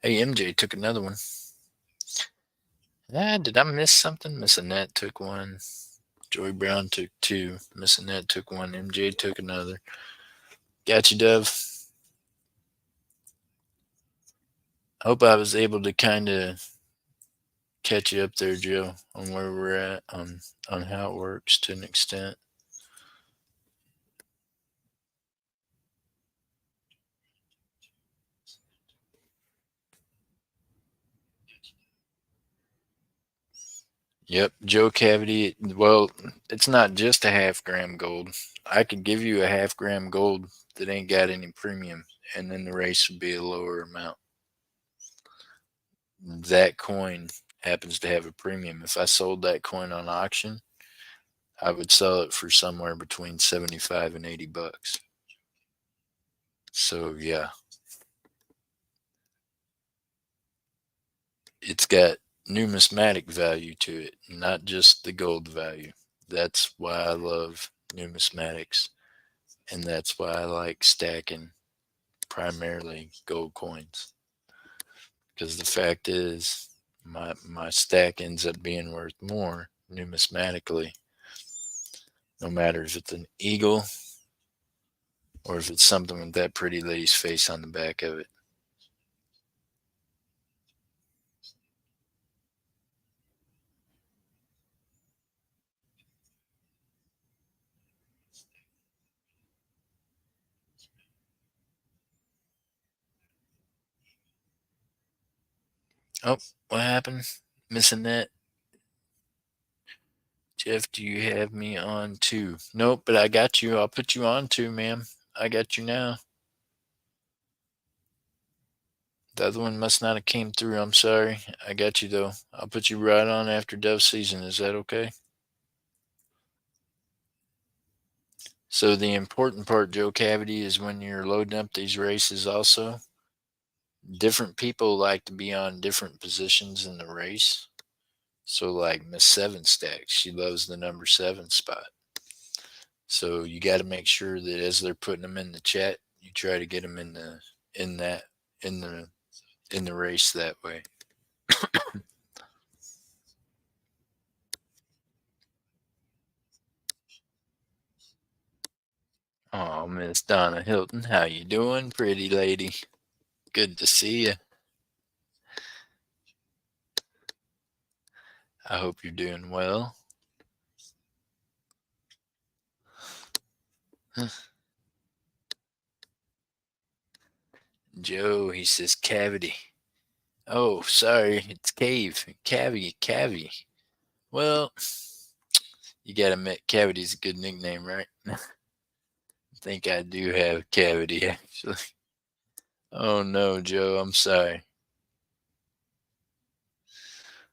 Hey, MJ took another one. Did I miss something? Miss Annette took one. Joey Brown took 2. Miss Annette took 1. MJ took another. Got you, Dove. Hope I was able to kind of catch you up there, Joe, on where we're at, on how it works to an extent. Yep, Joe Cavity. Well, it's not just a half-gram gold. I could give you a half-gram gold that ain't got any premium, and then the race would be a lower amount. That coin happens to have a premium. If I sold that coin on auction, I would sell it for somewhere between 75 and $80. So yeah, it's got numismatic value to it, not just the gold value. That's why I love numismatics, and that's why I like stacking primarily gold coins. Because the fact is, my stack ends up being worth more numismatically, no matter if it's an eagle or if it's something with that pretty lady's face on the back of it. Oh, what happened? Missing that? Jeff, do you have me on 2? Nope, but I got you. I'll put you on 2, ma'am. I got you now. The other one must not have came through. I'm sorry. I got you though. I'll put you right on after dove season. Is that okay? So the important part, Joe Cavity, is when you're loading up these races also, different people like to be on different positions in the race. So like Miss Seven Stacks, she loves the number 7 spot. So you got to make sure that as they're putting them in the chat, you try to get them in that in the in the race that way. Oh, Miss Donna Hilton, how you doing, pretty lady? Good to see you. I hope you're doing well. Joe, he says cavity. Oh, sorry, it's cave. Cavity. Well, you gotta admit, cavity's a good nickname, right? I think I do have cavity, actually. Oh no, Joe, I'm sorry.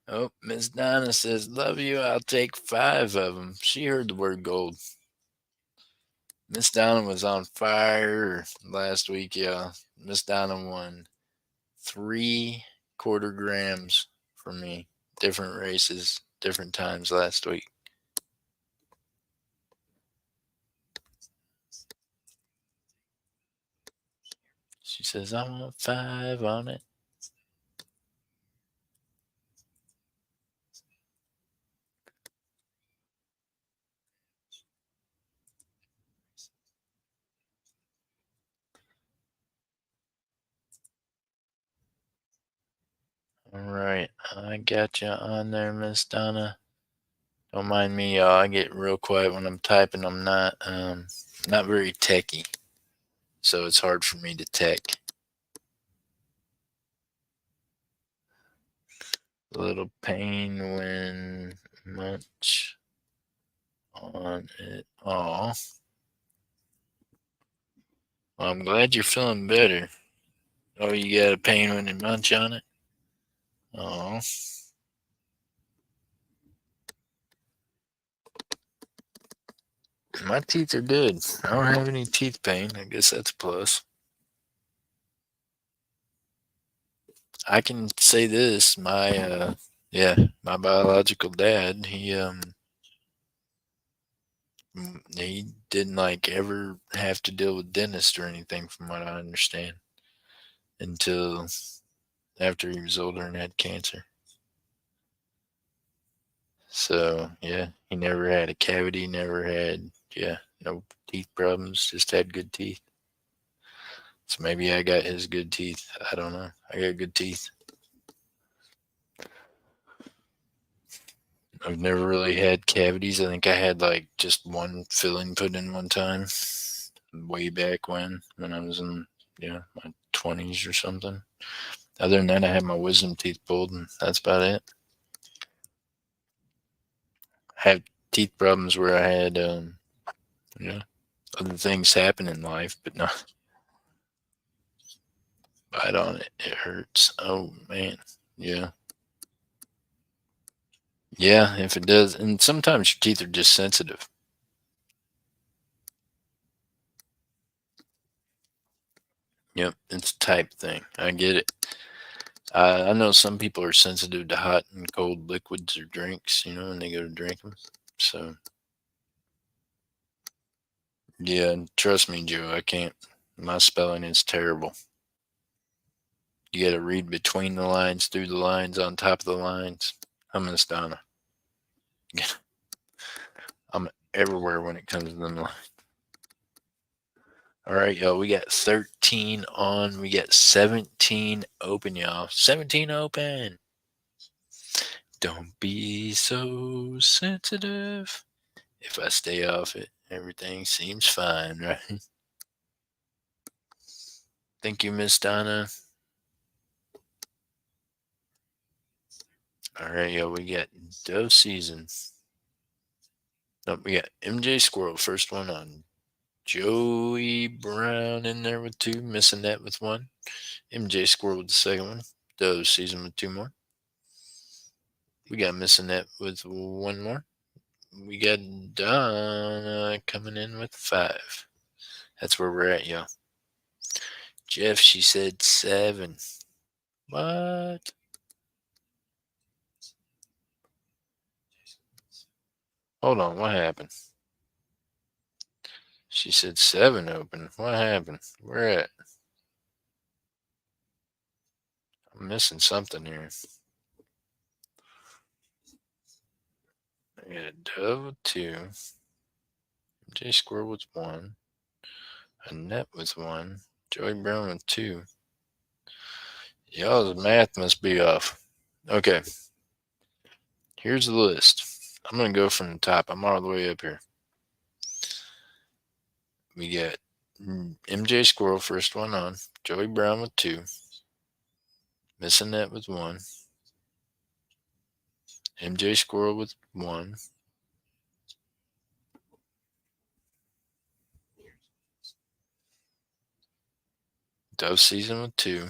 Oh, Miss Donna says, love you, I'll take 5 of them. She heard the word gold. Miss Donna was on fire last week, y'all. Miss Donna won 3/4 grams from me. Different races, different times last week. She says, I want 5 on it. All right, I got you on there, Miss Donna. Don't mind me, y'all. I get real quiet when I'm typing. I'm not very techy, so it's hard for me to tech. A little pain when much on it. Oh, well, I'm glad you're feeling better. Oh, you got a pain when you munch on it? Oh, my teeth are good. I don't have any teeth pain. I guess that's a plus. I can say this: my biological dad, he didn't like ever have to deal with dentist or anything, from what I understand, until after he was older and had cancer. So yeah, he never had a cavity, never had no teeth problems, just had good teeth. So maybe I got his good teeth. I don't know. I got good teeth. I've never really had cavities. I think I had like just one filling put in one time, way back when I was in my 20s or something. Other than that, I had my wisdom teeth pulled, and that's about it. I have teeth problems where I had you know other things happen in life, but not bite on it. It hurts. Oh man, yeah, yeah. If it does, and sometimes your teeth are just sensitive. Yep, it's a type thing. I get it. I know some people are sensitive to hot and cold liquids or drinks, when they go to drink them. So, yeah, and trust me, Joe, I can't. My spelling is terrible. You got to read between the lines, through the lines, on top of the lines. I'm Miss Donna. I'm everywhere when it comes to them lines. All right, y'all. We got 13 on. We got 17 open, y'all. 17 open. Don't be so sensitive. If I stay off it, everything seems fine, right? Thank you, Miss Donna. All right, yo, we got Dove Season. Nope, we got MJ Squirrel, first one on. Joey Brown in there with 2, missing that with 1. MJ Squirrel with the second one. Dove Season with 2 more. We got missing that with 1 more. We got Donna coming in with 5. That's where we're at, y'all. Jeff, she said 7. What? Hold on, what happened? She said 7 open. What happened? Where at? I'm missing something here. I got a Dove with 2. J Squirrel with 1. Annette with 1. Joey Brown with 2. Y'all's math must be off. Okay, here's the list. I'm going to go from the top. I'm all the way up here. We got MJ Squirrel, first one on. Joey Brown with 2. Miss Annette with 1. MJ Squirrel with 1. Dove Season with 2.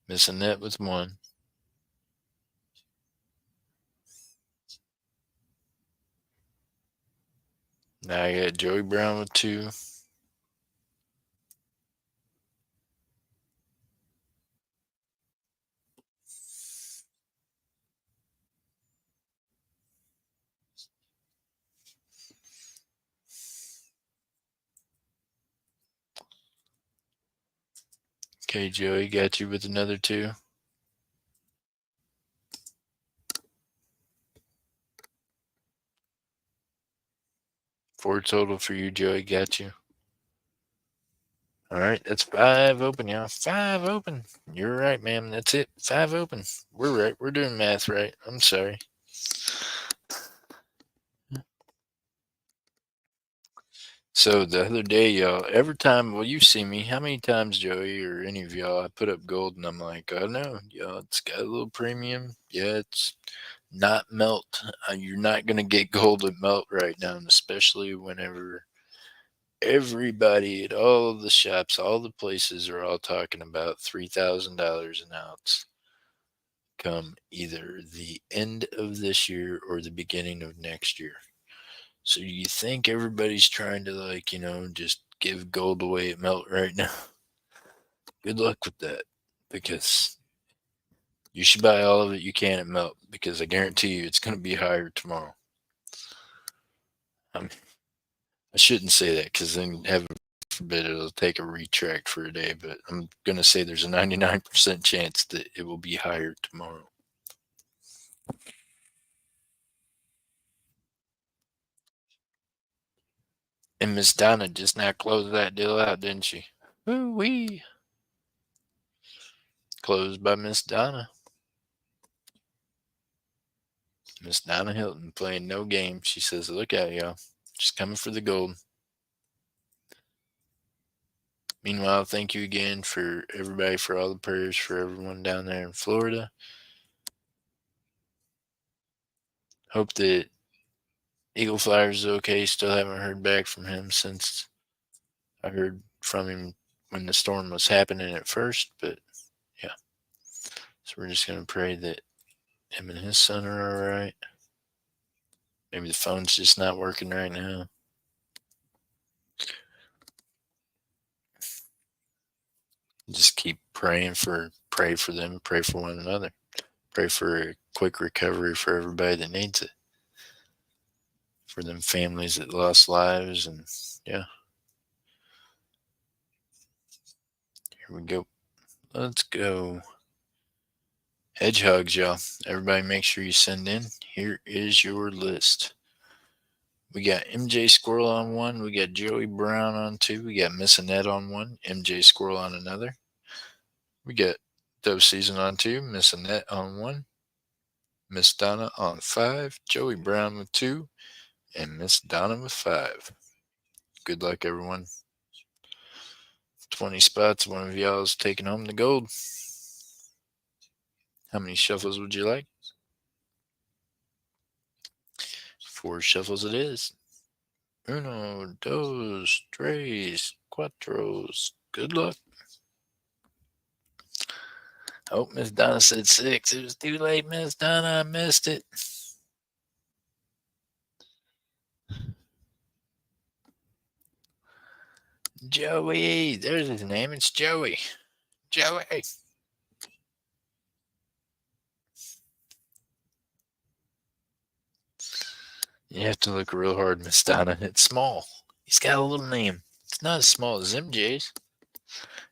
Miss Annette with 1. Now I got Joey Brown with 2. Okay, Joey, got you with another 2. 4 total for you, Joey. Got you. All right, that's 5 open, y'all. 5 open. You're right, ma'am. That's it. 5 open. We're right. We're doing math right. I'm sorry. So the other day, y'all, every time, well, you see me, how many times, Joey, or any of y'all, I put up gold and I'm like, oh no, y'all, it's got a little premium. Yeah, it's not melt. You're not going to get gold at melt right now, and especially whenever everybody at all of the shops, all the places are all talking about $3,000 an ounce come either the end of this year or the beginning of next year. So you think everybody's trying to, like, just give gold away at melt right now? Good luck with that, because you should buy all of it you can at melt, because I guarantee you it's going to be higher tomorrow. I shouldn't say that, because then heaven forbid it'll take a retract for a day, but I'm going to say there's a 99% chance that it will be higher tomorrow. And Miss Donna just now closed that deal out, didn't she? Ooh-wee. Closed by Miss Donna. Miss Donna Hilton playing no game. She says, look out, y'all. Just coming for the gold. Meanwhile, thank you again for everybody, for all the prayers for everyone down there in Florida. Hope that Eagle Flyers is okay. Still haven't heard back from him since I heard from him when the storm was happening at first. But yeah, so we're just going to pray that him and his son are all right. Maybe the phone's just not working right now. Just pray for them, pray for one another, pray for a quick recovery for everybody that needs it, for them families that lost lives. And yeah, here we go. Let's go. Hedgehogs, y'all. Everybody make sure you send in. Here is your list. We got MJ Squirrel on 1. We got Joey Brown on 2. We got Miss Annette on 1. MJ Squirrel on another. We got Dove Season on 2. Miss Annette on 1. Miss Donna on 5. Joey Brown with 2. And Miss Donna with 5. Good luck, everyone. 20 spots. One of y'all is taking home the gold. How many shuffles would you like? 4 shuffles it is. Uno, dos, tres, cuatros. Good luck. Oh, Miss Donna said 6. It was too late, Miss Donna. I missed it. Joey. There's his name. It's Joey. Joey. You have to look real hard, Miss Donna. It's small. He's got a little name. It's not as small as MJ's.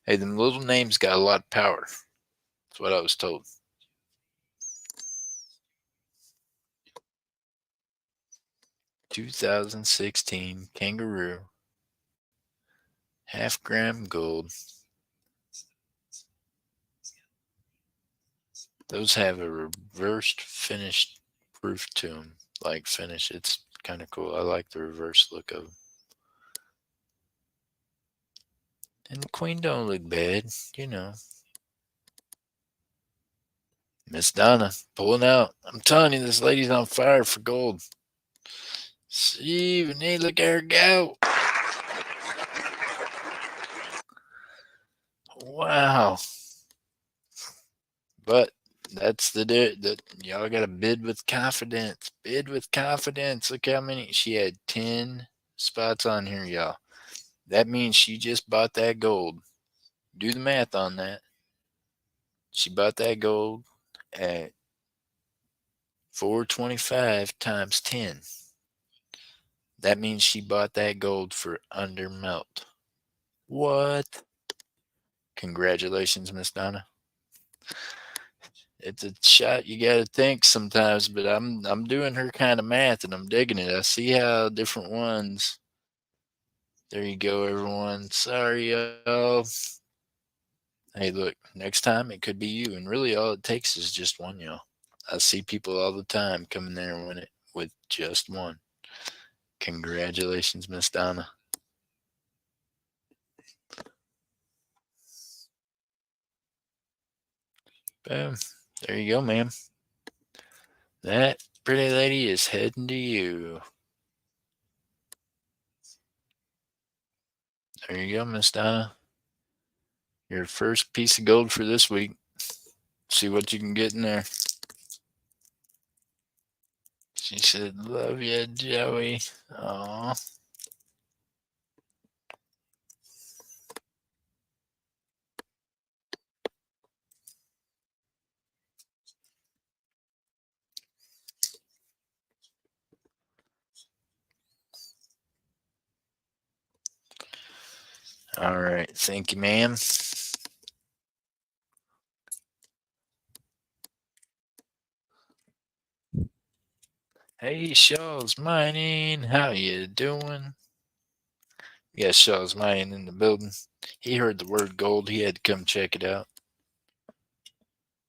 Hey, them little names got a lot of power. That's what I was told. 2016 Kangaroo. Half gram gold. Those have a reversed finished proof to them. Like finish. It's kind of cool. I like the reverse look of them. And the queen don't look bad, you know. Miss Donna, pulling out. I'm telling you, this lady's on fire for gold. See, Vinny, look at her go. Wow. But that's that y'all gotta bid with confidence. Bid with confidence. Look how many she had 10 spots on here, y'all. That means she just bought that gold. Do the math on that. She bought that gold at 425 times 10. That means she bought that gold for under melt. What? Congratulations, Miss Donna. It's a shot you got to think sometimes, but I'm doing her kind of math and I'm digging it. I see how different ones. There you go, everyone. Sorry, y'all. Hey, look, next time it could be you, and really all it takes is just one, y'all. I see people all the time come in there and win it with just one. Congratulations, Miss Donna. Boom. There you go, ma'am. That pretty lady is heading to you. There you go, Miss Donna. Your first piece of gold for this week. See what you can get in there. She said, "Love you, Joey." Aw. All right. Thank you, ma'am. Hey, Shaw's Mining. How you doing? Yeah, Shaw's Mining in the building. He heard the word gold. He had to come check it out.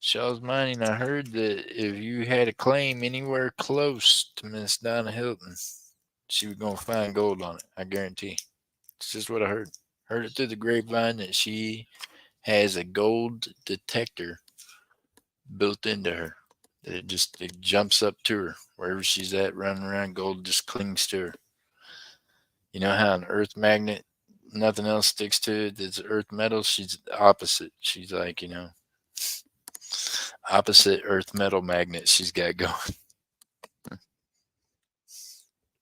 Shaw's Mining, I heard that if you had a claim anywhere close to Miss Donna Hilton, she was going to find gold on it. I guarantee. It's just what I heard. Heard it through the grapevine that she has a gold detector built into her. It jumps up to her. Wherever she's at running around, gold just clings to her. You know how an earth magnet, nothing else sticks to it that's earth metal? She's the opposite. She's like, opposite earth metal magnet she's got going.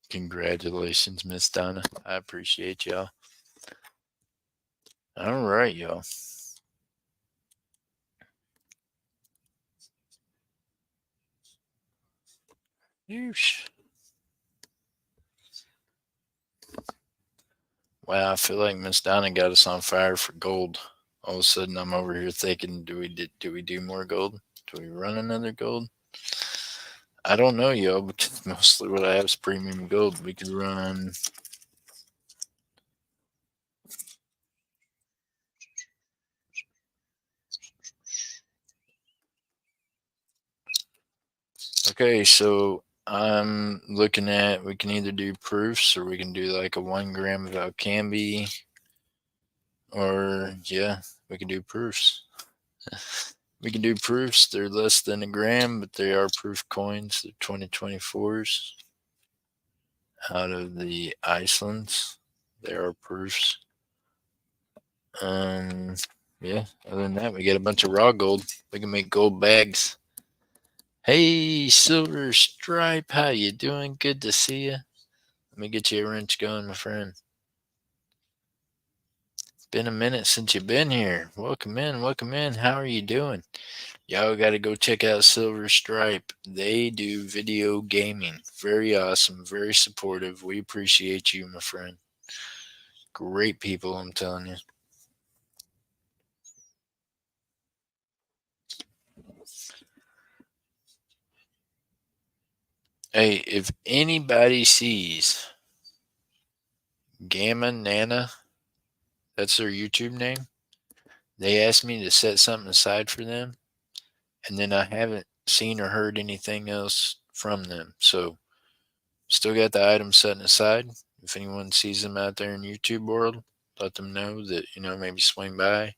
Congratulations, Miss Donna. I appreciate y'all. All right, y'all. Yeesh. Wow, I feel like Miss Donna got us on fire for gold. All of a sudden, I'm over here thinking, do we do more gold? Do we run another gold? I don't know, y'all, because mostly what I have is premium gold. We could run. Okay, so I'm looking at we can either do proofs or we can do like a 1 gram of Alcambi, or yeah, we can do proofs. We can do proofs. They're less than a gram, but they are proof coins. They're 2024s out of the Icelands. They are proofs. Um, yeah. Other than that, we get a bunch of raw gold. We can make gold bags. Hey, Silver Stripe, how you doing? Good to see you. Let me get you a wrench going, my friend. Been a minute since you've been here. Welcome in, welcome in. How are you doing? Y'all got to go check out Silver Stripe. They do video gaming. Very awesome, very supportive. We appreciate you, my friend. Great people, I'm telling you. Hey, if anybody sees Gamma Nana, that's their YouTube name, they asked me to set something aside for them, and then I haven't seen or heard anything else from them. So, still got the items set aside. If anyone sees them out there in YouTube world, let them know that, maybe swing by.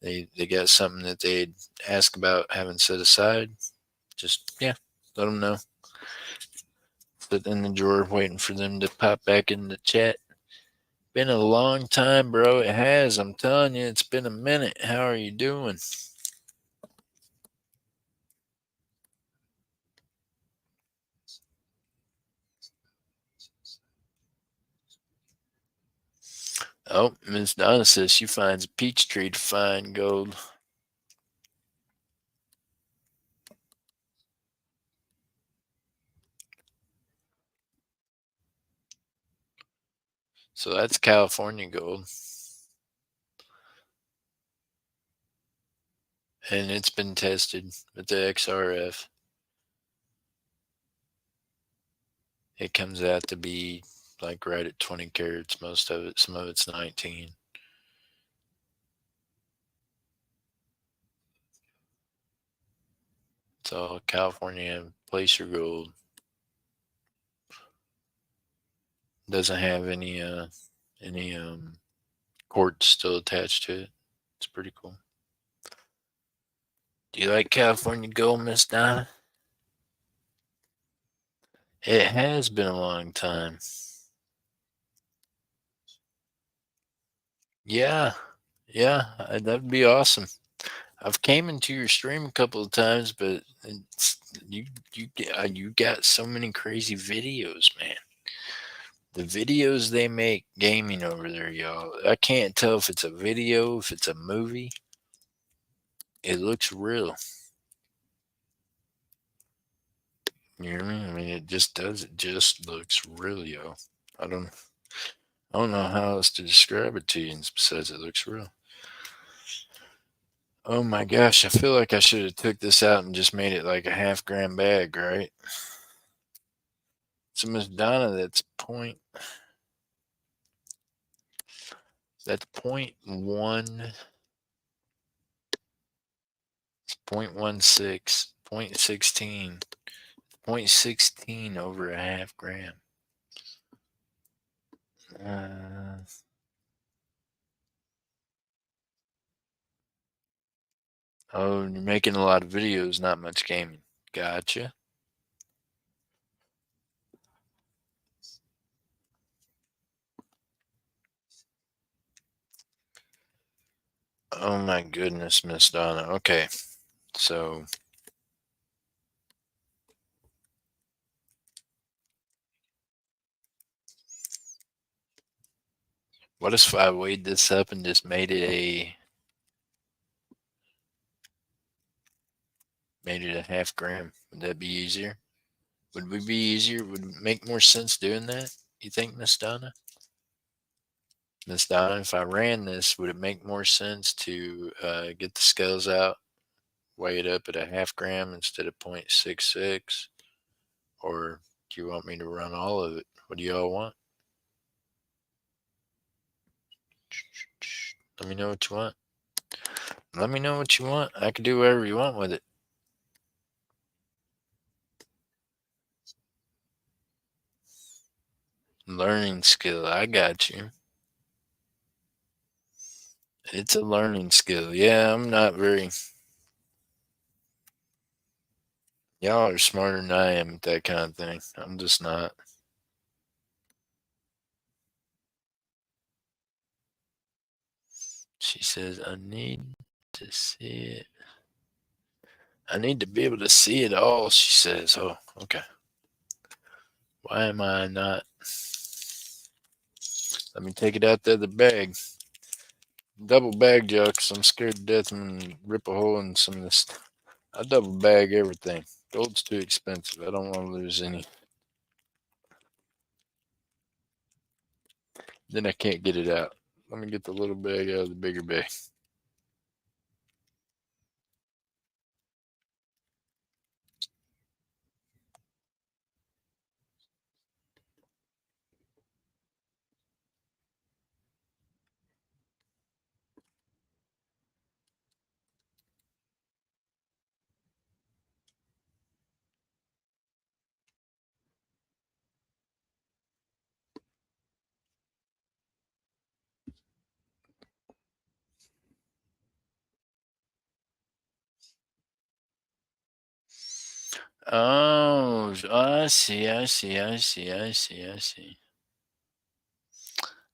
They got something that they'd ask about having set aside. Just, yeah, let them know. Put in the drawer waiting for them to pop back in the chat. Been a long time, bro. It has. I'm telling you, it's been a minute. How are you doing? Oh, Miss Donna says she finds a peach tree to find gold. So that's California gold. And it's been tested with the XRF. It comes out to be like right at 20 carats, most of it. Some of it's 19. It's all California placer gold. Doesn't have any quartz still attached to it. It's pretty cool. Do you like California gold, Miss Donna? It has been a long time. Yeah, yeah, that'd be awesome. I've came into your stream a couple of times, but you got so many crazy videos, man. The videos they make gaming over there, y'all. I can't tell if it's a video, if it's a movie. It looks real. You know what I mean? I mean, it just does. It just looks real, yo. I don't. I don't know how else to describe it to you besides it looks real. Oh my gosh, I feel like I should have took this out and just made it like a half-gram bag, right? So Miss Donna, that's point 16, 0.16 over a half gram. Oh, you're making a lot of videos, not much gaming. Gotcha. Oh my goodness, Miss Donna. Okay, so what if I weighed this up and just made it a half gram? Would that be easier? Would we be easier? Would it make more sense doing that? You think, Miss Donna? Miss Donna, if I ran this, would it make more sense to get the scales out, weigh it up at a half gram instead of 0.66? Or do you want me to run all of it? What do y'all want? Let me know what you want. Let me know what you want. I can do whatever you want with it. Learning skill. I got you. It's a learning skill. Yeah, I'm not very. Y'all are smarter than I am at that kind of thing. I'm just not. She says, I need to see it. I need to be able to see it all, she says. Oh, okay. Why am I not? Let me take it out the other bag. double bag y'all because I'm scared to death and rip a hole in some of this. I double bag everything. Gold's too expensive. I don't want to lose any. Then I can't get it out. Let me get the little bag out of the bigger bag. Oh, I see, I see, I see, I see, I see.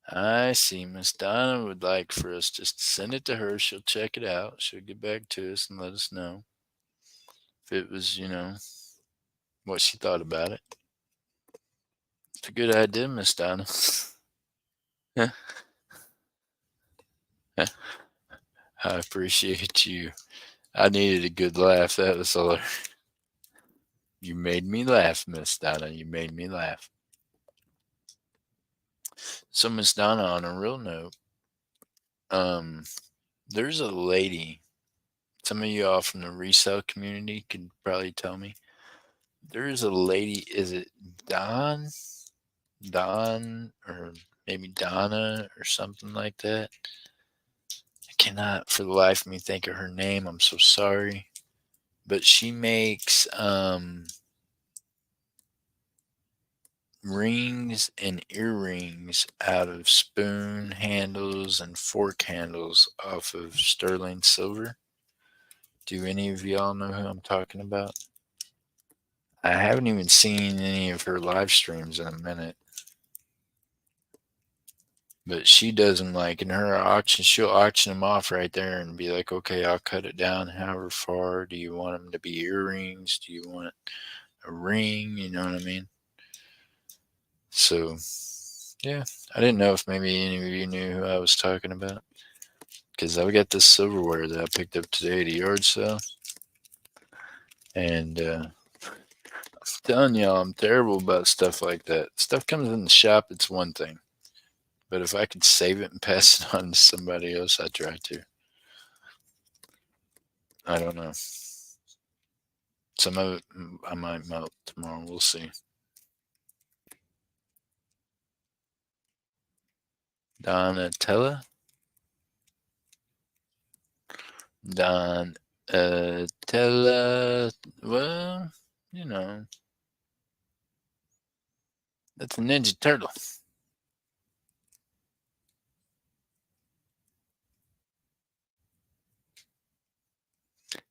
I see. Miss Donna would like for us just to send it to her. She'll check it out. She'll get back to us and let us know if it was, what she thought about it. It's a good idea, Miss Donna. I appreciate you. I needed a good laugh. That was all. You made me laugh, Miss Donna. You made me laugh. So, Miss Donna, on a real note, um, there's a lady. Some of you all from the resale community could probably tell me. There is a lady. Is it Don? Don, or maybe Donna, or something like that. I cannot for the life of me think of her name. I'm so sorry. But she makes rings and earrings out of spoon handles and fork handles off of sterling silver. Do any of y'all know who I'm talking about? I haven't even seen any of her live streams in a minute. But she does them like in her auction. She'll auction them off right there and be like, okay, I'll cut it down however far. Do you want them to be earrings? Do you want a ring? You know what I mean? So, yeah, I didn't know if maybe any of you knew who I was talking about. Because I've got this silverware that I picked up today at a yard sale. And I'm telling y'all, I'm terrible about stuff like that. Stuff comes in the shop, it's one thing. But if I could save it and pass it on to somebody else, I'd try to. I don't know. Some of it I might melt tomorrow. We'll see. Donatella? Donatella. Well, you know, that's a Ninja Turtle.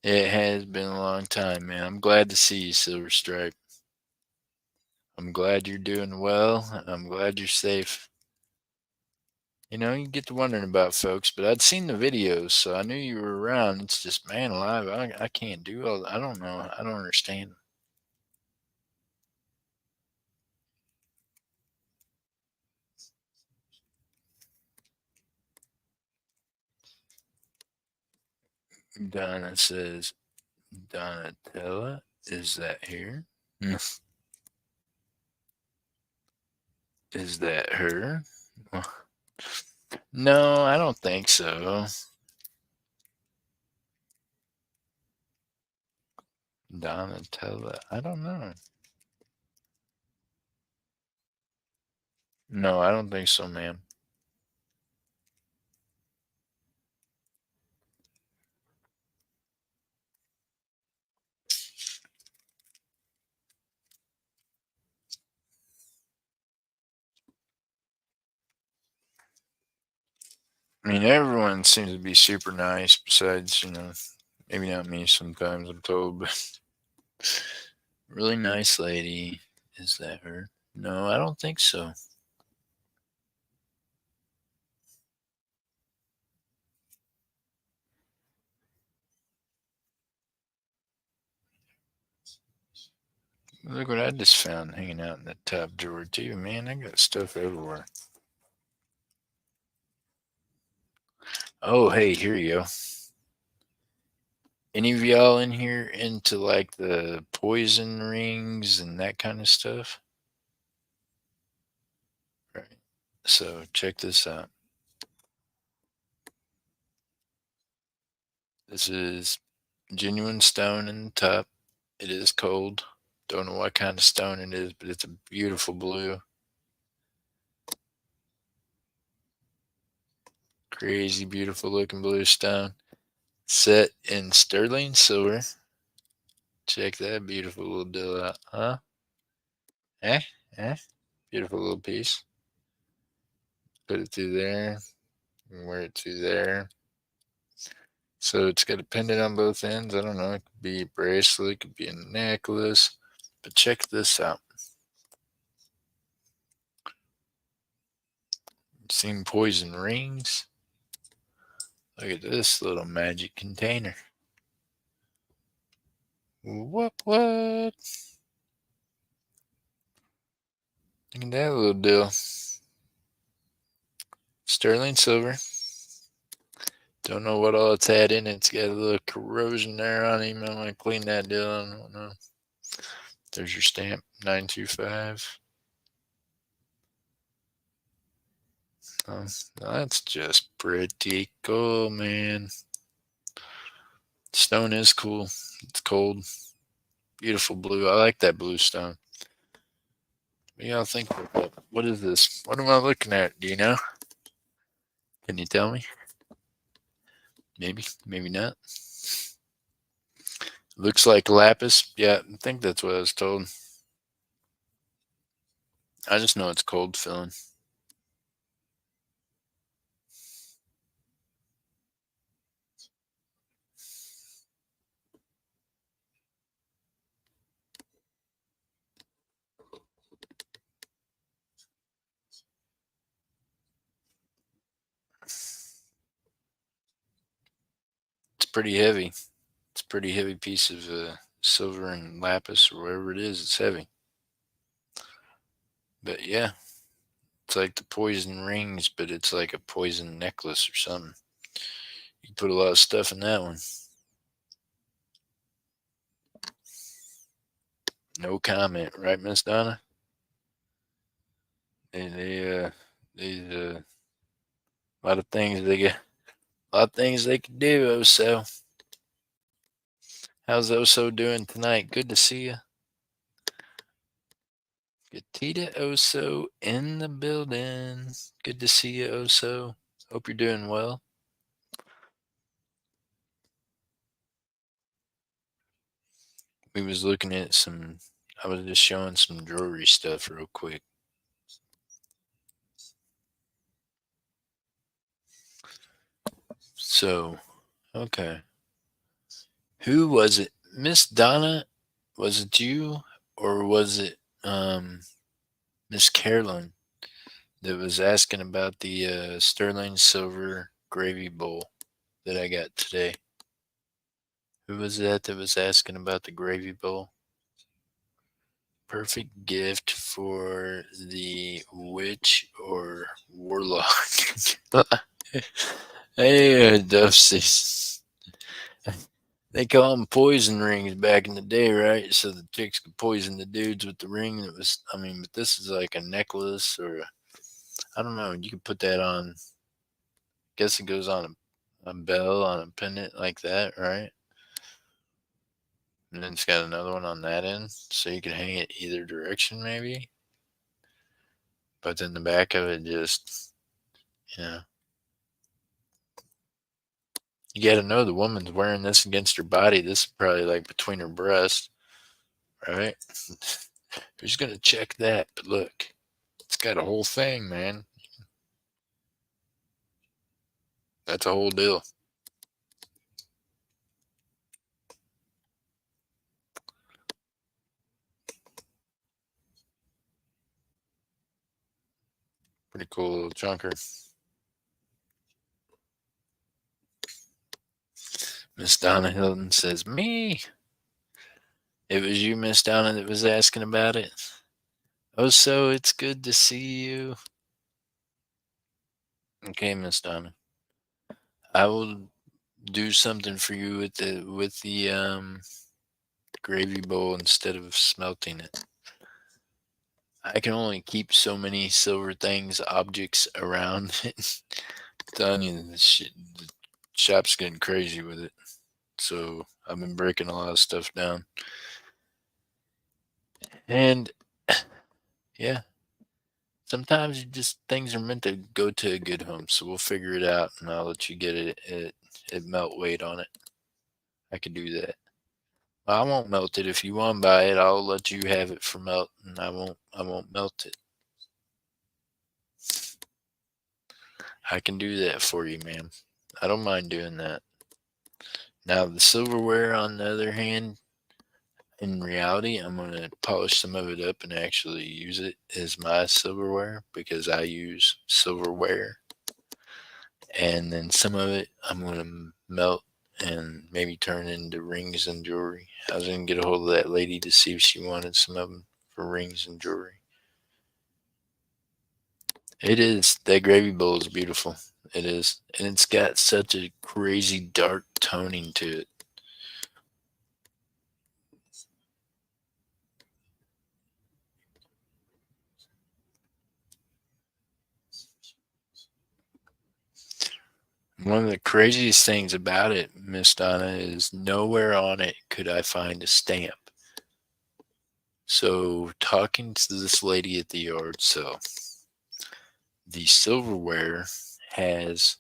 It has been a long time, man. I'm glad to see you, Silver Stripe. I'm glad you're doing well, and I'm glad you're safe. You get to wondering about folks, but I'd seen the videos, so I knew you were around. It's just, man alive, I can't do all that. I don't know. I don't understand. Donna says, Donatella, is that here? Is that her? No, I don't think so. Donatella, I don't know. No, I don't think so, ma'am. I mean, everyone seems to be super nice, besides, maybe not me sometimes, I'm told, but really nice lady. Is that her? No, I don't think so. Look what I just found hanging out in the top drawer, too, man. I got stuff everywhere. Oh, hey, here you go. Any of y'all in here into like the poison rings and that kind of stuff? Right. So check this out. This is genuine stone in the top. It is cold. Don't know what kind of stone it is, but it's a beautiful blue. Crazy beautiful looking blue stone. Set in sterling silver. Check that beautiful little deal out, huh? Eh? Eh? Beautiful little piece. Put it through there. And wear it through there. So it's got a pendant on both ends. I don't know. It could be a bracelet, it could be a necklace. But check this out. Seen poison rings? Look at this little magic container. What? Look at that little deal. Sterling silver. Don't know what all it's had in it. It's got a little corrosion there on it. I'm going to clean that deal. I don't know. There's your stamp, 925. Oh, that's just pretty cool, man. Stone is cool. It's cold. Beautiful blue. I like that blue stone. What do y'all think about that? What is this? What am I looking at? Do you know? Can you tell me? Maybe, maybe not. Looks like lapis. Yeah, I think that's what I was told. I just know it's cold filling. It's pretty heavy. It's a pretty heavy piece of silver and lapis or whatever it is. It's heavy. But yeah, it's like the poison rings, but it's like a poison necklace or something. You put a lot of stuff in that one. No comment, right, Miss Donna? These a lot of things they get, a lot of things they could do. Oso, how's Oso doing tonight? Good to see you. Gatita Oso in the building. Good to see you, Oso. Hope you're doing well. We was looking at some. I was just showing some jewelry stuff real quick. So, okay. Who was it? Miss Donna? Was it you? Or was it Miss Carolyn that was asking about the sterling silver gravy bowl that I got today? Who was that was asking about the gravy bowl? Perfect gift for the witch or warlock. Hey, Dufsies. They call them poison rings back in the day, right? So the chicks could poison the dudes with the ring that was, I mean, but this is like a necklace or I don't know. You could put that on, guess it goes on a bell, on a pendant like that, right? And then it's got another one on that end. So you can hang it either direction, maybe. But then the back of it just, you know, you got to know the woman's wearing this against her body. This is probably like between her breasts, right? Who's going to check that? But look, it's got a whole thing, man. That's a whole deal. Pretty cool little chunker. Miss Donna Hilton says, me. It was you, Miss Donna, that was asking about it. Oh, so it's good to see you. Okay, Miss Donna. I will do something for you with the gravy bowl instead of smelting it. I can only keep so many silver things, objects around it. Telling you, the shop's getting crazy with it. So I've been breaking a lot of stuff down. And yeah, sometimes you just things are meant to go to a good home. So we'll figure it out, and I'll let you get it melt weight on it. I can do that. I won't melt it. If you want to buy it, I'll let you have it for melt, and I won't melt it. I can do that for you, ma'am. I don't mind doing that. Now the silverware, on the other hand, in reality, I'm gonna polish some of it up and actually use it as my silverware because I use silverware, and then some of it I'm gonna melt and maybe turn into rings and jewelry. I was gonna get a hold of that lady to see if she wanted some of them for rings and jewelry. It is. That gravy bowl is beautiful. It is. And it's got such a crazy dark toning to it. One of the craziest things about it, Miss Donna, is nowhere on it could I find a stamp. So, talking to this lady at the yard sale, the silverware has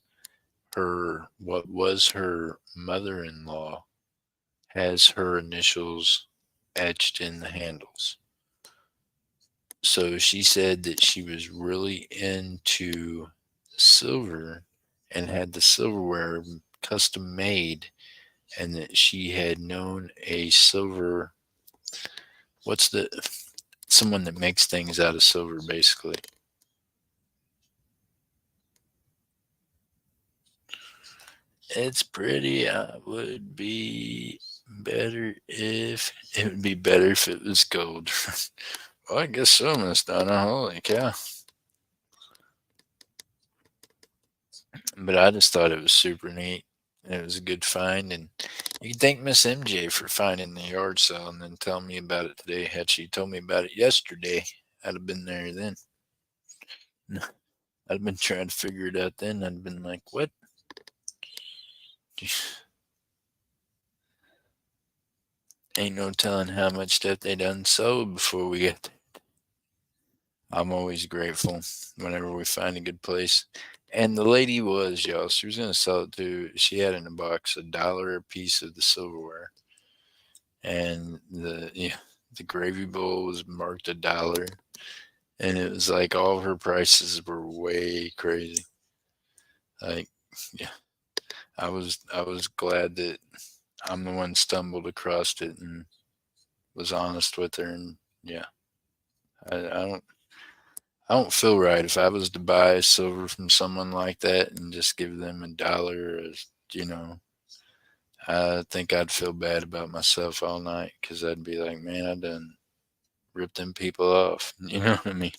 what was her mother in law, has her initials etched in the handles. So she said that she was really into silver and had the silverware custom made, and that she had known a silver, what's the, someone that makes things out of silver basically. It's pretty. It would be better if it was gold. Well, I guess so, Miss Donna. Holy cow. But I just thought it was super neat. It was a good find, and you can thank Miss MJ for finding the yard sale and then telling me about it today. Had she told me about it yesterday, I'd have been there then. I'd have been trying to figure it out then. I'd have been like, what? Ain't no telling how much stuff they done sold before we got there. I'm always grateful whenever we find a good place. And the lady was, y'all, she was going to sell it to, she had in a box $1 a piece of the silverware. And the gravy bowl was marked $1. And it was like all of her prices were way crazy. Like, yeah, I was glad that I'm the one stumbled across it and was honest with her. And yeah, I don't feel right if I was to buy silver from someone like that and just give them $1 as, you know, I think I'd feel bad about myself all night because I'd be like, man, I done ripped them people off. You know what I mean?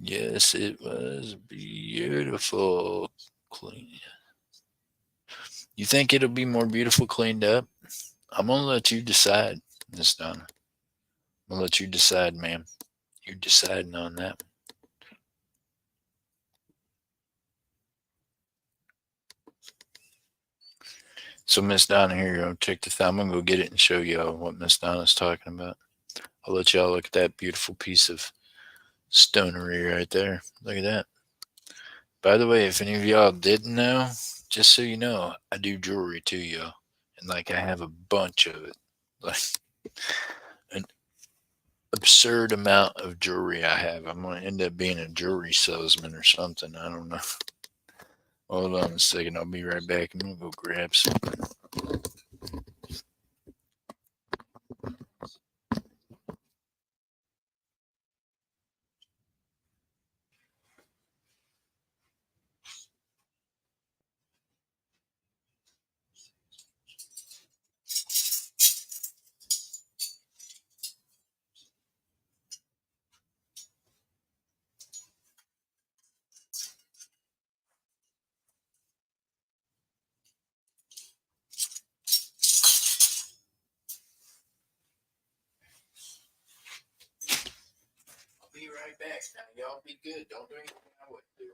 Yes, it was beautiful. Clean. You think it'll be more beautiful cleaned up? I'm gonna let you decide, Miss Donna. I'm gonna let you decide, ma'am. You're deciding on that. So, Miss Donna, here you go. Check this out. I'm gonna go get it and show y'all what Miss Donna's talking about. I'll let y'all look at that beautiful piece of stonery right there. Look at that. By the way, if any of y'all didn't know, just so you know, I do jewelry too, y'all. And like I have a bunch of it. Like an absurd amount of jewelry I have. I'm gonna end up being a jewelry salesman or something. I don't know. Hold on a second. I'll be right back. I'm gonna go grab some. relax now. Y'all be good. Don't do anything I wouldn't do.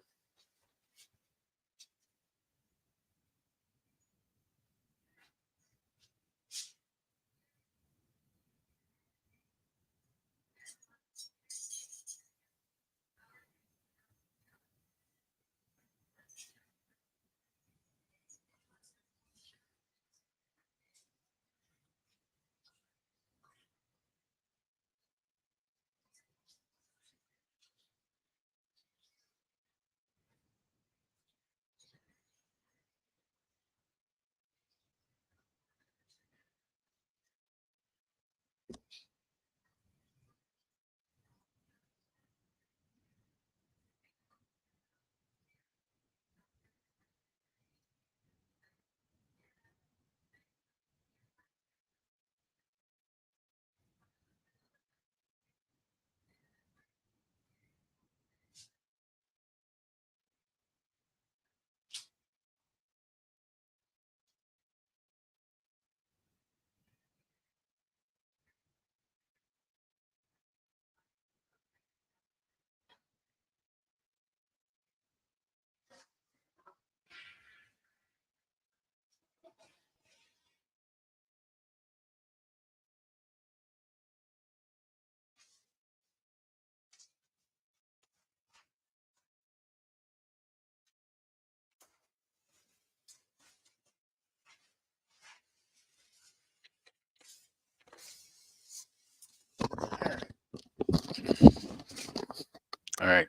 All right.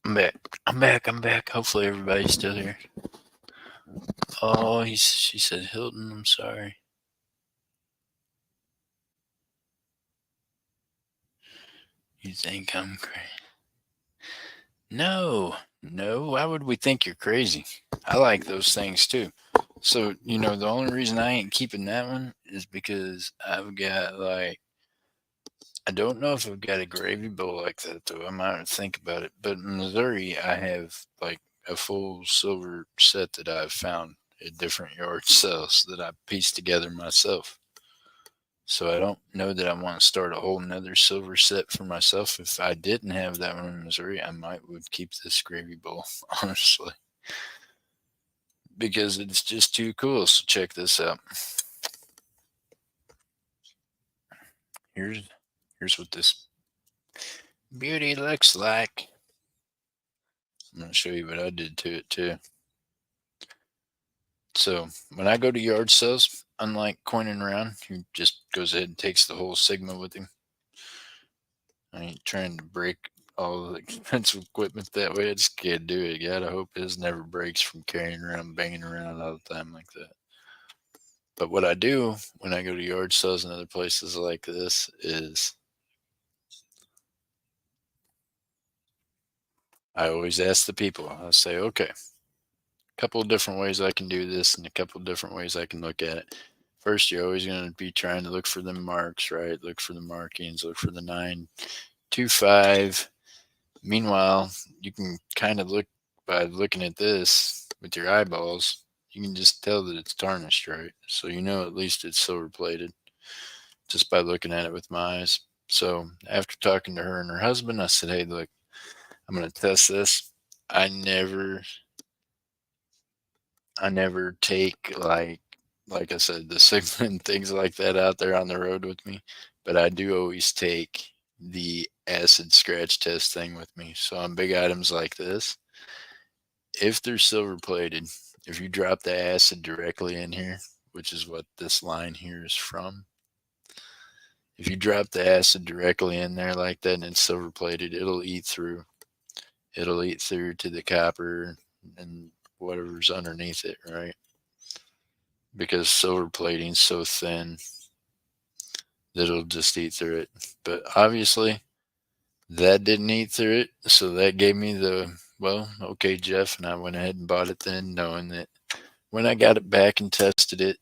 I'm back. I'm back. Hopefully everybody's still here. Oh, she said Hilton. I'm sorry. You think I'm crazy? No, no. Why would we think you're crazy? I like those things too. So, the only reason I ain't keeping that one is because I've got I don't know if I've got a gravy bowl like that though. I might think about it. But in Missouri, I have a full silver set that I've found at different yard sales that I pieced together myself. So I don't know that I want to start a whole nother silver set for myself. If I didn't have that one in Missouri, I might would keep this gravy bowl, honestly, because it's just too cool. So check this out. Here's here's what this beauty looks like. I'm gonna show you what I did to it too. So when I go to yard sales, unlike coining around, he just goes ahead and takes the whole Sigma with him. I ain't trying to break all the expensive equipment that way. I just can't do it. Gotta hope his never breaks from carrying around, banging around all the time like that. But what I do when I go to yard sales and other places like this is I always ask the people, I say, okay, a couple of different ways I can do this and a couple of different ways I can look at it. First, you're always going to be trying to look for the marks, right? Look for the markings, look for the 925. Meanwhile, you can kind of look by looking at this with your eyeballs, you can just tell that it's tarnished, right? So at least it's silver plated just by looking at it with my eyes. So after talking to her and her husband, I said, "Hey, look, I'm going to test this. I never, I never take like I said, the Sigma and things like that out there on the road with me, but I do always take the acid scratch test thing with me. So on big items like this, if they're silver plated, if you drop the acid directly in here, which is what this line here is from, if you drop the acid directly in there like that and it's silver plated, it'll eat through. It'll eat through to the copper and whatever's underneath it, right? Because silver plating's so thin that it'll just eat through it. But obviously, that didn't eat through it, so that gave me okay, Jeff, and I went ahead and bought it then, knowing that when I got it back and tested it,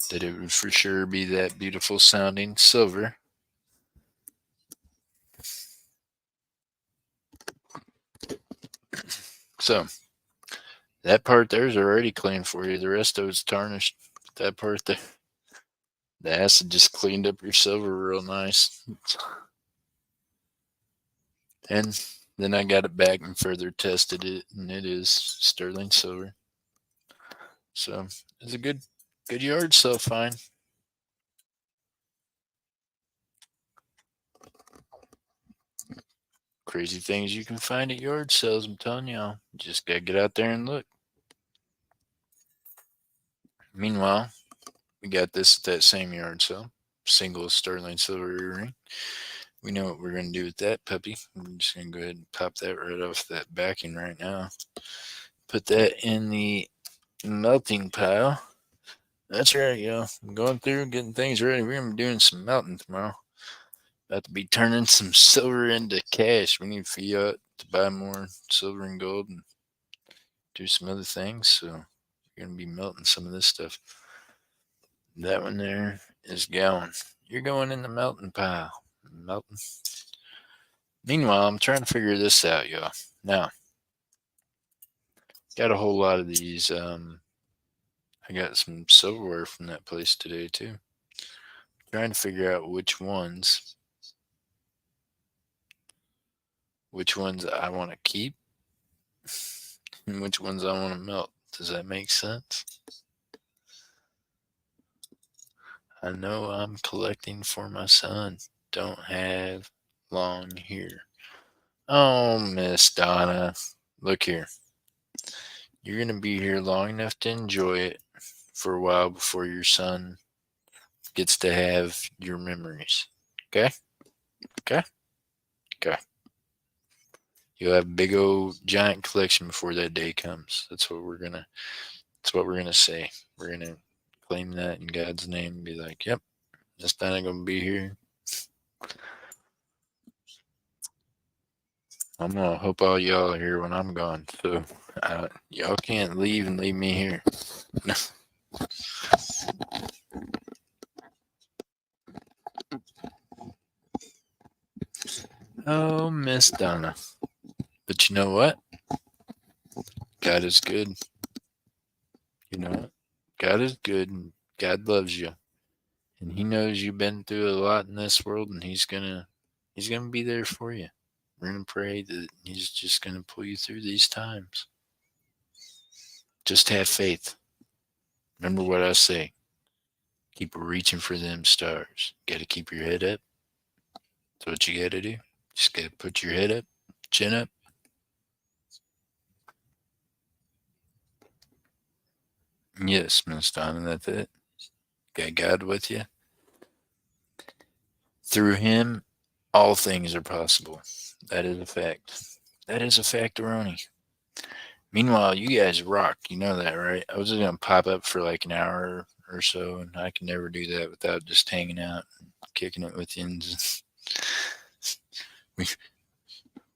that it would for sure be that beautiful sounding silver. So that part there's already clean for you. The rest of it's tarnished. That part there, the acid just cleaned up your silver real nice. And then I got it back and further tested it, and it is sterling silver. So it's a good yard sale find. Crazy things you can find at yard sales, I'm telling y'all. Just gotta get out there and look. Meanwhile, we got this at that same yard sale. Single sterling silver earring. We know what we're gonna do with that puppy. We're just gonna go ahead and pop that right off that backing right now. Put that in the melting pile. That's right, y'all. I'm going through getting things ready. We're gonna be doing some melting tomorrow. About to be turning some silver into cash. We need fiat to buy more silver and gold and do some other things. So we're gonna be melting some of this stuff. That one there is going. You're going in the melting pile. Melting. Meanwhile, I'm trying to figure this out, y'all. Now, got a whole lot of these. I got some silverware from that place today too. Trying to figure out which ones I want to keep and which ones I want to melt. Does that make sense? I know I'm collecting for my son. Don't have long here. Oh, Miss Donna. Look here. You're going to be here long enough to enjoy it for a while before your son gets to have your memories. Okay? Okay? Okay. You'll have a big old giant collection before that day comes. That's what we're gonna say. We're gonna claim that in God's name and be like, yep, Miss Donna gonna be here. I'm gonna hope all y'all are here when I'm gone. So y'all can't leave and leave me here. Oh, Miss Donna. But you know what? God is good. You know what? God is good and God loves you. And he knows you've been through a lot in this world and he's gonna be there for you. We're gonna pray that he's just gonna pull you through these times. Just have faith. Remember what I say. Keep reaching for them stars. Gotta keep your head up. That's what you gotta do. Just gotta put your head up, chin up. Yes, Miss Donna, that's it. Got God with you. Through him, all things are possible. That is a fact. That is a factoroni. Meanwhile, you guys rock. You know that, right? I was just gonna pop up for like an hour or so, and I can never do that without just hanging out and kicking it with you. And we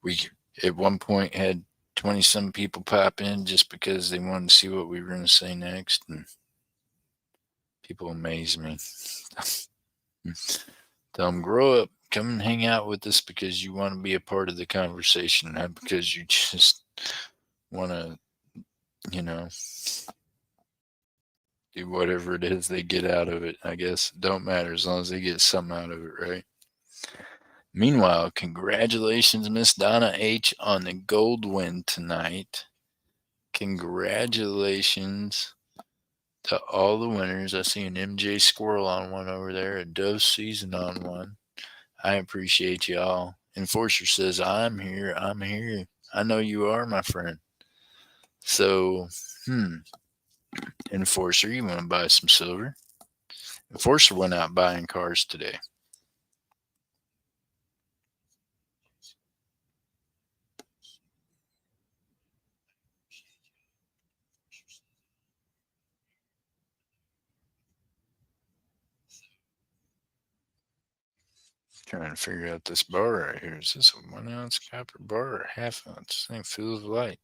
we at one point had 20 some people pop in just because they wanted to see what we were gonna say next, and people amaze me. Tell them grow up. Come and hang out with us because you want to be a part of the conversation, not because you just want to, you know, do whatever it is they get out of it. I guess it don't matter as long as they get something out of it, right? Meanwhile, congratulations, Miss Donna H, on the gold win tonight. Congratulations to all the winners. I see an MJ Squirrel on one over there, a Dove Season on one. I appreciate y'all. Enforcer says, I'm here. I'm here. I know you are, my friend. So, Enforcer, you want to buy some silver? Enforcer went out buying cars today. Trying to figure out this bar right here. Is this a 1 ounce copper bar or half ounce? This thing feels light.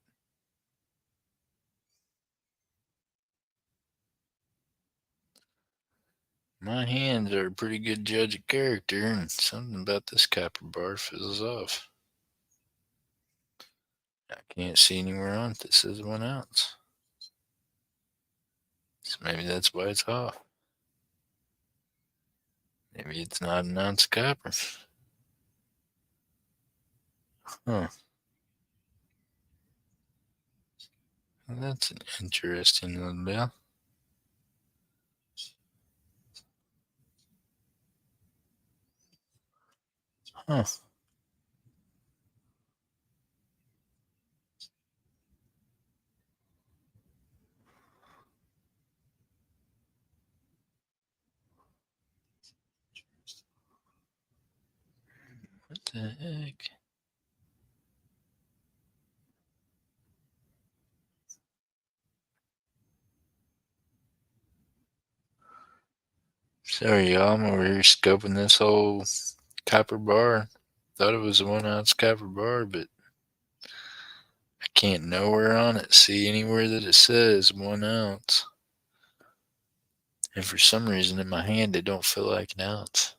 My hands are a pretty good judge of character, and something about this copper bar fizzles off. I can't see anywhere on it that says 1 ounce. So maybe that's why it's off. Maybe it's not an ounce of copper. Huh. Well, that's an interesting little deal. Huh. What the heck? Sorry, y'all. I'm over here scoping this whole copper bar. Thought it was a 1 ounce copper bar, but I can't nowhere on it see anywhere that it says 1 ounce. And for some reason in my hand it don't feel like an ounce.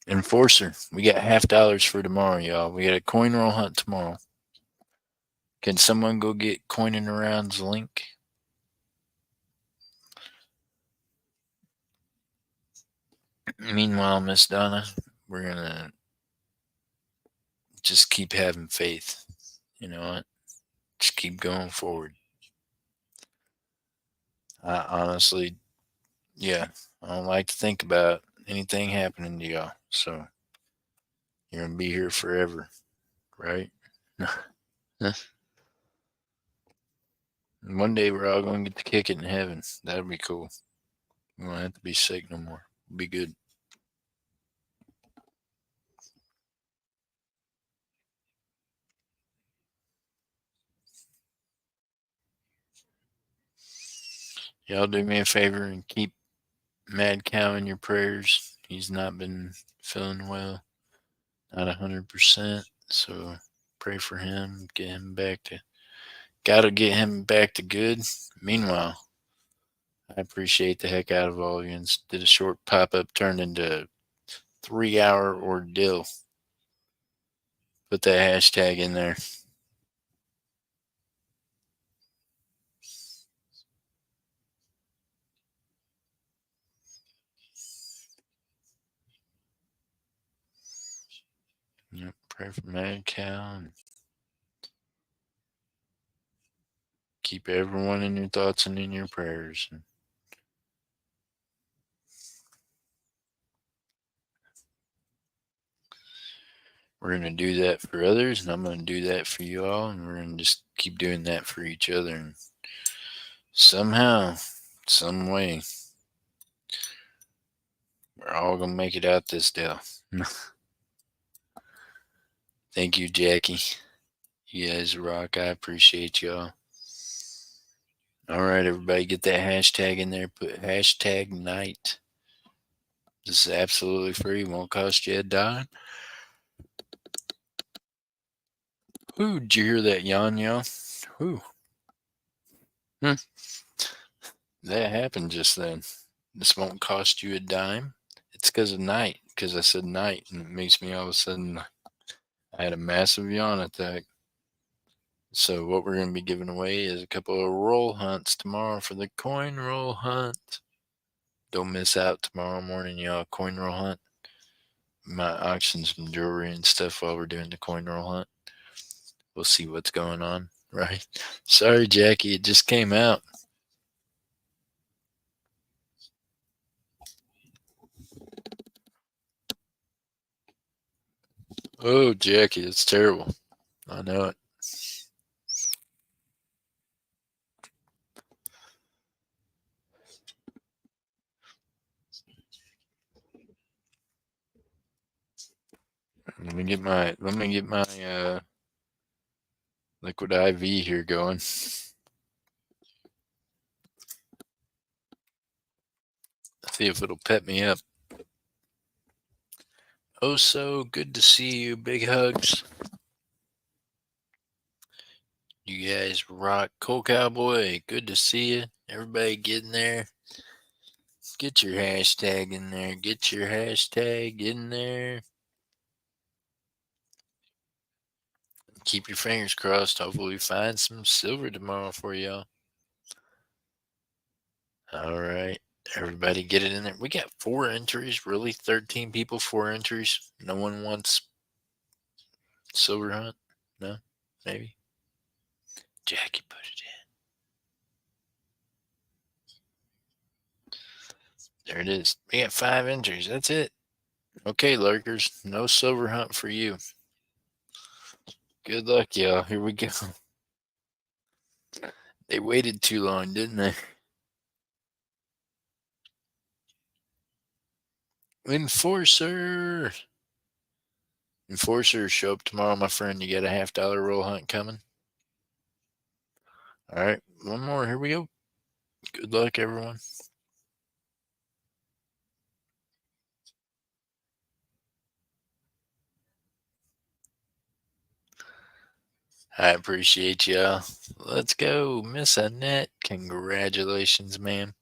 Enforcer, we got $50 for tomorrow, y'all. We got a coin roll hunt tomorrow. Can someone go get Coining Around's link? Meanwhile, Miss Donna, we're gonna just keep having faith. You know what? Just keep going forward. I honestly, yeah, I don't like to think about anything happening to y'all. So you're gonna be here forever, right? And one day we're all gonna get to kick it in heaven. That'll be cool. We won't have to be sick no more. It'll be good. Y'all do me a favor and keep Mad Cow in your prayers. He's not been feeling well, not 100%. So pray for him. Get him back to. Gotta get him back to good. Meanwhile, I appreciate the heck out of all of you and did a short pop up turned into a 3 hour ordeal. Put that hashtag in there. Yep, pray for Mad Cow and keep everyone in your thoughts and in your prayers. And we're going to do that for others, and I'm going to do that for you all, and we're going to just keep doing that for each other. And somehow, some way, we're all going to make it out this deal. Thank you, Jackie. You guys rock. I appreciate y'all. All right, everybody, get that hashtag in there. Put hashtag night. This is absolutely free. Won't cost you a dime. Ooh, did you hear that yawn, y'all? Ooh. Hmm. That happened just then. This won't cost you a dime. It's because of night, because I said night, and it makes me all of a sudden, I had a massive yawn attack. So, what we're going to be giving away is a couple of roll hunts tomorrow for the coin roll hunt. Don't miss out tomorrow morning, y'all. Coin roll hunt. Might auction some jewelry and stuff while we're doing the coin roll hunt. We'll see what's going on, right? Sorry, Jackie, it just came out. Oh, Jackie, it's terrible. I know it. Let me get my liquid IV here going. See if it'll pep me up. Oh, so good to see you. Big hugs. You guys rock. Cool Cowboy, good to see you. Everybody get in there. Get your hashtag in there. Get your hashtag in there. Keep your fingers crossed. Hopefully, we find some silver tomorrow for y'all. All right. Everybody get it in there. We got 4 entries. Really? 13 people, 4 entries. No one wants silver hunt? No? Maybe? Jackie put it in. There it is. We got 5 entries. That's it. Okay, lurkers. No silver hunt for you. Good luck, y'all. Here we go. They waited too long, didn't they? Enforcer. Enforcer, show up tomorrow, my friend. You got a $50 roll hunt coming. All right, one more. Here we go. Good luck, everyone. I appreciate y'all. Let's go, Miss Annette. Congratulations, ma'am.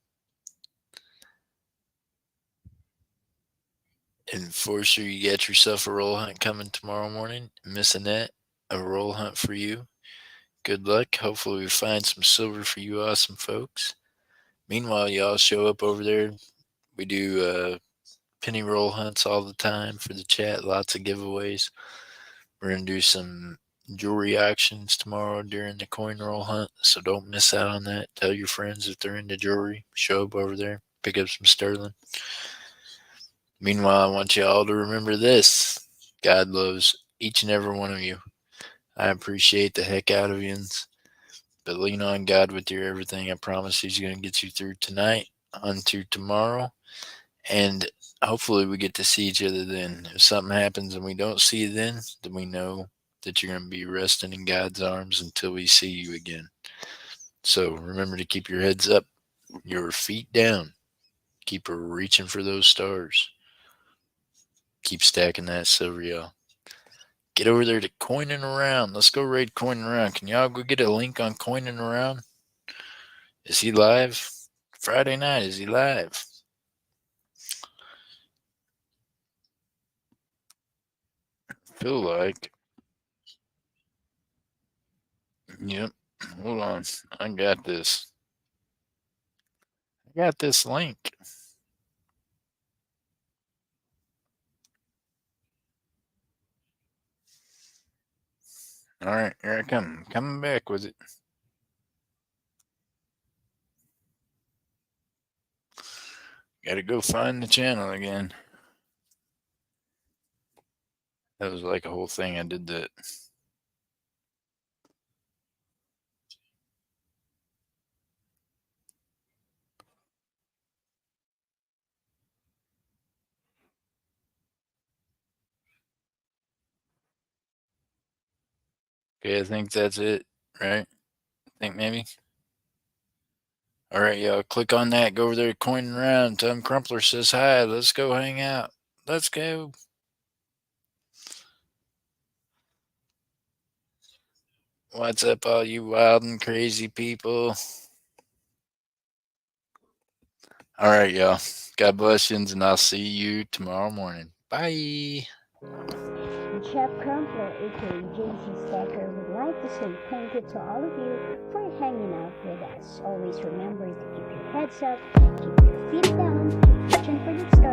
Enforcer, you got yourself a roll hunt coming tomorrow morning. Miss Annette, a roll hunt for you. Good luck. Hopefully, we find some silver for you awesome folks. Meanwhile, y'all show up over there. We do penny roll hunts all the time for the chat. Lots of giveaways. We're going to do some jewelry auctions tomorrow during the coin roll hunt, so don't miss out on that. Tell your friends if they're into jewelry. Show up over there. Pick up some sterling. Meanwhile, I want you all to remember this. God loves each and every one of you. I appreciate the heck out of you. But lean on God with your everything. I promise He's going to get you through tonight, onto tomorrow. And hopefully we get to see each other then. If something happens and we don't see you then we know that you're going to be resting in God's arms until we see you again. So remember to keep your heads up, your feet down. Keep reaching for those stars. Keep stacking that silver, y'all. Get over there to Coining Around. Let's go raid Coining Around. Can y'all go get a link on Coining Around? Is he live? Friday night, is he live? Feel like. Yep. Hold on. I got this. I got this link. All right, here I come. Coming back with it. Got to go find the channel again. That was like a whole thing. I did that. Okay, I think that's it, right? I think maybe. All right, y'all. Click on that. Go over there, Coining Around. Tell him Crumpler says hi. Let's go hang out. Let's go. What's up, all you wild and crazy people? All right, y'all. God bless you, and I'll see you tomorrow morning. Bye. Jeff Crumpler, aka JC Stacker, would like to say thank you to all of you for hanging out with us. Always remember to keep your heads up, keep your feet down, reaching for the stars.